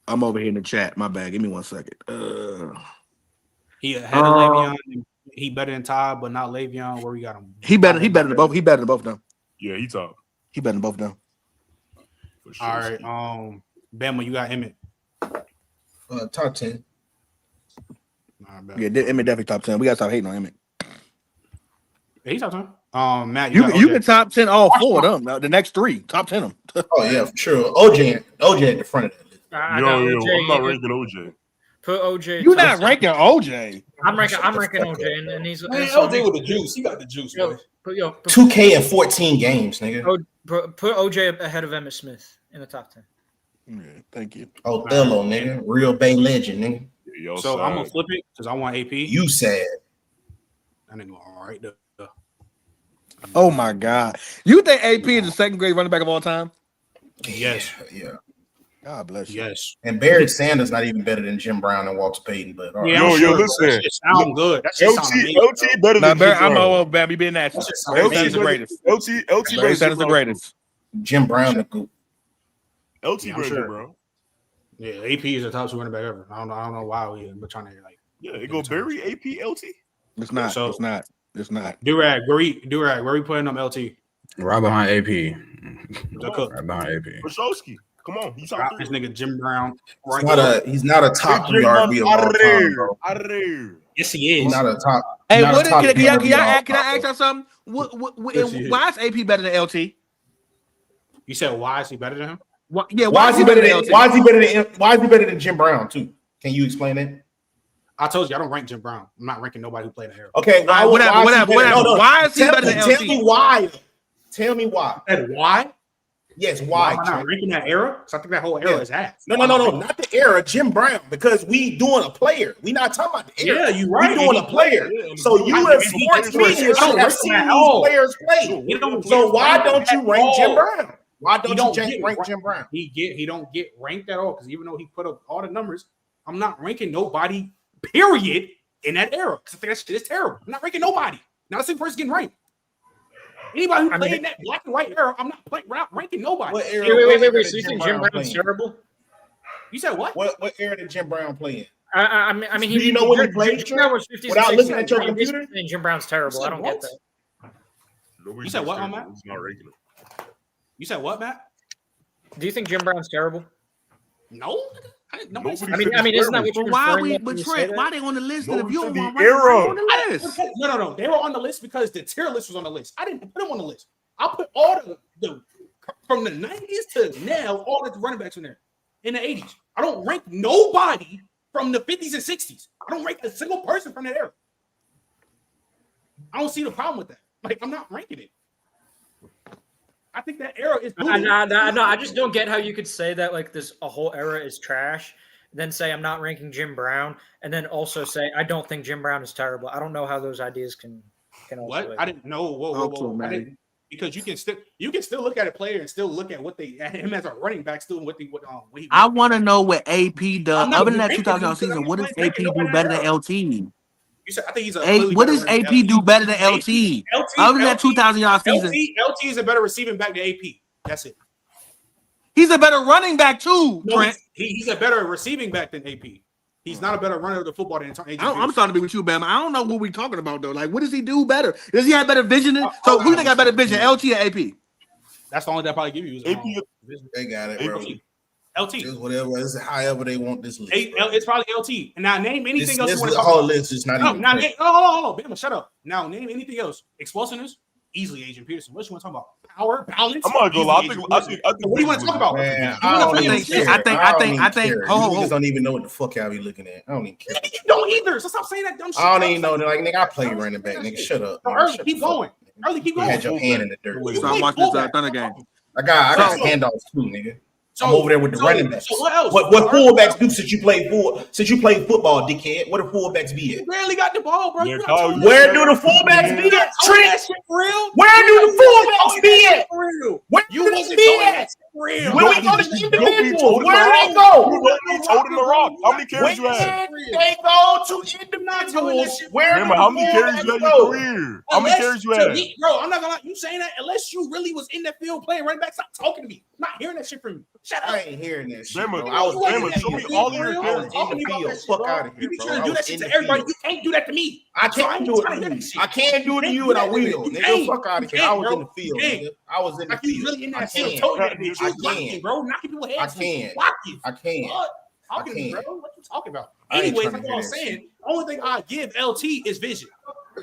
I'm over here in the chat. My bad. Give me 1 second. He ahead of Le'Veon. He better than Todd, but not Le'Veon. Where we got him? He better than both. He better than both of them. Yeah, he top. He better than both of them. Sure. All right. Bama, you got Emmett. Top 10. Yeah, Emmett definitely top 10. We gotta stop hating on Emmett. Yeah, he's top 10. Matt, you can top 10 all four of them. Now, the next three, top 10 them. Oh yeah, for sure. OJ at the front of that list. I'm not ranking OJ. Put OJ. You're not ranking OJ. I'm ranking OJ, and he's OJ with the juice. He got the juice. Yo, 2K in 14 games, nigga. Put OJ ahead of Emmitt Smith in the top 10. Yeah, thank you. Othello, nigga, real Bay legend, nigga. Yo, so I'm gonna flip it because I want AP. You said that nigga all right. Oh my God! You think AP is the second great running back of all time? Yes. Yeah. God bless you. Yes. And Barry Sanders not even better than Jim Brown and Walter Payton, but yeah, listen. That sound good. That LT better than Jim I'm Brown. old, Bam. You being nasty. Barry Sanders the greatest. LT Barry Sanders the greatest. Jim Brown the goop. LT better, bro. Yeah, AP is the top 2 running back ever. I don't know why we're trying to like. Yeah, it go Barry, AP, LT. It's not. It's not. Durag, where we putting them LT? Right behind AP. Right behind AP. Brashowski. Come on. He's Got this nigga Jim Brown. He's not a top 3 RB of all time, bro. Yes, he is. He's not a top. Hey, not a what? top Can three RB of all I time, ask bro. y'all something? Why is AP better than LT? You said why is he better than him? Why is he better than? Why is he better than Jim Brown too? Can you explain that? I told you I don't rank Jim Brown. I'm not ranking nobody who played in the era. Okay, whatever. Why is he better than LT? Tell me why. Tell me why. And why? Yes, why? Am I not ranking that era? Because I think that whole era is ass. No, not the era. Jim Brown, because we doing a player. We not talking about the era. Yeah, you right. We doing a player. So you as sports media should have seen these players play. So why don't you rank Jim Brown? Why don't you rank Jim Brown? He don't get ranked at all because even though he put up all the numbers, I'm not ranking nobody. Period in that era. Because I think that shit is terrible. I'm not ranking nobody. Not a single person getting ranked. Anybody who played in that black and white era, I'm not ranking nobody. What era? Wait. So you think Jim Brown's terrible? You said what? What era did Jim Brown play in? I mean, do you know when he played? Jim Brown was 50s Without and looking 60s. at your computer? Jim Brown's terrible. I don't get that. You said what, Matt? You said what, Matt? Do you think Jim Brown's terrible? No. I mean, isn't that what you're referring to? Why they on the list? No, If you don't want era. on the list. No. They were on the list because the tier list was on the list. I didn't put them on the list. I put all the from the 90s to now, all the running backs in there in the 80s. I don't rank nobody from the 50s and 60s. I don't rank a single person from that era. I don't see the problem with that. Like, I'm not ranking it. I think that era is. No, I just don't get how you could say that like a whole era is trash, then say I'm not ranking Jim Brown, and then also say I don't think Jim Brown is terrible. I don't know how those ideas can. What? I didn't know. Whoa. I didn't, because you can still look at a player and still look at him as a running back still what I want to know what AP does. Other than that 2000 season, what does AP do better than LT? You said I think he's what does AP do better than LT? Other than that 2000 yard season, LT is a better receiving back than AP. That's it. He's a better running back too, Trent. He's a better receiving back than AP. He's not a better runner of the football than I'm starting to be with you, Bam. I don't know what we're talking about though. Like, what does he do better? Does he have better vision? So who think got better vision, LT or AP? That's the only that probably give you. AP. They got it, bro. LT. Just whatever, it's however they want this list. It's probably LT. And now name anything else. This whole list is not even. Now, hold on, Bama, shut up. Now name anything else. Explosiveness, easily Adrian Peterson. What you want to talk about? Power, balance. I'm not gonna lie. I think what do you want to talk about? Man, I think. You niggas don't even know what the fuck y'all be looking at. I don't even care. You don't either. So stop saying that dumb shit. I don't even know. Like, nigga, I play running back. Nigga, shut up. Early, keep going. You had your hand in the dirt. So I watched this Thunder game. I got handoffs too, nigga. I'm over there with the running backs. So what else? What fullbacks do since you played football, dickhead? What do fullbacks be at? You barely got the ball, bro. Where do the fullbacks be at? Trent? Real? Where do the fullbacks be at? Where you wasn't be at? Real. Where we go to individuals? Where do they go? He's holding the rock. How many carries you had? They go to individuals. Where Remember, how many carries you had in your career? How many carries you had? Bro, I'm not gonna lie. You saying that unless you really was in that field playing running back, stop talking to me. I'm not hearing that shit from you. Shut up. I ain't hearing that shit. Remember, I was show me all of your carries in the field. Fuck out of here, You be bro. trying to do that shit to everybody. You can't do that to me. I can't do it to you. I can't do it to you, and I will. Nigga, fuck out of here. I was in the field, nigga. I was in the field. Really in that I field. can. Bro, knocking people heads. I can. Bro, what you talking about? Anyways, like I was saying, the only thing I give LT is vision.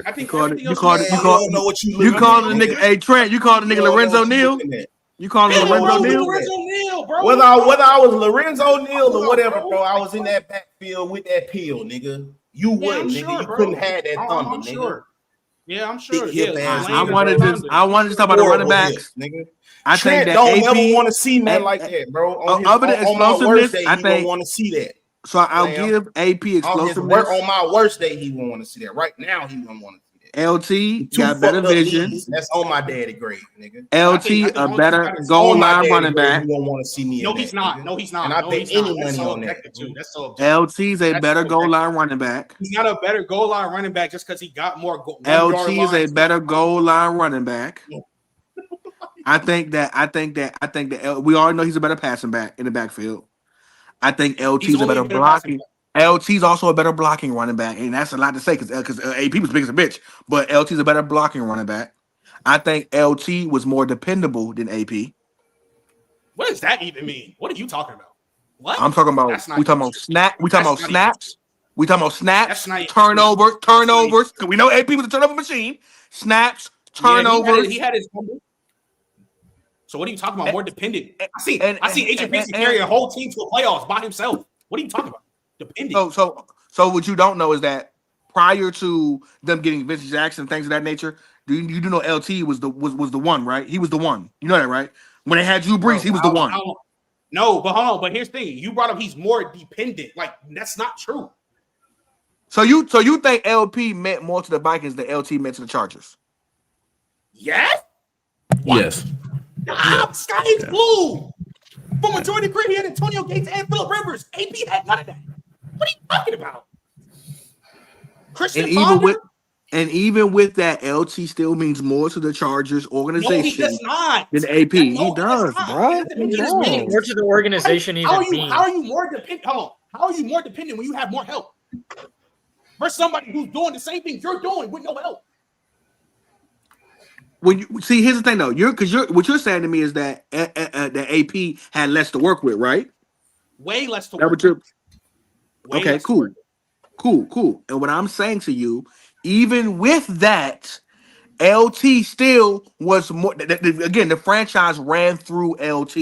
I think you called the nigga. Hey Trent, you called the nigga Lorenzo Neal. You call him Lorenzo Neal, bro. Whether I was Lorenzo Neal or whatever, bro, I was in that backfield with that peel, nigga. You wouldn't, nigga. You couldn't have that thunder, nigga. Yeah, I'm sure. I wanted to talk about the running backs. Nigga. I think that don't ever want to see man like that, bro. Other than explosiveness, I think don't want to see that. So I'll give AP explosiveness. On my worst day, he won't want to see that. Right now, he won't want to see that. LT got better vision. That's on my daddy grade, nigga. LT a better goal line running back. You don't want to see me. No, he's not. No, he's not. And I pay any money on that. LT's a better goal line running back. He's not a better goal line running back just because he got more goal. LT is a better goal line running back. I think that we all know he's a better passing back in the backfield. I think LT's a better blocking. LT's also a better blocking running back, and that's a lot to say because AP was big as a bitch. But LT's a better blocking running back. I think LT was more dependable than AP. What does that even mean? What are you talking about? What? I'm talking about. We talking about snap. We talking about snaps. We talking about snaps. Turnovers. Turnovers. Because we know AP was a turnover machine. Snaps. Turnovers. Yeah, he had his number. So what are you talking about? More dependent. I see Adrian Peterson carry a whole team to the playoffs by himself. What are you talking about? Dependent. So what you don't know is that prior to them getting Vince Jackson, things of that nature, you do know LT was the one, right? He was the one. You know that, right? When they had Drew Brees, he was the one. No, but hold on. But here's the thing: you brought up he's more dependent. Like that's not true. So you think LP meant more to the Vikings than LT meant to the Chargers? Yes. Yes. Sky is blue. For majority of the career, he had Antonio Gates and Phillip Rivers. AP had none of that. What are you talking about? Christian even with that, LT still means more to the Chargers organization. No, he does not. Than AP. He does, bro. More to the organization. How are you more dependent? Hold on. How are you more dependent when you have more help? Versus somebody who's doing the same thing you're doing with no help. When you see, here's the thing though, what you're saying to me is that the AP had less to work with, right? Way less to work with. Okay, cool. And what I'm saying to you, even with that, LT still was more. Again, the franchise ran through LT.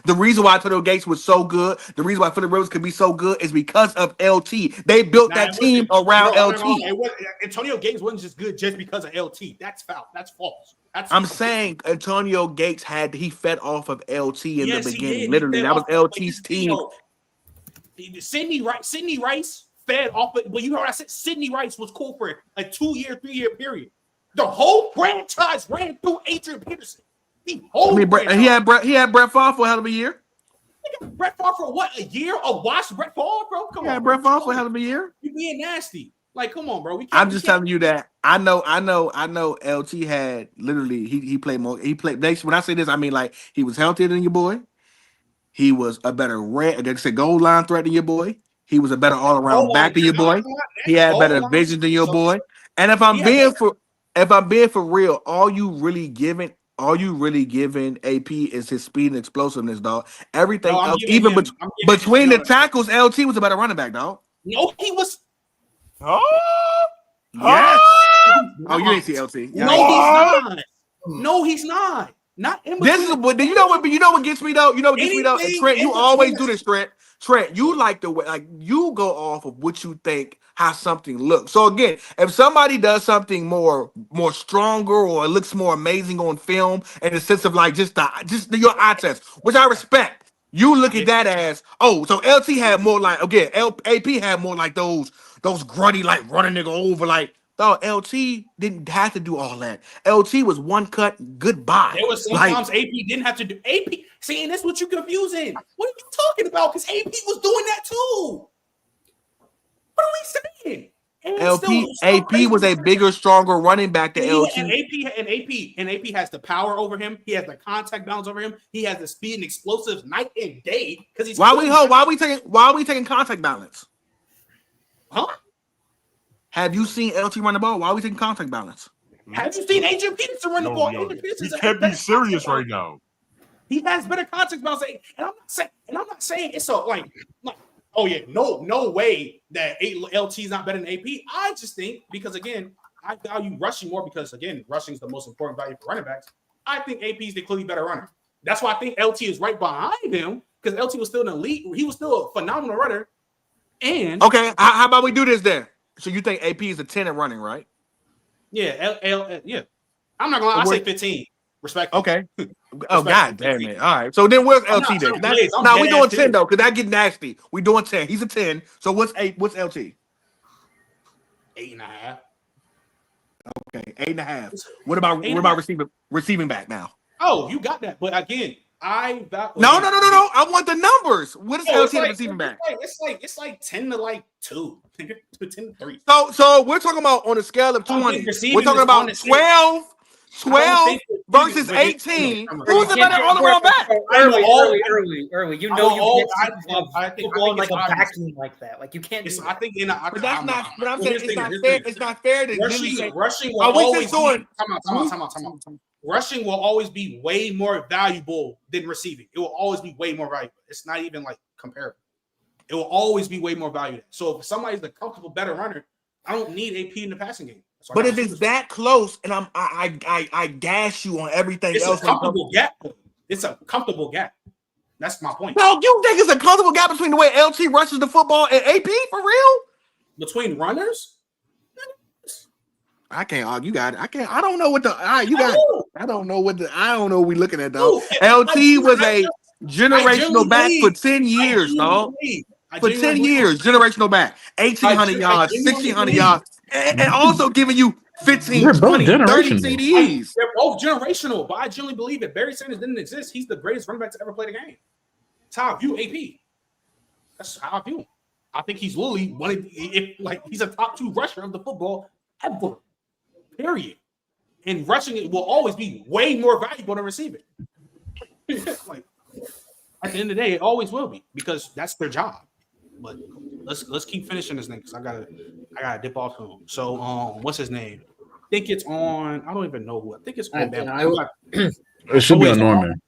The reason why Antonio Gates was so good, the reason why Phillip Rivers could be so good, is because of LT. They built that team around LT. Antonio Gates wasn't just good just because of LT. That's foul. That's false. I'm saying Antonio Gates he fed off of LT in the beginning. Literally, that was LT's team. Sidney Rice fed off. Well, you heard I said Sidney Rice was cool for a 2-year, 3-year period. The whole franchise ran through Adrian Peterson. He had Brett Favre for a hell of a year. Brett Favre for what? A year? A watch Brett Favre, bro? Come on. Brett Favre for a hell of a year. You being nasty. Like, come on, bro. I'm just telling you that I know. LT had literally he played more. He played. When I say this, I mean like he was healthier than your boy. He was a better goal line threat than your boy. He was a better all around back than your boy. He had better vision than your boy. And if I'm being for real, all you really giving AP is his speed and explosiveness, dog. Everything else, even between the tackles, LT was a better running back, dog. No, he was. Yes. Oh, you ain't see LT. No, he's not. Not in this is but you know what gets me though? You know what gets me though? And Trent, you always do this, Trent. Trent, you like the way you go off of what you think how something looks. So again, if somebody does something more stronger or it looks more amazing on film in the sense of like just your eye test, which I respect, you look at that as so LT had more like AP had more like those grunty like running nigga over like. No, LT didn't have to do all that. LT was one cut, goodbye. There was sometimes AP didn't have to do AP. See, and that's what you're confusing. What are you talking about? Because AP was doing that too. What are we saying? AP was a bigger, stronger running back than LT. And AP has the power over him. He has the contact balance over him. He has the speed and explosives night and day. Because he's why are we taking contact balance? Huh? Have you seen LT run the ball? Why are we taking contact balance? Have you seen Adrian Peterson run the ball? You can't be serious right now. He has better contact balance, and I'm not saying it's so like oh yeah, no way that LT is not better than AP. I just think because again, I value rushing more because again, rushing is the most important value for running backs. I think AP is the clearly better runner. That's why I think LT is right behind him because LT was still an elite. He was still a phenomenal runner. And okay, how about we do this then? So you think AP is a 10 in running, right? Yeah, yeah. I'm not gonna lie, I say 15. Respect. Okay. Oh god damn it. All right. So then where's LT then? Now we doing 10 though, because that get nasty. We doing 10. He's a 10. So what's LT? 8.5. Okay, 8.5. What about receiving back now? Oh, you got that. But again, No. I want the numbers. What is LT receiving back? It's like 10 to like 2. 10 to 3. So we're talking about on a scale of 20. We're talking about 12 versus 18. Who's the better all around back? Early. You know you can't football like a vacuum like that. Like you can't. I think but that's not. But I'm saying it's not fair. It's not fair to rushing will always. Come on. rushing will always be way more valuable than receiving. It will always be way more valuable. It's not even like comparable. It will always be way more valuable. So if somebody's the comfortable, better runner, I don't need AP in the passing game. But if it's that close, and I gash you on everything it's else, a comfortable gap. It's a comfortable gap. That's my point. No, you think it's a comfortable gap between the way LT rushes the football and AP for real? Between runners? I can't argue. You got it. I don't know what the. You got it. I don't know what we looking at, though. LT was a generational back for 10 years, dog. For 10 years, generational back. 1,800 yards, 1,600 yards, and also giving you 15, 20, 30 CDs. They're both generational, but I genuinely believe if Barry Sanders didn't exist, he's the greatest running back to ever play the game. That's how I view AP. That's how I view him. I think he's literally he's a top 2 rusher of the football ever. Period. And rushing it will always be way more valuable than receiving. Like at the end of the day, it always will be because that's their job. But let's keep finishing this thing because I gotta dip off home. So what's his name? I think it's on. I don't even know who. I think it's on. It should be on Norman.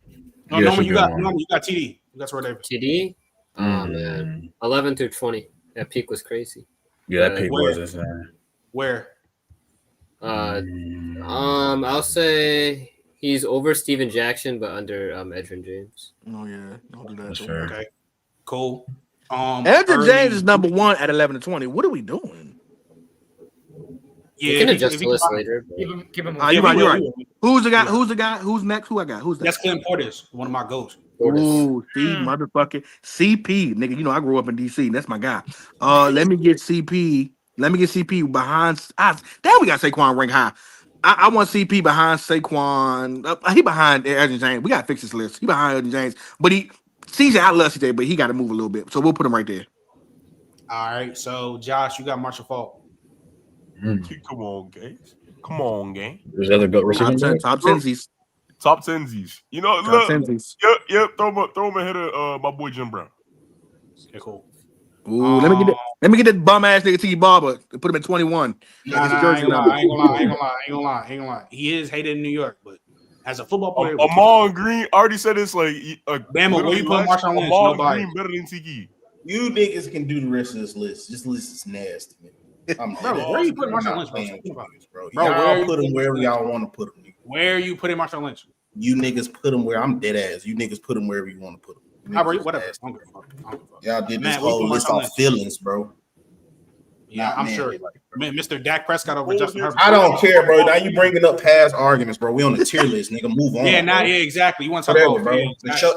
No, Yeah, Norman, you got TD. That's where they TD. Oh man, 11 through 20. That peak was crazy. Yeah, that peak was insane. Where? I'll say he's over Steven Jackson, but under Edgerrin James. Oh yeah, don't do that. Sure. Okay, cool. Edgerrin James is number 1 at 11 to 20. What are we doing? Yeah, you can adjust the list later. Give him. You're right. Who's the guy? Who's next? Who I got? Who's that? That's Clinton Portis, one of my goats. Ooh, see, motherfucking CP, nigga. You know I grew up in DC. That's my guy. Let me get CP. Let me get CP behind. Damn, we got Saquon rank high. I want CP behind Saquon. He behind Edgerrin James. We gotta fix this list. He behind Edgerrin James, but CJ. I love CJ, but he got to move a little bit. So we'll put him right there. All right. So Josh, you got Marshall Faulk. Come on, gang. Come on, gang. There's other good receivers. Top 10s. Top 10s. You know, Top look. 10s. Yep. Throw him ahead of my boy Jim Brown. Okay, cool. Ooh, let me get that bum ass nigga T Barber to put him at 21. I ain't gonna lie. He is hated in New York, but as a football player, Amon Green already said it's like Bama. Where you put Marshawn Lynch? Amon Nobody. Green better than Tiki. You niggas can do the rest of this list. This list is nasty, man. Bro, where you putting Marshawn Lynch, bro? Bro, y'all put him wherever y'all want to put him. Where are you putting Marshawn Lynch? You niggas put him where I'm dead ass. You niggas put him wherever you want to put him. Whatever. Y'all did this whole list on feelings, bro. Yeah, I'm sure. Mr. Dak Prescott over Justin Herbert. I don't care, bro. Now you bringing up past arguments, bro. We on the tier list, nigga. Move on. Yeah, exactly. You want to talk about bro?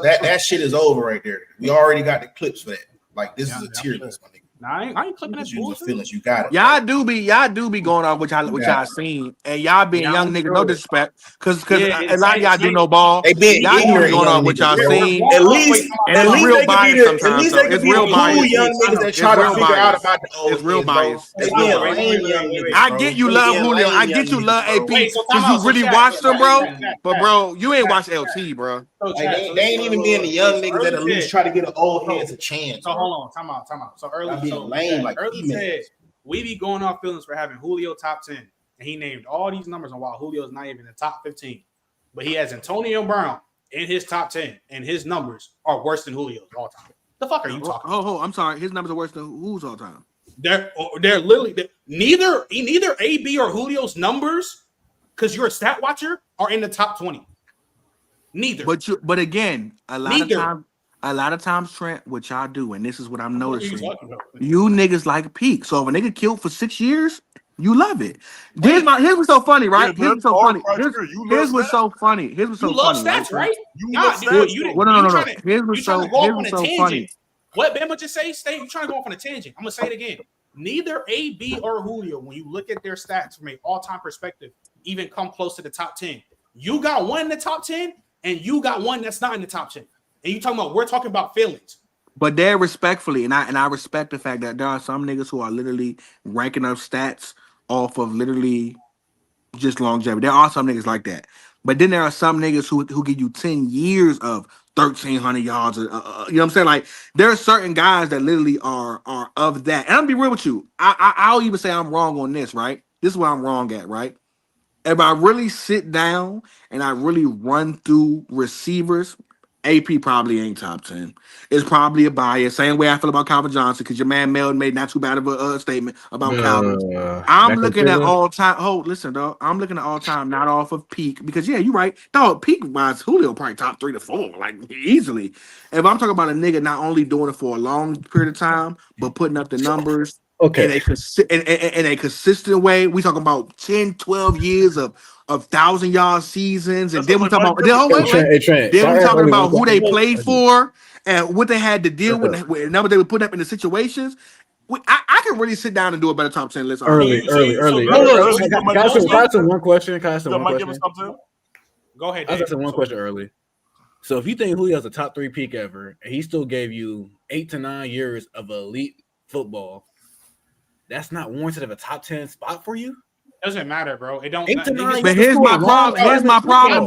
That shit is over right there. We already got the clips for that. Like this is a tier list, my nigga. Nah, I ain't clipping that bullshit. Feelings, you got it. Y'all do be going off what y'all seen, and y'all being young niggas. No disrespect, because a lot of y'all do no ball. Y'all be going off what y'all seen. At least it's real bias sometimes. At least they can be the cool young niggas that try to figure out about the old. It's real bias. I get you love Julio. I get you love AP because you really watched them, bro. But bro, you ain't watched LT, bro. They ain't even being the young niggas that at least try to get an old heads a chance. So hold on, time out. So early said we be going off feelings for having Julio top 10, and he named all these numbers on while Julio's not even in the top 15, but he has Antonio Brown in his top 10, and his numbers are worse than Julio's all time. The fuck are you talking? Oh, I'm sorry. His numbers are worse than who's all time? They're literally neither AB or Julio's numbers, because you're a stat watcher, are in the top 20. Neither. But again, a lot of times, Trent, what y'all do, and this is what I'm noticing, you niggas like peak. So if a nigga killed for 6 years, you love it. Here's what's so funny, right? Here's what's so funny. Here's what's so funny. Here's what's so funny. Stats, right? No. Here's what's so funny. What Bama just say? You trying to go off on a tangent. I'm gonna say it again. Neither AB or Julio, when you look at their stats from an all-time perspective, even come close to the top 10. You got one in the top 10, and you got one that's not in the top 10. And you talking about we're talking about feelings. But they're respectfully, and I respect the fact that there are some niggas who are literally ranking up stats off of literally just longevity. There are some niggas like that. But then there are some niggas who give you 10 years of 1,300 yards. You know what I'm saying? Like, there are certain guys that literally are of that. And I'll be real with you. I'll even say I'm wrong on this, right? This is where I'm wrong at, right? if I really sit down and I really run through receivers, AP probably ain't top 10. It's probably a bias. Same way I feel about Calvin Johnson, because your man Melton made not too bad of a statement about Calvin. I'm looking at all time. Oh, listen, dog. I'm looking at all time, not off of peak. Because yeah, you're right. Dog, peak wise, Julio probably top 3 to 4, like easily. If I'm talking about a nigga not only doing it for a long period of time, but putting up the numbers in a consistent way, we talking about 10, 12 years of 1,000-yard seasons, and then we talking about then we talking about who they played for and what they had to deal with, and number they would put up in the situations. I can really sit down and do a better top 10 list. Early. Can I ask one question? Go ahead. I was asking one question early. So if you think Julio's a top 3 peak ever, and he still gave you 8 to 9 years of elite football, that's not warranted of a top 10 spot for you? Doesn't matter, bro. It don't. But here's my problem. Here's my problem,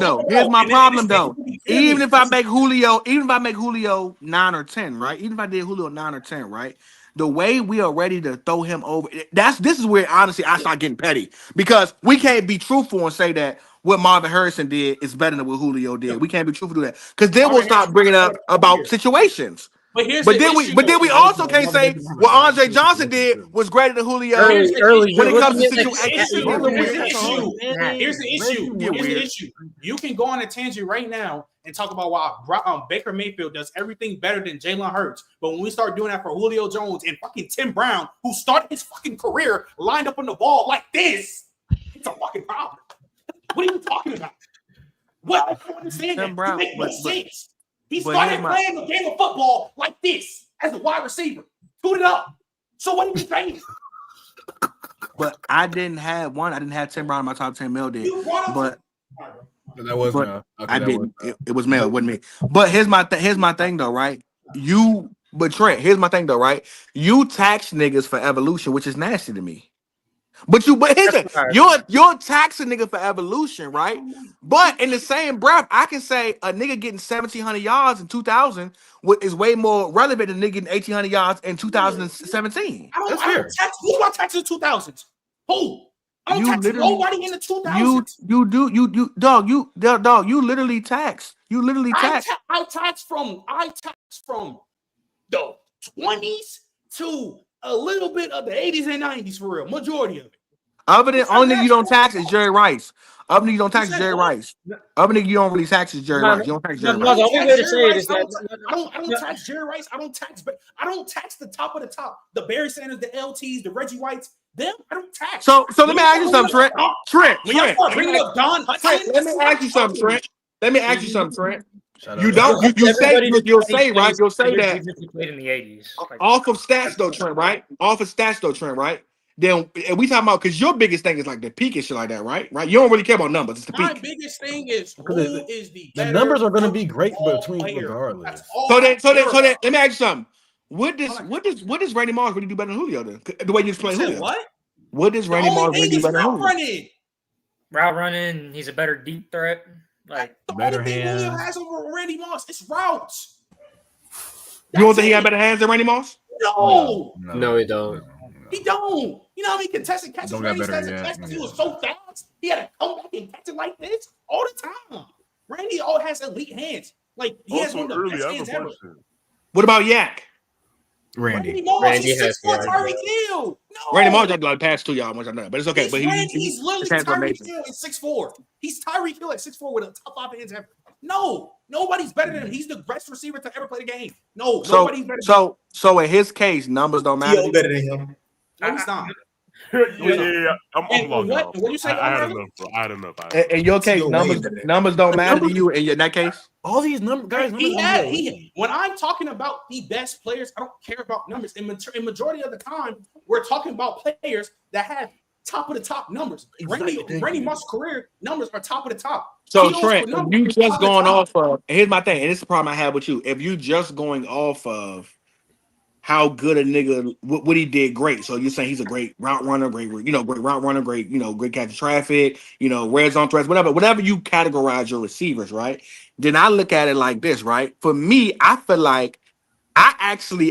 though. Even if I make Julio 9 or 10, right? Even if I did Julio 9 or 10, right? The way we are ready to throw him over, this is where honestly I start getting petty, because we can't be truthful and say that what Marvin Harrison did is better than what Julio did. We can't be truthful to that, because then we'll start bringing up about situations. But then we also can't say what Andre Johnson did was greater than Julio when it comes to situations. Here's the issue. You can go on a tangent right now and talk about why Baker Mayfield does everything better than Jalen Hurts. But when we start doing that for Julio Jones and fucking Tim Brown, who started his fucking career lined up on the ball like this, it's a fucking problem. What are you talking about? Well, I don't understand that. It makes no sense. He started playing the game of football like this as a wide receiver. Put it up. So what are you saying? But I didn't have Tim Brown in my top 10. Mel did. But that was Mel. Okay, I didn't. It was Mel. It wasn't me. But here's my thing though, right? Trent, here's my thing though, right? You tax niggas for evolution, which is nasty to me. But you're taxing nigga for evolution, right? But in the same breath, I can say a nigga getting 1,700 yards in 2000 is way more relevant than nigga getting 1,800 yards in 2017. That's fair. Who's about taxing 2000s? Who? I don't tax nobody in the 2000s. You literally tax. I tax from the 20s to a little bit of the 80s and 90s for real. Majority of it. Other than only nigga you don't tax is Jerry Rice. Other nigga you don't tax is Jerry Rice. Other nigga you don't really tax is Jerry Rice. You don't tax Jerry Rice. The only way to say it is that I don't tax Jerry Rice. I don't tax the top of the top. The Barry Sanders, the LTs, the Reggie Whites. Them I don't tax. So let me ask you something, Trent. Let me ask you something, Trent. You'll say that in the 80s. Off of stats though, Trent, right? Then we talking about, because your biggest thing is like the peak and shit like that, right? You don't really care about numbers. It's the peak. My biggest thing is who is the numbers are going to be great between regardless. So then, let me ask you something. What does Randy Moss really do better than Julio then? The way you just play Julio. What does Randy Moss really do better than Julio? Route running, he's a better deep threat. Like the better hands. Julio has over Randy Moss. It's routes. You don't think he got better hands than Randy Moss? No, he don't. He don't. You know how many contested catches Randy has because he was so fast? He had to come back and catch it like this all the time. Randy has elite hands. Like he has one of the best hands ever. What about Yak? Randy has Tyreek Hill. No. Randy Moss got like pass to y'all once I know, but it's okay. But he's literally Tyreek Hill at 6'4". He's Tyreek Hill at 6'4" with a top 5 hands ever. No, nobody's better than him. He's the best receiver to ever play the game. Nobody's better than him. So in his case, numbers don't matter. He's better than him. No, he's not. Yeah. I'm logged out. What you say? I had enough, bro. I had enough. In your case, numbers don't matter to you. In that case, all these guys. When I'm talking about the best players, I don't care about numbers. In majority of the time, we're talking about players that have top of the top numbers. Randy Moss' career numbers are top of the top. So Trent, if you just going off of, here's my thing, and this is the problem I have with you. If you just going off of how good a nigga, what he did great. So you're saying he's a great route runner, great route runner, great catch of traffic, red zone threats, whatever you categorize your receivers, right? Then I look at it like this, right? For me, I feel like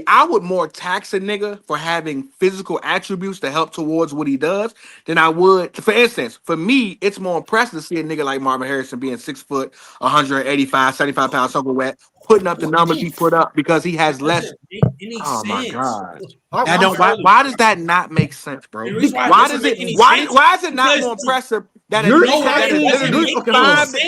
I would more tax a nigga for having physical attributes to help towards what he does than I would. For instance, for me, it's more impressive to see a nigga like Marvin Harrison being 6 foot, 185, 75 pounds, something wet, putting up the numbers he put up because he has less. Oh my god! Why does that not make sense, bro? Why does it? Why is it not more impressive that a nigga that is literally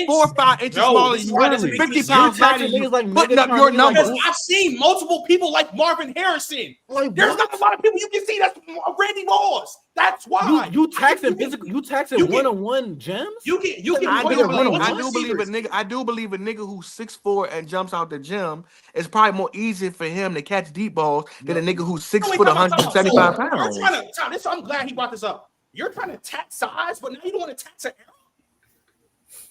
4 or 5 inches smaller than you, 50 pounds lighter than you, putting up your numbers? I've seen multiple people like Marvin Harrison. There's not a lot of people you can see that's Randy Moss. That's why you taxing physical. You taxing one-on-one gems. I do believe a nigga who's 6'4" and jumps out the gym. It's probably more easy for him to catch deep balls than a nigga who's 6 foot, 175 pounds. I'm glad he brought this up. You're trying to tax size, but now you don't want to tax an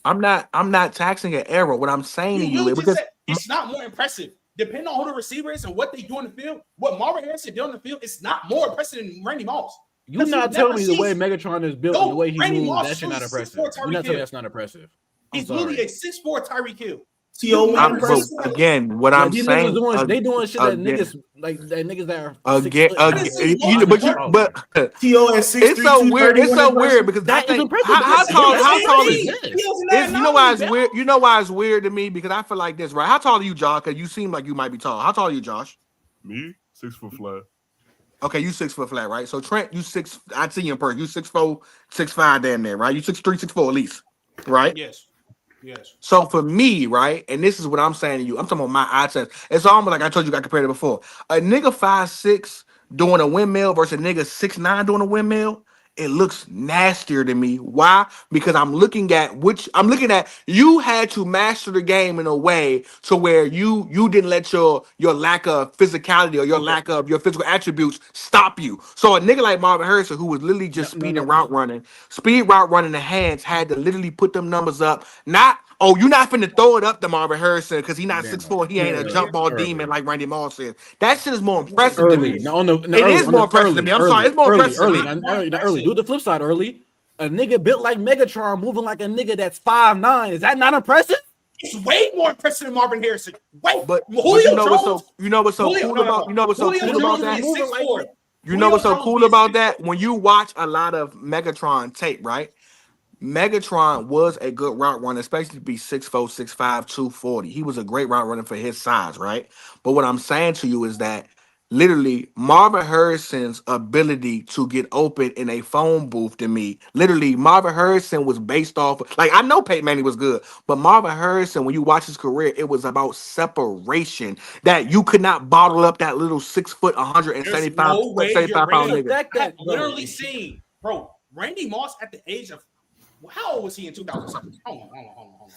error. I'm not taxing an error. What I'm saying to you is because it's not more impressive. Depending on who the receiver is and what they do in the field, what Marvin Harrison did on the field, it's not more impressive than Randy Moss. You're not telling me the way Megatron is built, the way he moves, that shit not impressive. You're not telling me that's not impressive. He's literally a 6'4" Tyreek Hill. Again, what I'm saying, they doing shit that niggas like that niggas that are again, but T.O. at 6'3", it's so weird because that is impressive. How tall is this? You know why it's weird? You know why it's weird to me? Because I feel like this, right? How tall are you, Josh? Because you seem like you might be tall. How tall are you, Josh? Me, 6 foot flat. Okay, you 6 foot flat, right? So Trent, you 6. I see you in person. You 6'4", 6'5", damn near, right? You 6'3", 6'4" at least, right? Yes. Yes. So for me, right, and this is what I'm saying to you, I'm talking about my eye test. It's almost like I told you, I compared it before. A nigga 5'6" doing a windmill versus a nigga 6'9" doing a windmill, it looks nastier to me. Why? Because I'm looking at you had to master the game in a way to where you didn't let your lack of physicality or your lack of your physical attributes stop you. So a nigga like Marvin Harrison, who was literally just speed route running the hands, had to literally put them numbers up. You're not finna throw it up to Marvin Harrison because he's not 6'4". He ain't a jump ball demon like Randy Moss is. That shit is more impressive to me. It is more impressive to me. I'm sorry. It's more impressive to me. Do the flip side early. A nigga built like Megatron moving like a nigga that's 5'9". Is that not impressive? It's way more impressive than Marvin Harrison. But you know what's so cool about that? You know what's so cool about that? When you watch a lot of Megatron tape, right? Megatron was a good route runner, especially to be 6'4", 6'5", 240. He was a great route runner for his size, right? But what I'm saying to you is that literally Marvin Harrison's ability to get open in a phone booth to me, literally Marvin Harrison was based off, like I know Peyton Manning was good, but Marvin Harrison, when you watch his career, it was about separation, that you could not bottle up that little 6 foot, 175 pound nigga. I've literally seen, bro, Randy Moss at the age of, how old was he in 2007? Hold on.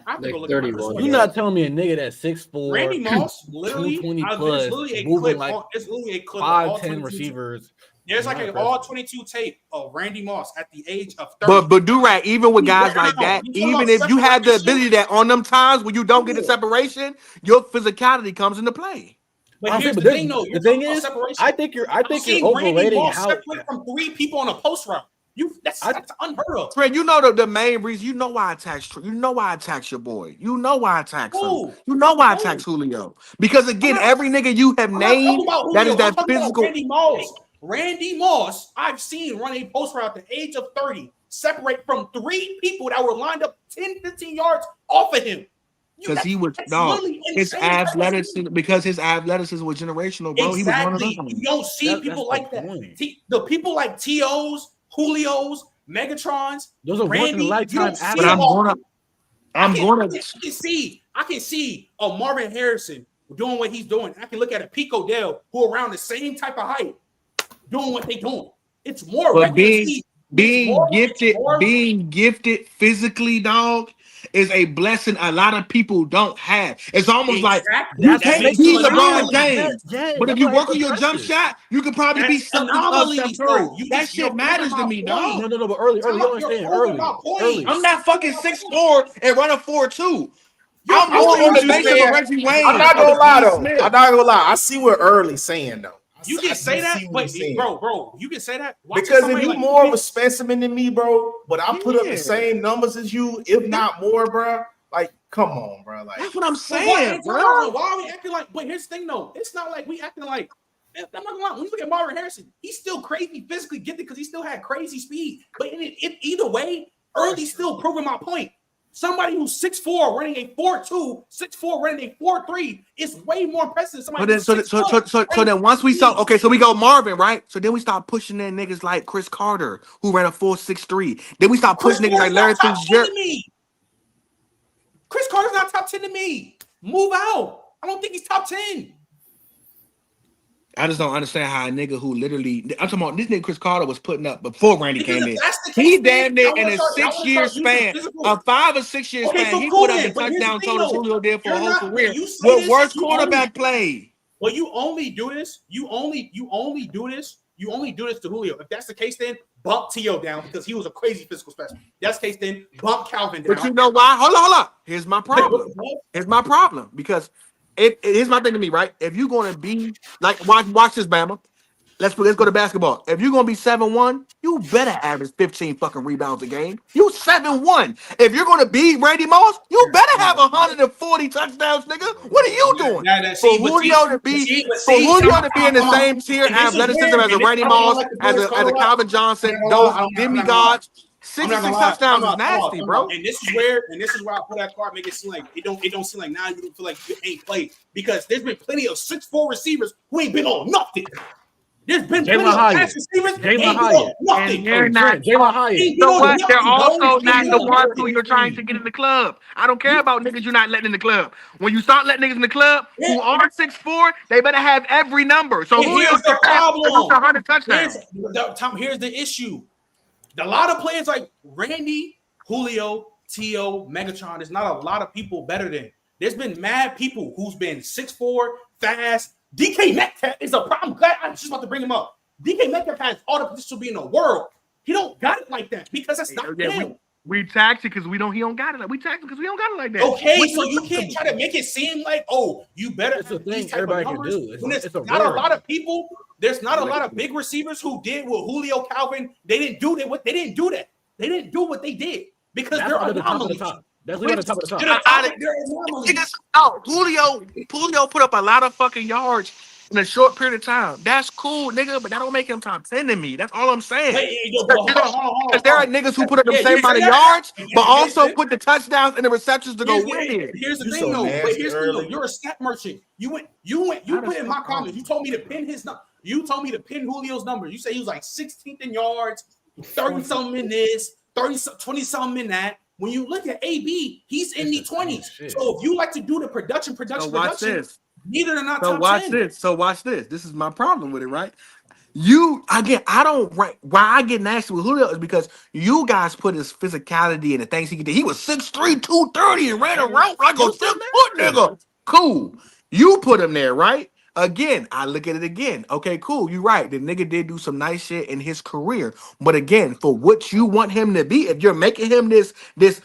I have to go look at 31. You're not telling me a nigga that's 6'4", Randy Moss, literally, 220 plus, moving like it's literally a clip 5'10" receivers. There's like an all 22 tape of Randy Moss at the age of 30. But do-rag, even with guys like that, even if you have the ability that on them times when you don't get the separation, your physicality comes into play. But here's the thing, though. The thing is, I think you're overrating how separate from 3 people on a post route. That's unheard of. Fred, you know the main reason. You know why I tax. You know why I tax your boy. You know why I tax him. You know why I tax Julio. Because again, every nigga you have named that is that physical. Randy Moss, I've seen run a post route at the age of 30, separate from 3 people that were lined up 10, 15 yards off of him. Because he was his athleticism. Because his athleticism was generational, bro. Exactly. He was one of them. You don't see people like that. The people like T.O.'s, Julio's, Megatrons, those are Randy, once in a lifetime athletes. I can see a Marvin Harrison doing what he's doing. I can look at a Pico Dell who around the same type of height doing what they're doing. It's more. But being gifted physically, dog, is a blessing a lot of people don't have. It's almost like you can't be LeBron James, but if you work on your jump shot, you could probably be something else. That shit matters to me, dog. No, but early, you understand early. I'm not fucking 6'4" and running 4'2". I'm more on the basis of Reggie Wayne. I'm not gonna lie though. I'm not gonna lie. I see what Early's saying though. You can say that, but bro, you can say that because if you're more of a specimen than me, bro, but I put up the same numbers as you, if not more, bro. Like, Come on, bro. Like that's what I'm saying, bro. Why are we acting like? But here's the thing, though. It's not like we acting like. I'm not gonna lie. When you look at Marvin Harrison, he's still crazy physically gifted because he still had crazy speed. But either way, Early's still proving my point. Somebody who's 6'4", running a 4.2, 6'4", running a 4.3 is way more impressive than somebody. So then once we saw, okay, so we go Marvin, right? So then we start pushing in niggas like Chris Carter, who ran a 4.63. Then we start pushing niggas like Larry Fitzgerald. Chris Carter's not top 10 to me. Move out. I don't think he's top 10. I just don't understand how a nigga who literally, I'm talking about this nigga Chris Carter was putting up before Randy came in. He damn near in a 6-year span, a 5 or 6 year span, he put up the touchdown totals Julio did for a whole career with worse quarterback play. Well, you only do this to Julio. If that's the case, then bump T.O. down because he was a crazy physical specimen. That's the case, then bump Calvin down. But you know why? Hold on. Here's my problem. Because here's my thing to me, right? If you're gonna be like watch this, Bama. Let's go to basketball. If you're gonna be 7-1, you better average 15 fucking rebounds a game. You 7-1. If you're gonna beat Randy Moss, you better have 140 touchdowns, nigga. What are you doing? For Julio to be in the same tier athleticism as a Randy Moss, as a Calvin Johnson, those demigods. 66 touchdowns is nasty, bro. And this is where I put that card, make it seem like it don't seem like now you don't feel like you ain't played because there's been plenty of 6'4" receivers who ain't been on nothing. There's been plenty of pass receivers who ain't been on nothing. They're not Jalen Hyatt. So what? They're also not the ones who you're trying to get in the club. I don't care about niggas you're not letting in the club. When you start letting niggas in the club who are 6'4", they better have every number. So here's the problem. 100 touchdowns. Here's the issue. A lot of players like Randy, Julio, T.O., Megatron, there's not a lot of people better than. There's been mad people who's been 6'4", fast. DK Metcalf is a problem. I'm just about to bring him up. DK Metcalf has all the potential to be in the world. He don't got it like that because that's not him. We tax it because he don't got it. We tax it because we don't got it like that. Okay, so you can't try to make it seem like, oh, you better have these type of numbers. When there's not a lot of people. There's not a lot of big receivers who did what Julio, Calvin. They didn't do that. They didn't do that. They didn't do what they did because they're anomalies. That's at the top of the top. Julio put up a lot of fucking yards in a short period of time. That's cool, nigga, but that don't make him top 10 to me. That's all I'm saying. Because there are niggas who put up the same amount of yards, but also put the touchdowns and the receptions to go win it. Here's the thing, though. Here's the thing, though. You're a stat merchant. You put in my comments. You told me to pin his number. You told me to pin Julio's number. You say he was like 16th in yards, 30-something in this, 20-something in that. When you look at AB, he's in the 20s. So if you like to do the production, neither are not top 10. So watch this. This is my problem with it, right? Why I get nasty with Julio is because you guys put his physicality and the things he could do. He was 6'3", 230 and ran around like a 6-foot nigga. Cool. You put him there, right? Again, I look at it again. Okay, cool. You're right. The nigga did do some nice shit in his career. But again, for what you want him to be, if you're making him this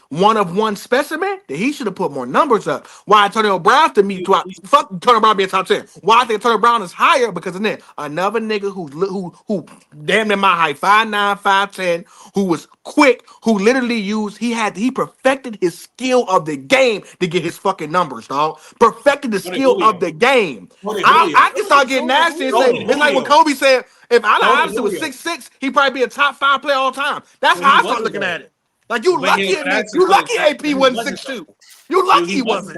one-of-one specimen, then he should have put more numbers up. Why Antonio Brown to me, fuck Antonio Brown being top 10. Why I think Antonio Brown is higher? Because of that, another nigga who damn near my height, 5'9", 5'10", who was quick, who literally he perfected his skill of the game to get his fucking numbers, dog. Perfected the skill of the game. I can start getting nasty and say, it's like what Kobe said, if Allen Iverson was 6'6", he'd probably be a top 5 player all time. That's how I start looking at it. Like you lucky AP wasn't 6'2". You lucky he wasn't.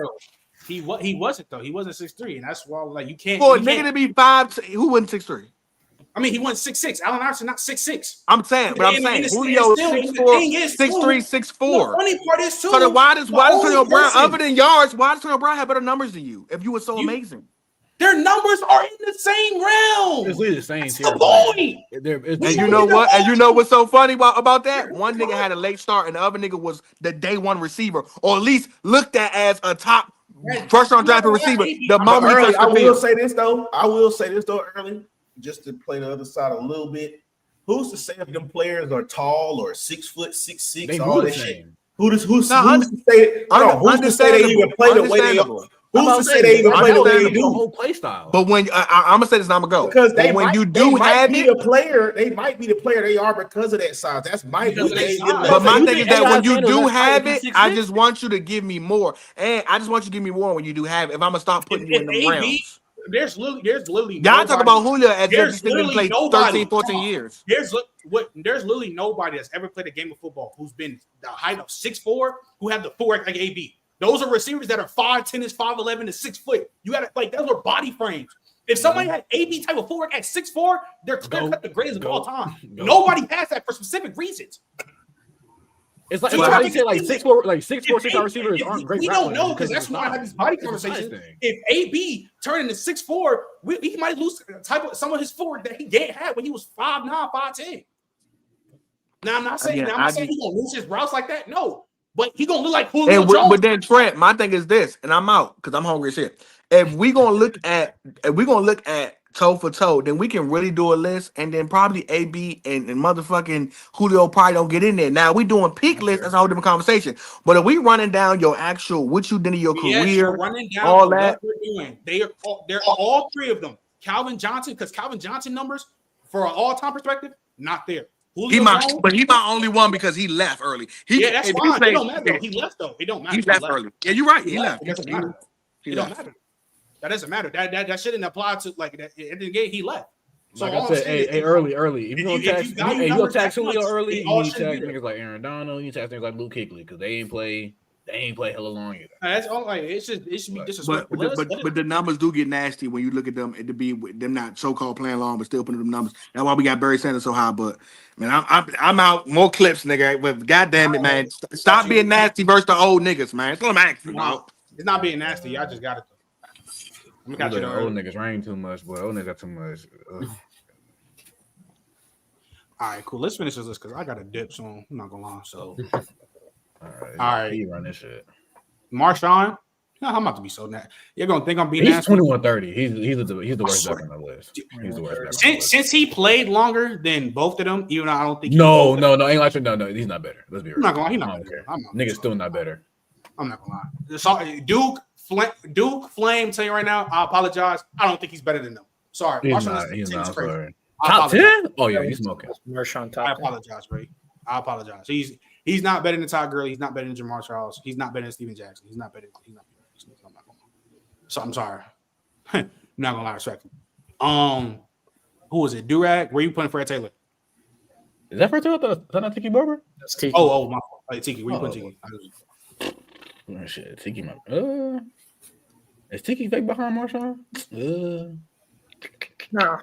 He wasn't though. He wasn't 6'3", and that's why like you can't. For a nigga to be 5', who wasn't 6'3"? I mean, he wasn't 6'6". Allen Iverson not 6'6". I'm saying Julio 6'4", 6'3", 6'4". Funny part is too. So then why does Antonio Brown, other than yards, why does Antonio Brown have better numbers than you? If you were so amazing. Their numbers are in the same realm. It's really the same. That's the point. And you know what? And you know what's so funny about that? One nigga had a late start, and the other nigga was the day one receiver, or at least looked at as a top first round drafted receiver. The moment early, I will say this though, early, just to play the other side a little bit. Who's to say if them players are tall or 6 foot, 6'6", all this shit? Who's to say they even play the way they are? Who's to say they even play the way they do? Whole play style. But when I'm gonna say this, now I'm gonna go Because they when might, you do have be it, a player. They might be the player they are because of that size. That's my. But my thing is that when you do have it, I just want you to give me more, and I just want you to give me more when you do have it. If I'm gonna stop putting you in the rounds. There's literally Y'all talk about Julio as if there's this thing been literally played nobody. 13, 14 years. There's literally nobody that's ever played a game of football who's been the height of 6'4", who have the footwork like AB. Those are receivers that are 5'10", 5'11", to 6 foot. You got to like those are body frames. If somebody had AB type of footwork at 6'4", they're clear cut the greatest of all time. Nobody has that for specific reasons. It's like, how you say like 6'4", like 6'4", 6'5" receivers aren't great. We don't know because that's why I have these body conversations. If AB turned into 6'4", he might lose some of his footwork that he had when he was 5'9", 5'10". Now I'm not saying he's gonna lose his routes like that. No, but he gonna look like Julio Jones. But then Trent, my thing is this, and I'm out because I'm hungry as shit. If we're gonna look at toe for toe, then we can really do a list, and then probably AB and motherfucking Julio probably don't get in there. Now we doing peak list, that's a whole different conversation. But if we running down your actual what you did in your career, running down all that, what we're doing, they're all three of them. Calvin Johnson, because Calvin Johnson numbers for an all-time perspective, not there. He my only one because he left early. That's fine. It don't matter. He left though. It don't matter. He left early. Yeah, you're right. He left. It doesn't matter. It don't matter. That doesn't matter. That shouldn't apply to like that. At the game, he left. So like I said, hey, early. If you're gonna tax Julio early, you need to tax niggas like Aaron Donald. You need to tax niggas like Luke Kuechly because they ain't play hella long either. That's all. Like it should be disrespectful. But the numbers do get nasty when you look at them. To be with them not so called playing long, but still putting them numbers. That's why we got Barry Sanders so high. But man, I'm out more clips, nigga. But goddamn it, man, stop being nasty versus the old niggas, man. That's what I'm asking about. It's not being nasty. I just got it. We got the old niggas rain too much, boy. Old niggas got too much. All right, cool. Let's finish this list because I got a dip soon. I'm not gonna lie. So, all right, you run this shit. Marshawn, I'm about to be so nasty. You're gonna think I'm being nasty. He's 21-30. He's the worst back on the list. He's the worst. Since he played longer than both of them, even though I don't think no, ain't like no. He's not better. Let's be real. I'm not gonna lie. He's not better. Nigga's still not better. I'm not gonna lie. Sorry, Duke Flame. Tell you right now, I apologize. I don't think he's better than them. Sorry, he's not. Sorry. Top 10? Oh yeah, he's smoking. Marshawn top. I apologize, Ray. I apologize. He's not better than Todd Gurley. He's not better than Jamar Charles. He's not better than Steven Jackson. He's not better. I'm not gonna lie. So I'm sorry. I'm not gonna lie. Respect him. Who was it? Durag? Where you putting Fred Taylor? Is that Fred Taylor? Is that not Tiki Barber? That's Tiki. Oh, my fault. Hey, Tiki. Where you putting Tiki? Oh, shit, Tiki. Is Tiki fake behind Marshawn? No.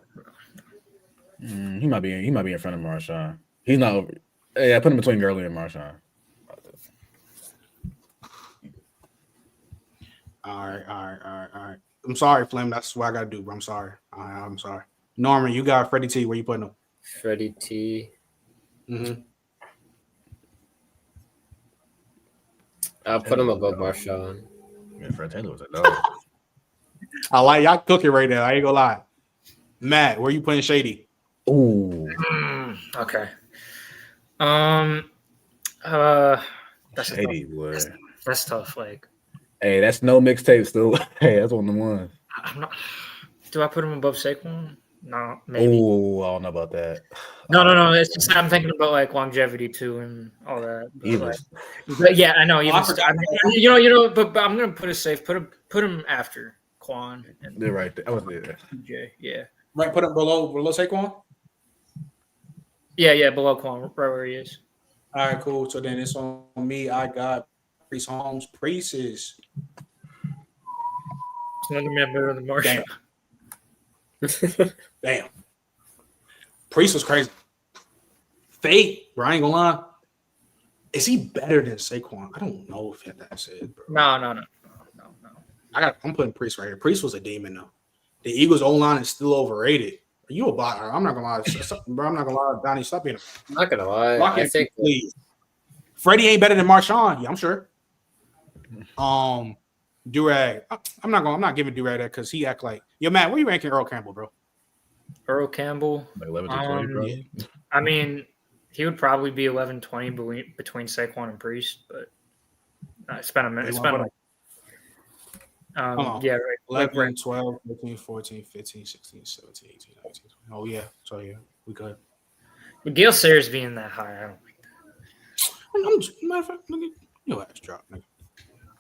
He might be in front of Marshawn. He's not over. Hey, I put him between Gurley and Marshawn. All right. I'm sorry, Flem. That's what I gotta do, bro. I'm sorry. I'm sorry. Norman, you got Freddie T. Where you putting him? Freddie T. Mm-hmm. I'll put him above Marshawn. Yeah, Fred Taylor was a dog. I like y'all cooking right now. I ain't gonna lie. Matt, where you putting Shady? Ooh. Okay. That's Shady boy. That's tough. Like, hey, that's no mixtape still. Hey, that's one of the ones. I'm not. Do I put him above Saquon? No, maybe. Oh, I don't know about that. No. It's just I'm thinking about like longevity too and all that. But yeah, I know. But I'm gonna put it safe. Put him after Quan. They're right there. I was there. Yeah. Right, put him below Saquon. Yeah, below Quan, right where he is. All right, cool. So then it's on me. I got Priest Holmes. Priest is another man better than Marshawn. Damn. Priest was crazy. Fate, bro, I ain't gonna lie. Is he better than Saquon? I don't know if that's it, bro. No. I'm putting Priest right here. Priest was a demon, though. The Eagles' O-line is still overrated. Are you a bot? I'm not gonna lie, bro. I'm not gonna lie, Donnie. Stop being I'm not gonna lie. I think please. Freddie ain't better than Marshawn. Yeah, I'm sure. Durag. I'm not giving Durag that because he act like Matt. Where you ranking Earl Campbell, bro? Earl Campbell, like 11 to 20, bro. I mean, he would probably be 11-20 between Saquon and Priest, but it's been a minute. Yeah, right. 11, 12, 13, 14, 15, 16, 17, 18, 19, 20. Oh, yeah. So, yeah, we could. But Gale Sayers being that high, I don't like that. Matter of fact, nigga, your ass drop, nigga.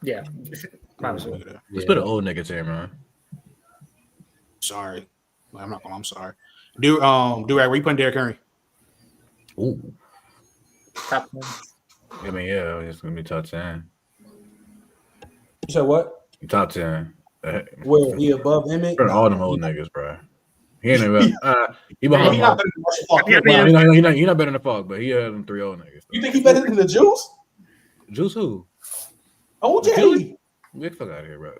Yeah. Let's put an old nigga here, man. Sorry. I'm sorry. Do where you putting Derrick Henry? Ooh. Top 10. I mean, yeah, it's gonna be top 10. You said what? Top 10. Where he above Emmett? For all them old niggas, bro. He ain't even. He behind. He not better than Marshall Falk. He not better than the Falk, but he had them 3 old niggas. You think he better than the Juice? Juice who? OJ. Get the fuck out of here, bro.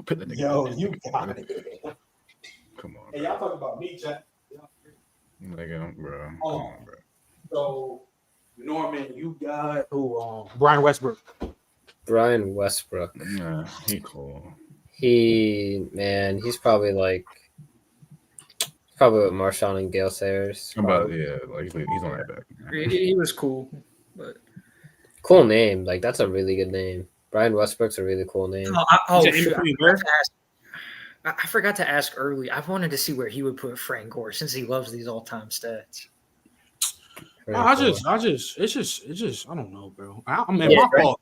Put that nigga. Yo, you got it. Come on. Hey, y'all talking about me, chat. Nigga, bro. Come on, bro. So, Norman, you got who? Brian Westbrook. Brian Westbrook. Yeah, he cool. He's probably like with Marshawn and Gale Sayers. He's on that back. He was cool, but cool name. Like that's a really good name. Brian Westbrook's a really cool name. Shoot, I forgot to ask early. I wanted to see where he would put Frank Gore since he loves these all-time stats. It's just, I don't know, bro. My fault.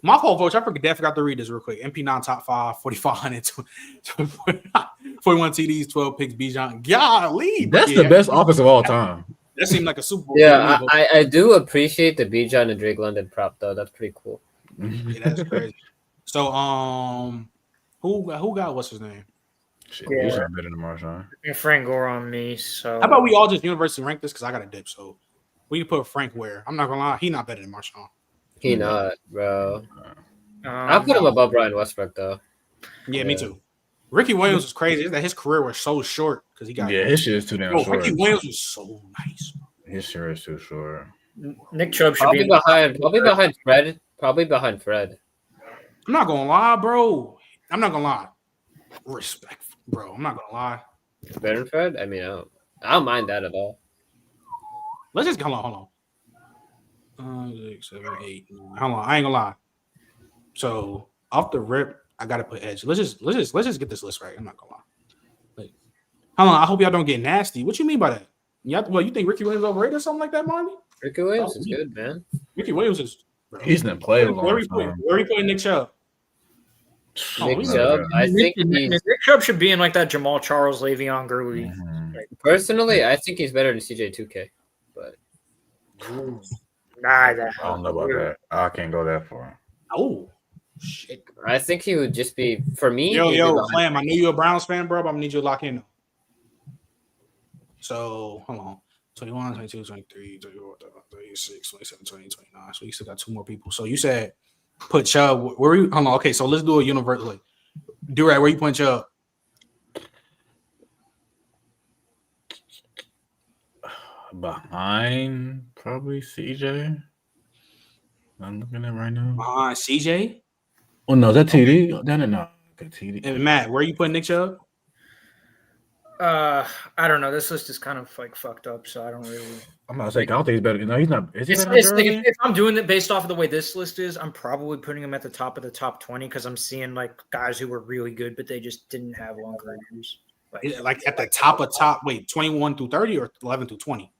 My fault, folks. I forgot to read this real quick. MP9 top 5, 4,500, 41 TDs, 12 picks, Bijan. Golly. That's the best offense of all time. That seemed like a Super Bowl. Yeah, I do appreciate the Bijan and Drake London prop, though. That's pretty cool. Yeah, that's crazy. So, who got what's his name? Shit, yeah. He's not better than Marshawn. Frank Gore on me. So how about we all just universally rank this because I got a dip. So we can put Frank where I'm not gonna lie, he not better than Marshawn. He not, bro. I'll put him above Brian Westbrook though. Yeah, me too. Ricky Williams was crazy. That his career was so short because he got his shit is too damn short. Ricky Williams was so nice. His shit is too short. Nick Chubb should probably be behind Fred. Probably behind Fred. I'm not gonna lie, bro. I'm not gonna lie. Respect, bro. I'm not gonna lie. Better than Fred? I mean, I don't mind that at all. Let's just hold on. 6, 7, 8, 9. Hold on. I ain't gonna lie. So off the rip, I gotta put Edge. Let's just get this list right. I'm not gonna lie. Hold on. I hope y'all don't get nasty. What you mean by that? You think Ricky Williams overrated or something like that, Marley? Ricky Williams is good, man. Ricky Williams is. Bro. He's not playing. Where we putting Nick Chubb? Nick Chubb, I think Nick Chubb should be in like that Jamal Charles, Le'Veon Gurley. Personally, I think he's better than CJ2K, but I don't know about that. I can't go that far. Oh shit! I think he would just be for me. Yo, Clam. I know you're a Browns fan, bro, but I'm gonna need you to lock in. So hold on. 21, 22, 23, 24, 26, 27, 28, 29. So you still got 2 more people. So you said put Chubb. Where you? Hold on. Okay, so let's do a universal. Do-rag, where you putting Chubb? Behind probably CJ. I'm looking at right now. Behind CJ? Oh no, is that TD? No. Okay, TD. And Matt, where you putting Nick Chubb? I don't know. This list is kind of like fucked up, so I don't really. I'm not saying I don't think he's better. No, he's not. Is he better if I'm doing it based off of the way this list is, I'm probably putting him at the top of the top 20 because I'm seeing like guys who were really good, but they just didn't have long careers. Like at the top of top. Wait, 21 through 30 or 11 through 20?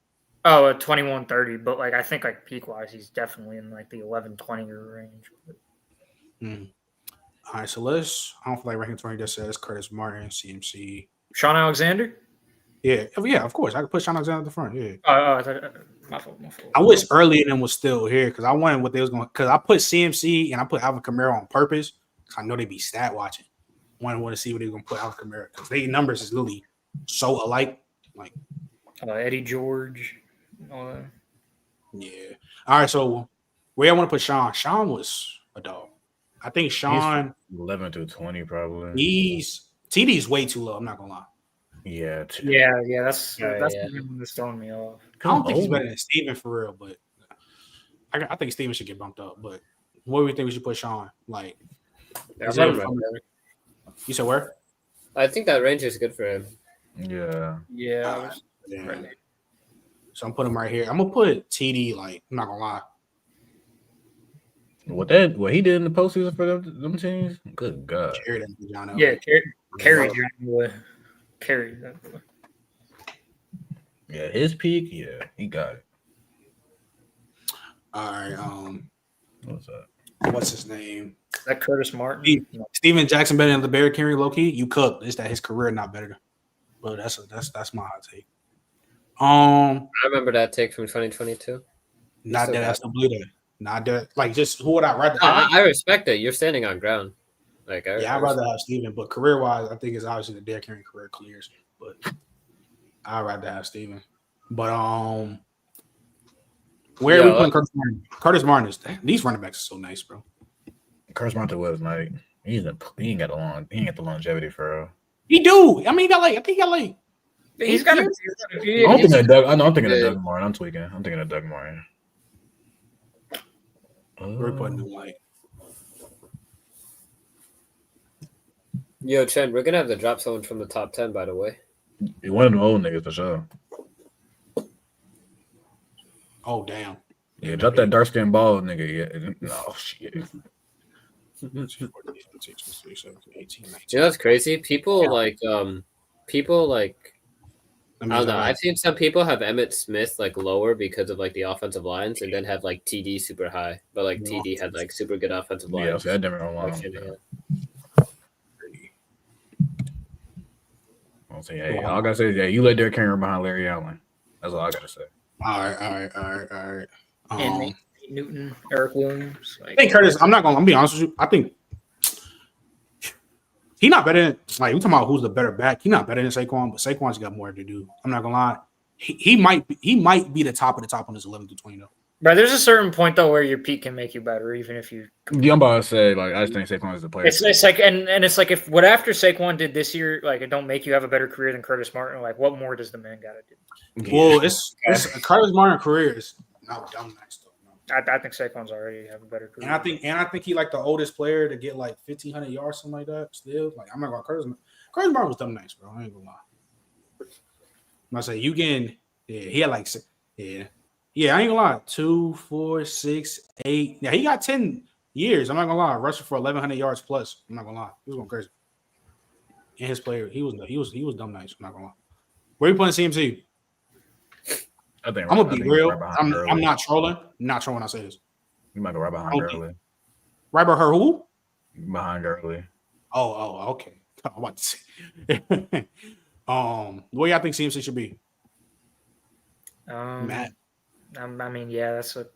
Oh, 21-30, but like I think like peak wise, he's definitely in like the 11-20 range. All right, so I don't feel like ranking 20 just says Curtis Martin, CMC. Sean Alexander? Yeah, of course. I could put Sean Alexander at the front. Yeah. My fault. I wish early in them was still here because I wanted what they was going. Because I put CMC and I put Alvin Kamara on purpose. I know they be stat watching. Want to see what they're gonna put Alvin Kamara because their numbers is literally so alike. Like Eddie George. Yeah. All right. So where I want to put Sean? Sean was a dog. I think Sean 11 through 20 probably. TD's way too low. I'm not gonna lie. Yeah. That's throwing me off. I don't think he's better than Steven for real, but I think Steven should get bumped up. But what do we think we should put Sean? Like, you said where? I think that range is good for him. Yeah. So I'm putting him right here. I'm gonna put TD. Like, I'm not gonna lie. What he did in the postseason for them teams? Good God. Yeah, carry John Boy. Carry that boy. Yeah, his peak, yeah, he got it. All right. What's up? What's his name? Is that Curtis Martin? Steven Jackson better than the Barry Carey, low key. You cooked. It's that his career not better. But that's my hot take. I remember that take from 2022. Not that I still believe that. Not that. Like, just who would I rather? I respect it. You're standing on ground. Like, I'd rather have Steven, but career wise, I think it's obviously the Derrick Henry career clears. But I'd rather have Steven. But where are we putting Curtis Martin? Curtis Martin is these running backs are so nice, bro. Curtis Martin was like he ain't got the longevity for real. He do. I mean, I think he got like. He's got a few. I'm thinking of Doug. I'm thinking of Doug Martin. I'm tweaking. I'm thinking of Doug Martin. We're putting him like. Yo, Chen, we're gonna have to drop someone from the top 10, by the way. One of them old niggas for sure. Oh damn. Yeah, drop that dark skinned bald nigga. Yeah. No shit. You know what's crazy? People like I don't know. I've seen some people have Emmitt Smith like lower because of like the offensive lines, and then have like TD super high, but like TD had like super good offensive lines. Yeah, so that never wrong. I'll say, hey, all I gotta say is, yeah, you let Derrick Henry behind Larry Allen. That's all I gotta say. All right. And Nate Newton, Eric Williams. I think Curtis. I'm gonna be honest with you. I think he's not better than we talking about who's the better back. He's not better than Saquon, but Saquon's got more to do. I'm not gonna lie. He might be the top of the top on this 11 to 20 though. But there's a certain point though where your peak can make you better, even if you. Yeah, I'm about to say I just think Saquon is the player. It's like and it's like if what after Saquon did this year, like it don't make you have a better career than Curtis Martin. Like what more does the man got to do? Well, it's Curtis Martin career is not dumb nice though. I think Saquon's already have a better career. And I think he like the oldest player to get like 1,500 yards, something like that. Still, like I'm not gonna Curtis Martin was dumb nice, bro. I ain't gonna lie. I'm gonna say you getting he had like I ain't gonna lie 2, 4, 6, 8. Yeah, he got 10 years. I'm not gonna lie, rushing for 1,100 yards plus. I'm not gonna lie, he was going crazy. And his player, he was dumb nice. I'm not gonna lie. Where you putting CMC? I'm gonna be real. I'm not trolling. I'm not trolling when I say this. You might go right behind Gurley. Right behind her who? Behind Gurley. Oh, okay. I'm about to say. Where y'all think CMC should be? Matt. I mean, yeah, that's what.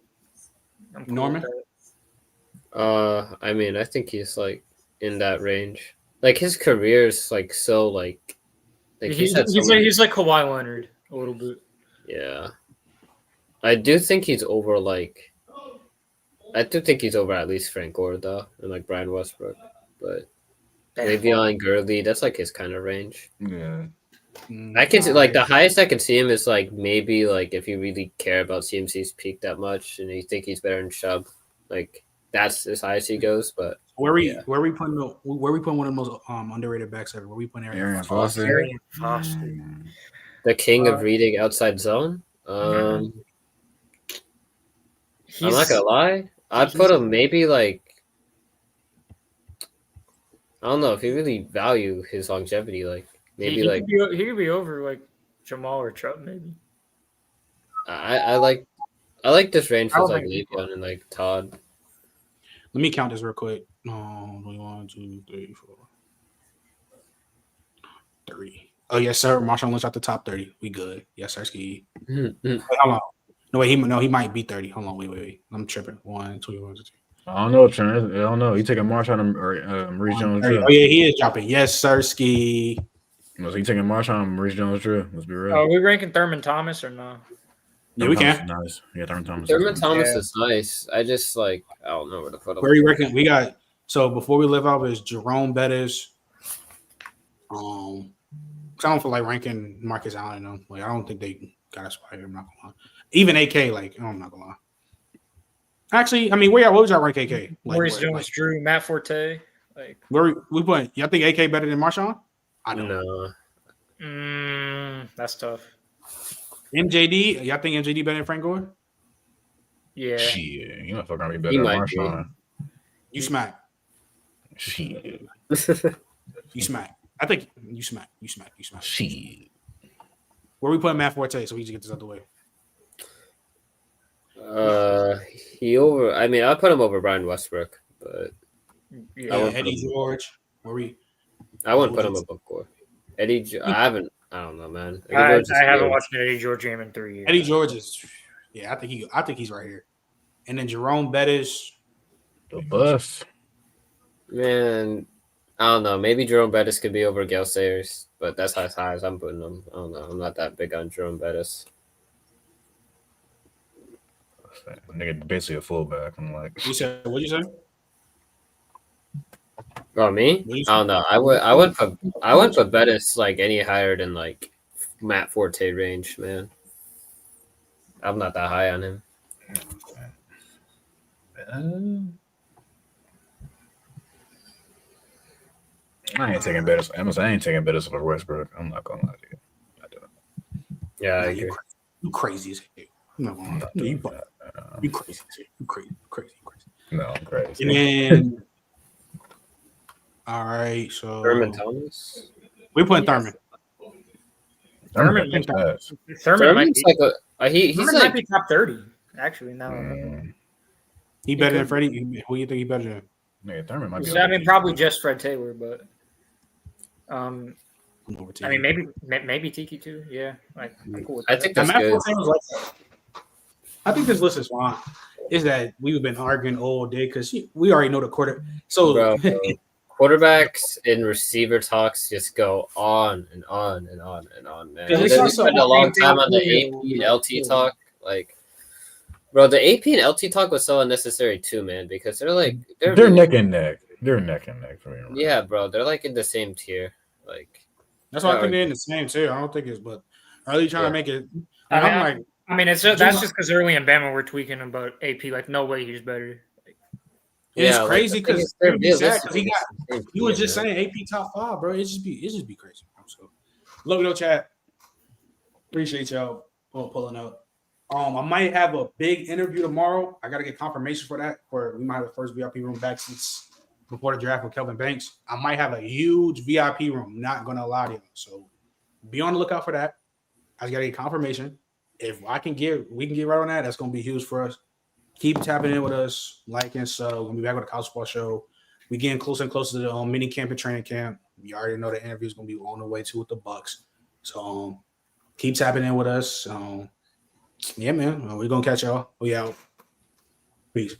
I'm cool Norman. I mean, I think he's like in that range. Like his career is like so like he's like Kawhi Leonard a little bit. Yeah, I do think he's over at least Frank Gore though, and like Brian Westbrook, but Le'Veon Gurley, that's like his kind of range. Yeah. I can see like the highest I can see him is like maybe like if you really care about CMC's peak that much and you think he's better than Chubb, like that's as high as he goes. But where we putting one of the most underrated backs ever? Where we putting Arian Foster? The king of reading outside zone. I'm not gonna lie. I'd put him maybe like I don't know if you really value his longevity, like maybe he could be over like Jamal or Chubb maybe. I like this range for like Le'Veon and like Todd. Let me count this real quick. 1, 2, 3, 4, 3. Oh yes, sir. Marshawn Lynch out the top 30. We good. Yes, sir. Ski. Hold on. No, he might be 30. Hold on. Wait. I'm tripping. 1, 2, 1, 2, 3. I don't know, Trent. I don't know. You taking Marshawn or Maurice Jones? Oh yeah, he is dropping. Yes, sir. Ski. So you taking Marshawn and Maurice Jones? True. Let's be real. Are we ranking Thurman Thomas or no? Yeah, we can. Nice. Yeah, Thurman Thomas. Is nice. I just like I don't know where to put him. Where you reckon we got? So before we live out is Jerome Bettis. I don't feel like ranking Marcus Allen. Though. Like I don't think they got a spot here. I'm not gonna lie. Even AK, like I'm not gonna lie. Actually, I mean, what would y'all rank AK? Like, Maurice Jones, Drew, Matt Forte. Like where we put? Y'all think AK better than Marshawn? I don't know. That's tough. MJD, y'all think MJD better than Frank Gore? Yeah. Shit, you might fucking be better than Marshawn. You smack. Shit. You smack. I think you smack. You smack. You smack. Shit. Where we putting Matt Forte so we can get this out the way? I mean, I'll put him over Brian Westbrook, but Eddie George. Where we? I wouldn't put him above Gore. I don't know, man. I haven't watched an Eddie George game in 3 years. Eddie George is, I think he's right here. And then Jerome Bettis, the bus. Man, I don't know. Maybe Jerome Bettis could be over Gale Sayers, but that's as high as I'm putting him. I don't know. I'm not that big on Jerome Bettis. Nigga, basically a fullback. I'm like, what'd you say? Oh, me? I don't know. I wouldn't put Bettis like any higher than like Matt Forte range, man. I'm not that high on him. I ain't taking Bettis. I ain't taking Bettis over Westbrook. I'm not gonna lie to you. I do. Yeah, I agree. You crazy as hell. I'm not gonna lie. You crazy as hell. You crazy. No, I'm crazy. And then, all right, so Thurman Thomas. We putting Thurman. Thurman's like he's might be top 30 actually now. He better than Freddie. Who do you think he better than? Yeah, Thurman might be. I mean, probably just Fred Taylor, but I mean, maybe Tiki too. Yeah, like I'm cool with that. I think that's good. I think this list is fine. Is that we've been arguing all day because we already know the quarter. So bro, quarterbacks and receiver talks just go on and on and on and on, man. We spend a long time on the AP and LT talk. Like, bro, the AP and LT talk was so unnecessary too, man, because they're neck and neck. They're neck and neck for me. Right? Yeah, bro, they're like in the same tier. Like, that's why I think they're in the same tier. I don't think it's, but are they trying to make it? I mean, that's just because early in Bama we're tweaking about AP. Like, no way he's better. It's crazy because he was just saying AP top 5, bro. It just be crazy. So, love it, though, chat. Appreciate y'all pulling up. I might have a big interview tomorrow. I gotta get confirmation for that. We might have the first VIP room back since before the draft with Kelvin Banks. I might have a huge VIP room. Not gonna lie to you. So be on the lookout for that. I just gotta get confirmation. If we can get right on that, that's gonna be huge for us. Keep tapping in with us, like and sub. We'll be back with the College Football Show. We getting closer and closer to the mini camp and training camp. You already know the interview is gonna be on the way too with the Bucks. So keep tapping in with us. Yeah, man. We're gonna catch y'all. We out. Peace.